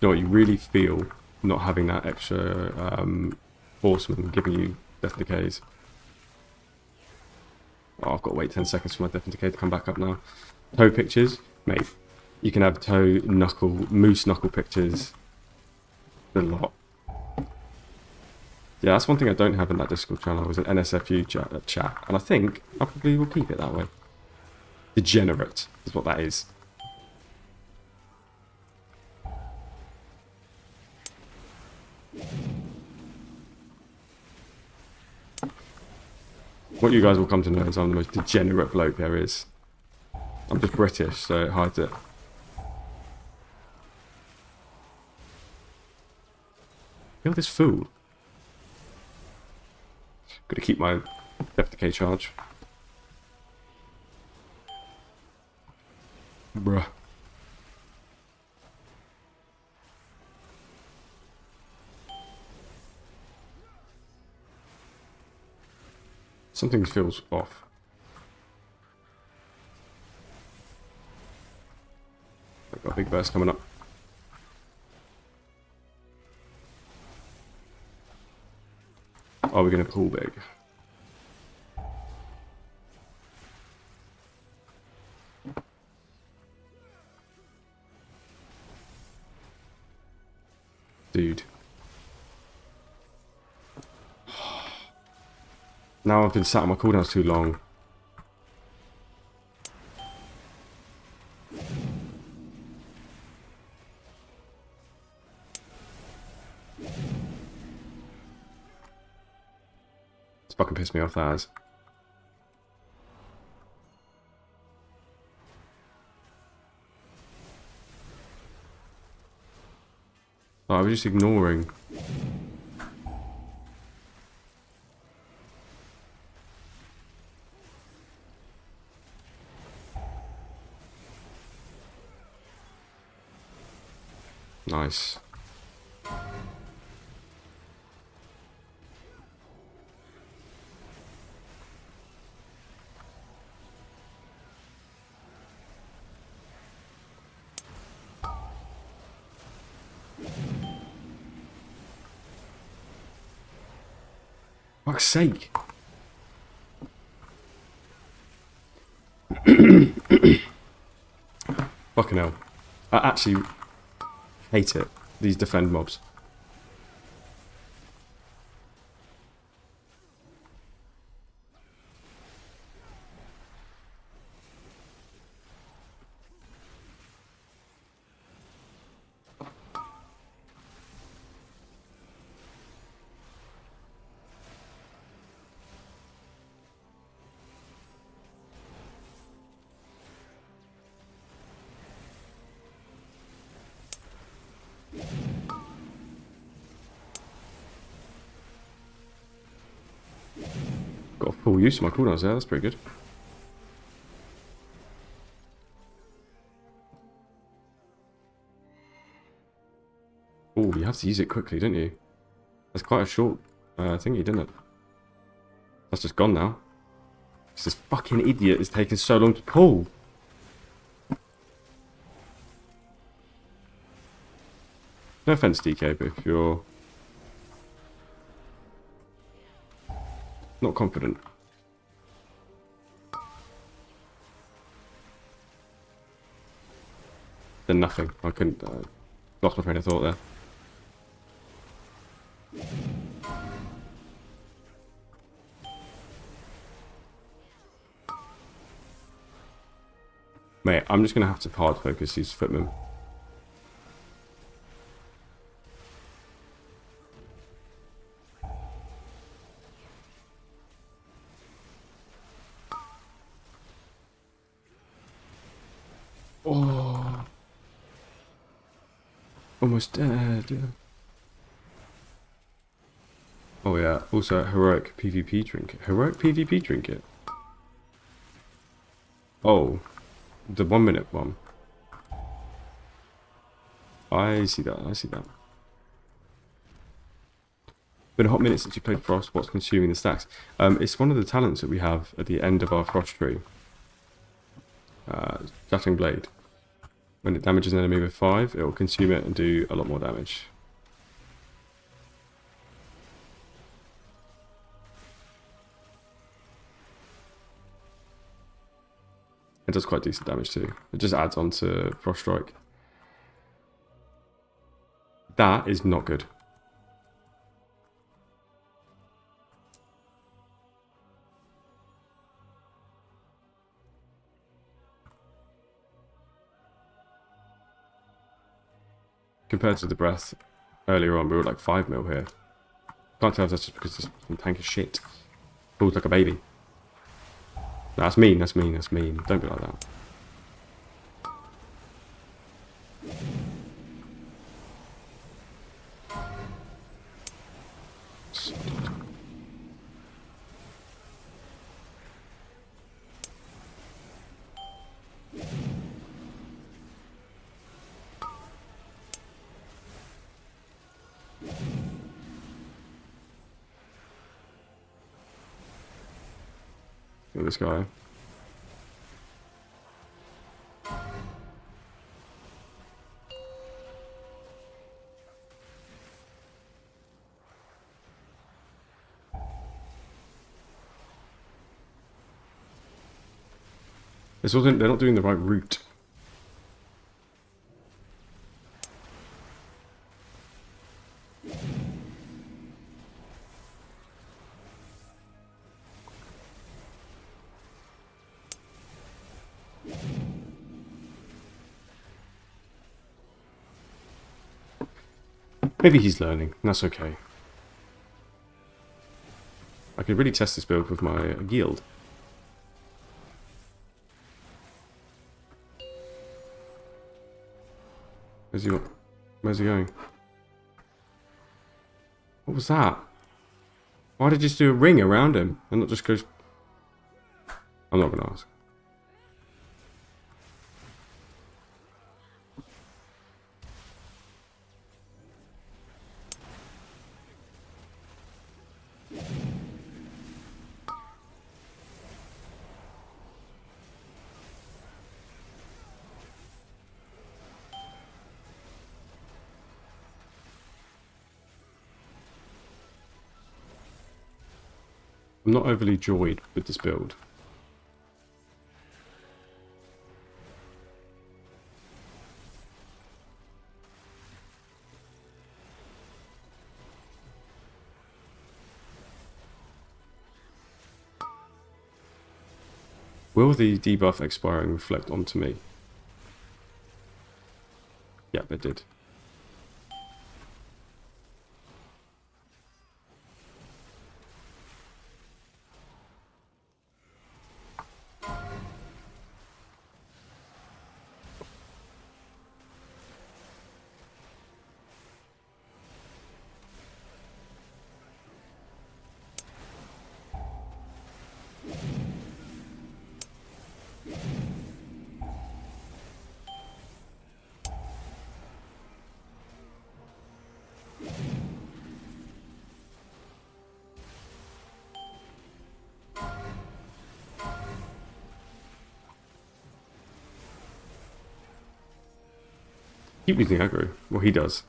You know what, you really feel not having that extra horseman giving you death decays. Oh, I've got to wait 10 seconds for my death decay to come back up now. Toe pictures, mate. You can have toe, knuckle, moose knuckle pictures. A lot. Yeah, that's one thing I don't have in that Discord channel is an NSFU chat. And I think I probably will keep it that way. Degenerate is what that is. What you guys will come to know is I'm the most degenerate bloke there is. I'm just British, so it hides it. Kill this fool. Gotta keep my death decay charge. Bruh. Something feels off. I've got a big burst coming up. Are we going to pull big? Dude. Now I've been sat on my cooldowns too long. It's fucking pissed me off, that has. Oh, I was just ignoring. Nice. Fuck's sake. Fucking hell. I actually hate it. These defend mobs. Got full use of my cooldowns there, that's pretty good. Oh, you have to use it quickly, don't you? That's quite a short thingy, didn't it? That's just gone now. This fucking idiot is taking so long to pull. No offense, DK, but if you're not confident, then nothing. I couldn't. Lost my train of thought there. Mate, I'm just gonna have to hard focus these footmen. Oh, almost dead. Oh yeah, also heroic PvP trinket. Heroic PvP trinket. Oh, the 1 minute one. I see that. I see that. Been a hot minute since you played Frost. What's consuming the stacks? It's one of the talents that we have at the end of our Frost tree. Shattering Blade. When it damages an enemy with 5, it will consume it and do a lot more damage. It does quite decent damage too. It just adds on to Frost Strike. That is not good. Compared to the breath earlier on, we were like 5 mil here. Can't tell if that's just because this tank is shit. Pulls like a baby. No, that's mean, that's mean, that's mean. Don't be like that. Look at this guy. They're not doing the right route. Maybe he's learning, and that's okay. I could really test this build with my guild. Where's he going? What was that? Why did he just do a ring around him and not just go... I'm not going to ask. I'm not overly joyed with this build. Will the debuff expiring reflect onto me? Yep, it did. Keep using aggro. Well, he does.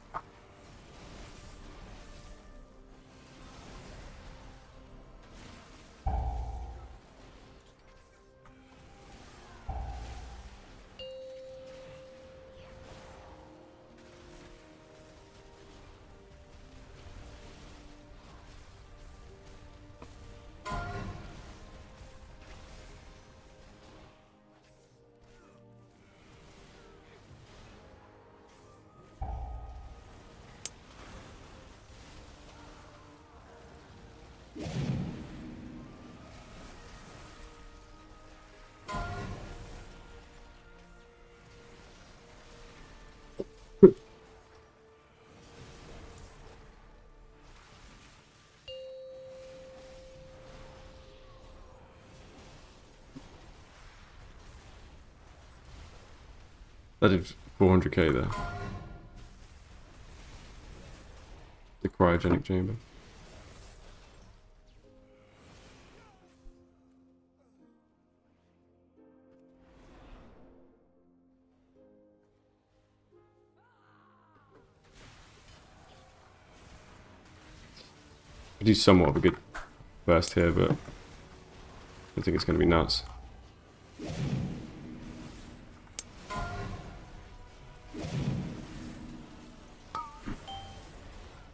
That did 400k there. The cryogenic chamber. I do somewhat of a good burst here, but I think it's going to be nuts.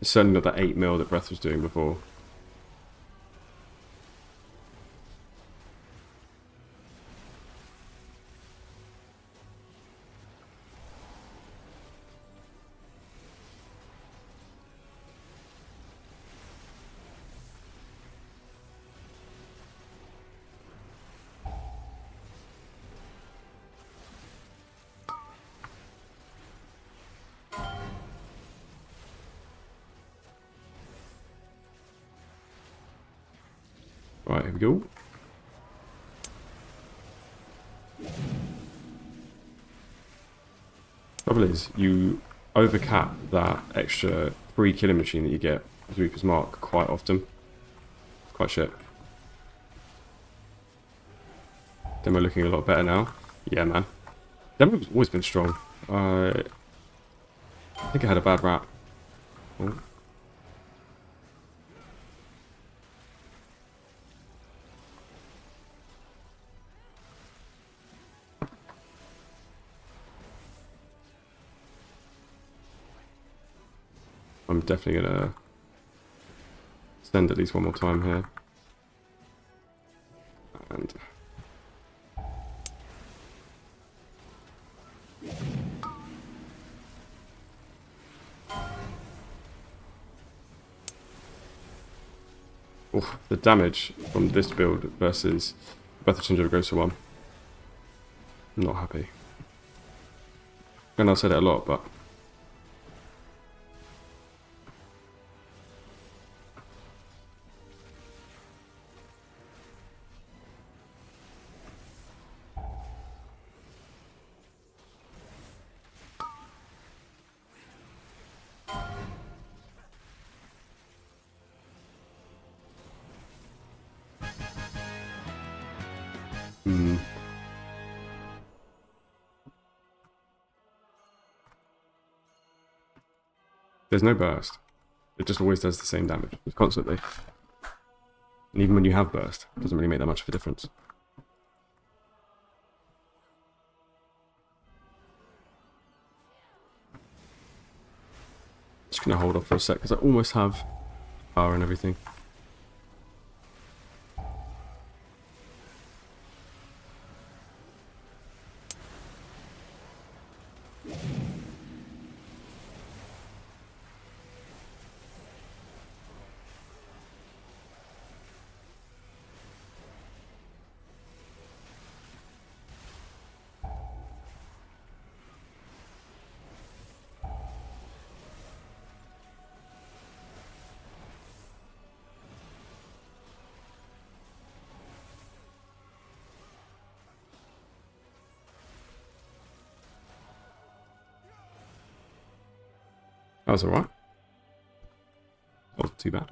It's certainly not that 8 mil that Breath was doing before. Right, here we go. Trouble is, you overcap that extra free killing machine that you get with Reaper's Mark quite often. Quite shit. Demo looking a lot better now. Yeah, man. Demo's always been strong. I think I had a bad rap. Oh. I'm definitely gonna send at least one more time here. And oh, the damage from this build versus Breath of Chinja goes to 1. I'm not happy. And I've said it a lot, but there's no burst. It just always does the same damage, constantly. And even when you have burst, it doesn't really make that much of a difference. Just gonna hold off for a sec, because I almost have power and everything. That was alright. Wasn't too bad.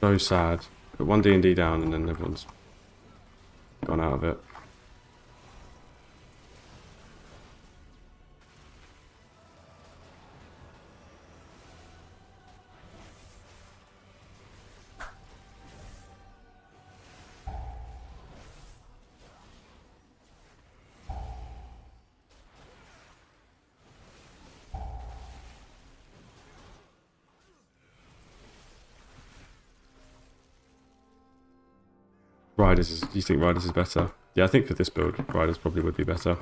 So sad. Put one D&D down and then everyone's gone out of it. Riders is, do you think Riders is better? Yeah, I think for this build, Riders probably would be better.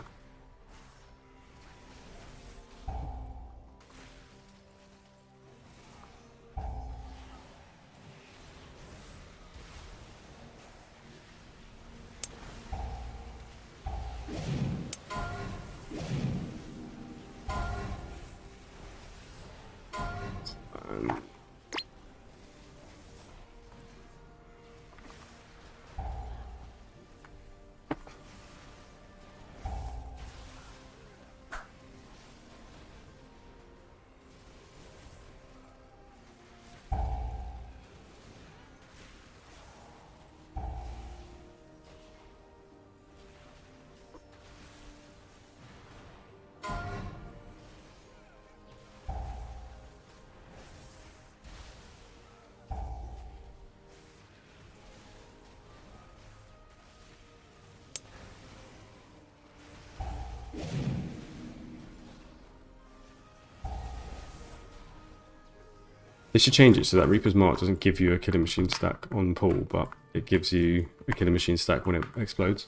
They should change it so that Reaper's Mark doesn't give you a Killing Machine stack on pull, but it gives you a Killing Machine stack when it explodes.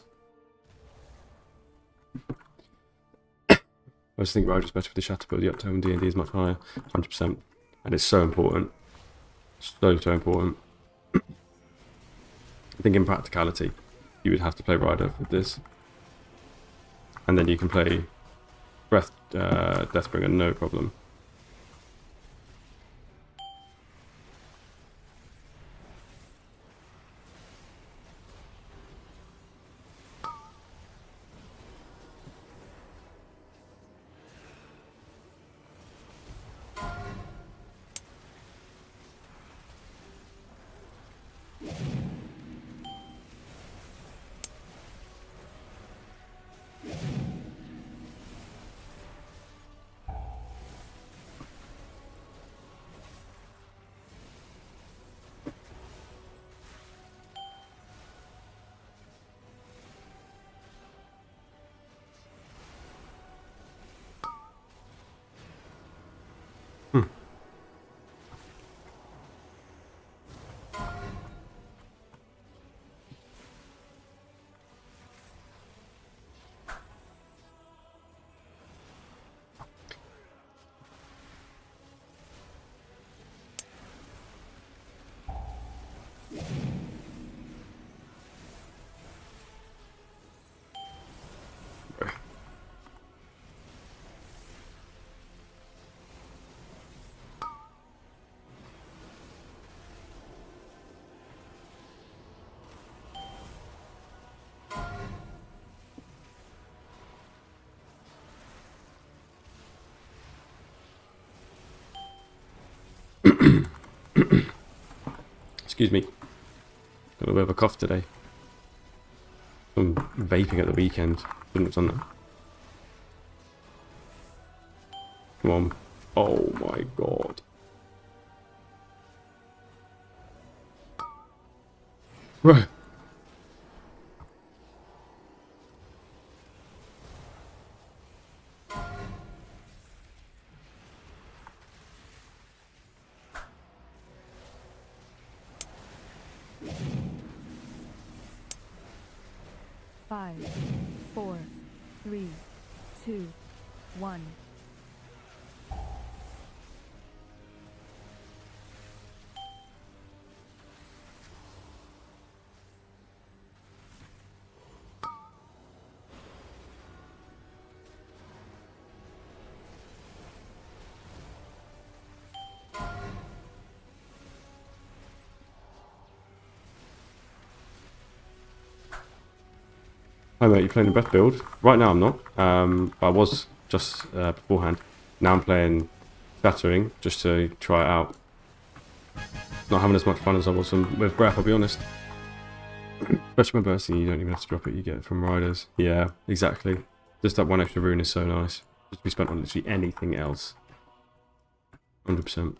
I just think Rider's better with the Shatter build. The uptime D&D is much higher, 100%. And it's so important. So important. I think in practicality, you would have to play Rider with this. And then you can play Deathbringer, no problem. Excuse me. Got a bit of a cough today. I'm vaping at the weekend. Shouldn't have done that. Come on. Oh my god. Right.
Five, four, three, two, one.
Hi mate, you playing the breath build? Right now I'm not, but I was just beforehand. Now I'm playing Shattering just to try it out. not having as much fun as I was with Breath, I'll be honest. Especially when bursting, you don't even have to drop it, you get it from riders. Yeah, exactly. Just that one extra rune is so nice. Just to be spent on literally anything else. 100%.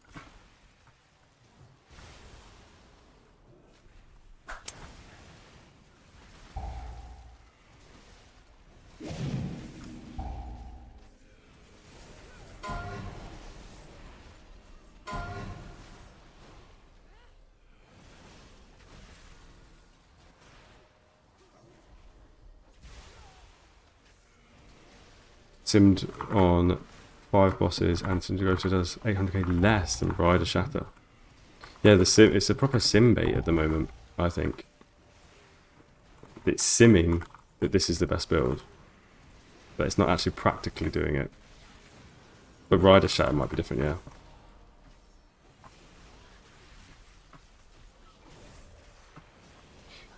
Simmed on 5 bosses and Syndigosa does 800k less than Rider Shatter. Yeah, it's a proper sim bait at the moment, I think. It's simming that this is the best build, but it's not actually practically doing it. But Rider Shatter might be different, yeah.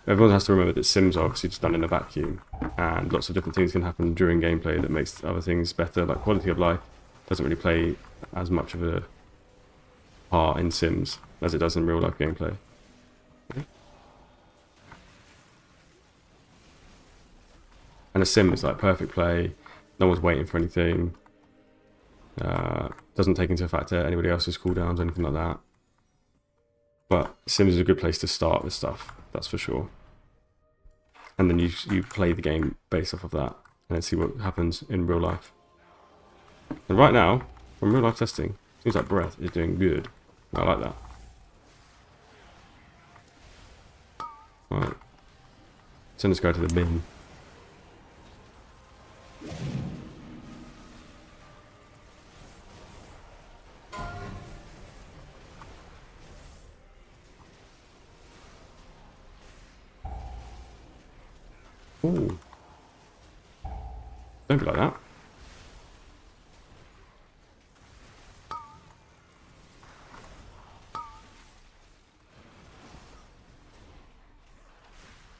Everyone has to remember that sims are obviously just done in a vacuum, and lots of different things can happen during gameplay that makes other things better, like quality of life doesn't really play as much of a part in sims as it does in real life gameplay. And a sim is like perfect play, no one's waiting for anything, doesn't take into factor anybody else's cooldowns or anything like that. But sims is a good place to start with stuff, that's for sure. And then you play the game based off of that, and then see what happens in real life. And right now, from real life testing, seems like Breath is doing good. I like that. Right. Send this guy to the bin. Ooh. Don't be like that.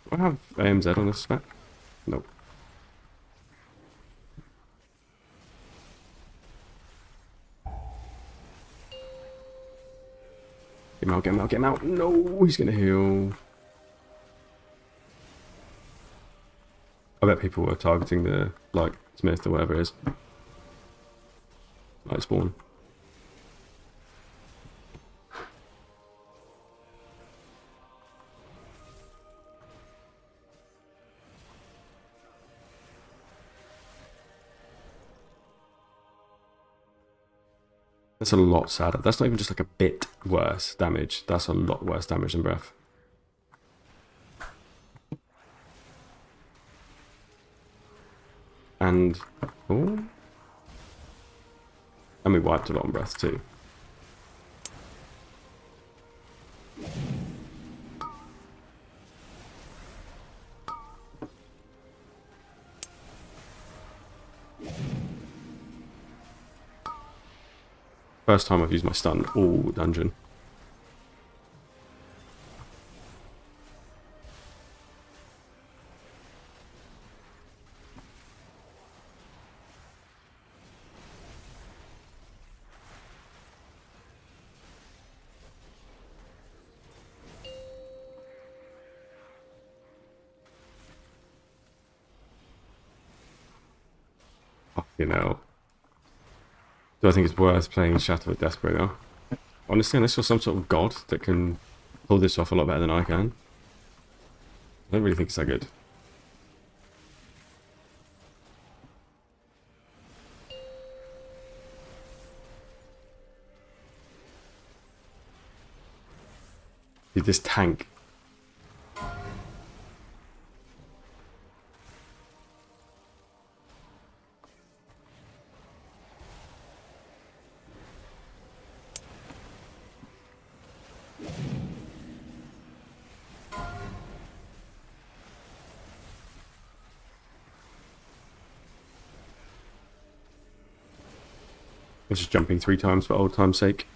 Do I have AMZ on this spec? Nope. Get him out, get him out, get him out. No, he's gonna heal. I bet people were targeting the, like, Smith or whatever it is. Light spawn. That's a lot sadder. That's not even just like a bit worse damage. That's a lot worse damage than Breath. And oh, and we wiped a lot on Breath too. First time I've used my stun all dungeon. You know. Do I think it's worth playing Shatter with Desperate now? Honestly, unless you're some sort of god that can pull this off a lot better than I can. I don't really think it's that good. Dude, this tank. I'm just jumping 3 times for old time's sake.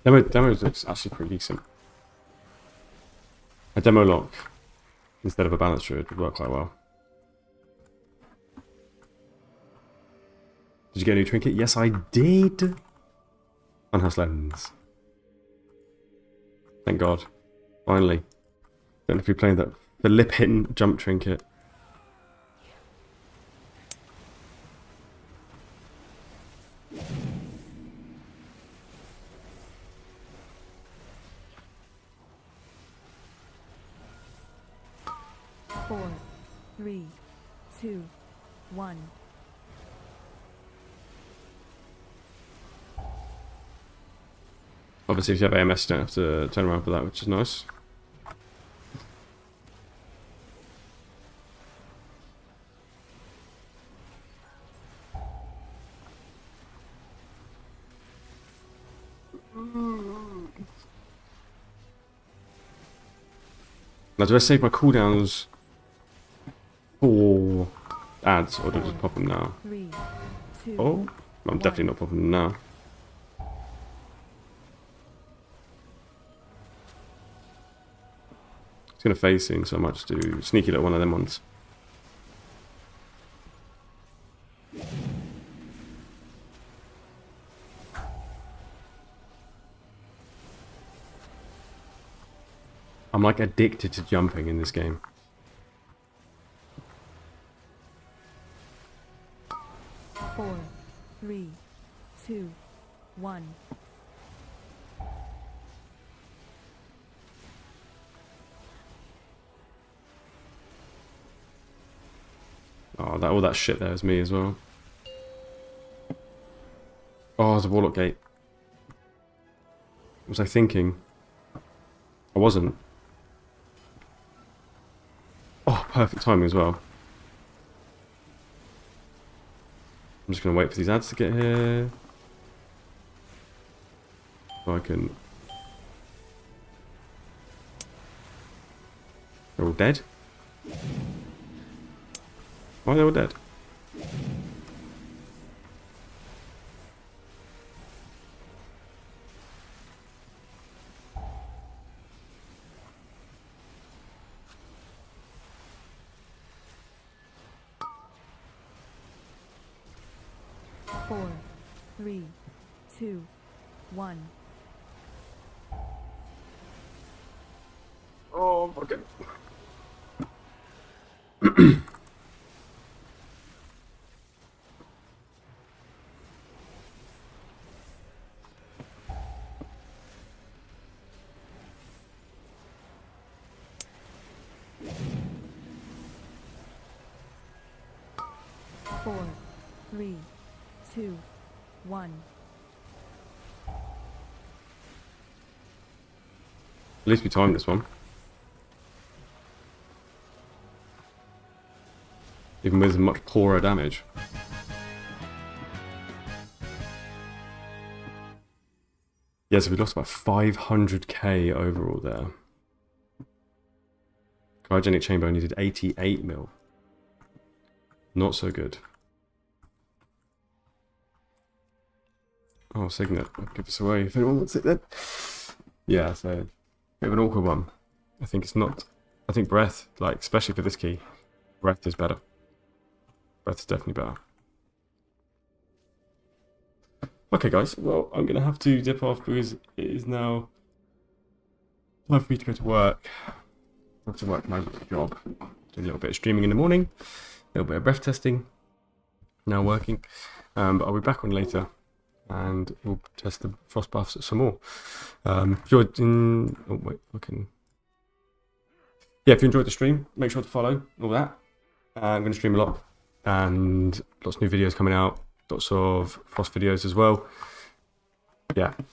Demo looks actually pretty decent. A demo lock instead of a balance druid would work quite well. Did you get a new trinket? Yes, I did. Funhouse lens. Thank God. Finally. Don't know if you're playing that. The lip hitting jump trinket.
Four, three, two, one.
Obviously, if you have AMS, you don't have to turn around for that, which is nice. Now, do I save my cooldowns for ads, or do I just pop them now?
3, 2,
Oh, I'm definitely not popping them now. It's going to phase soon, so I might just do sneaky little one of them ones. I'm like addicted to jumping in this game.
Four, three, two, one.
Oh, all that shit there is me as well. Oh, there's a Warlock Gate. What was I thinking? I wasn't. Oh, perfect timing as well. I'm just going to wait for these ads to get here. So I can... They're all dead? Why are they all dead?
Four, three, two, one.
Oh, fucking...
Four, three, two, one.
At least we timed this one. Even with much poorer damage. Yeah, so we lost about 500k overall there. Cryogenic chamber only did 88 mil. Not so good. Oh, Signet. I'll give this away if anyone wants it then. Yeah, so a bit of an awkward one. I think it's not... I think Breath, like, especially for this key, Breath is better. Breath is definitely better. Okay, guys. Well, I'm going to have to dip off because it is now time for me to go to work. I have to work my job. Do a little bit of streaming in the morning. A little bit of breath testing. Now working. But I'll be back on later. And we'll test the frost buffs some more. If you're in... Oh, wait. I can... Yeah, if you enjoyed the stream, make sure to follow all that. I'm going to stream a lot. And lots of new videos coming out. Lots of frost videos as well. Yeah.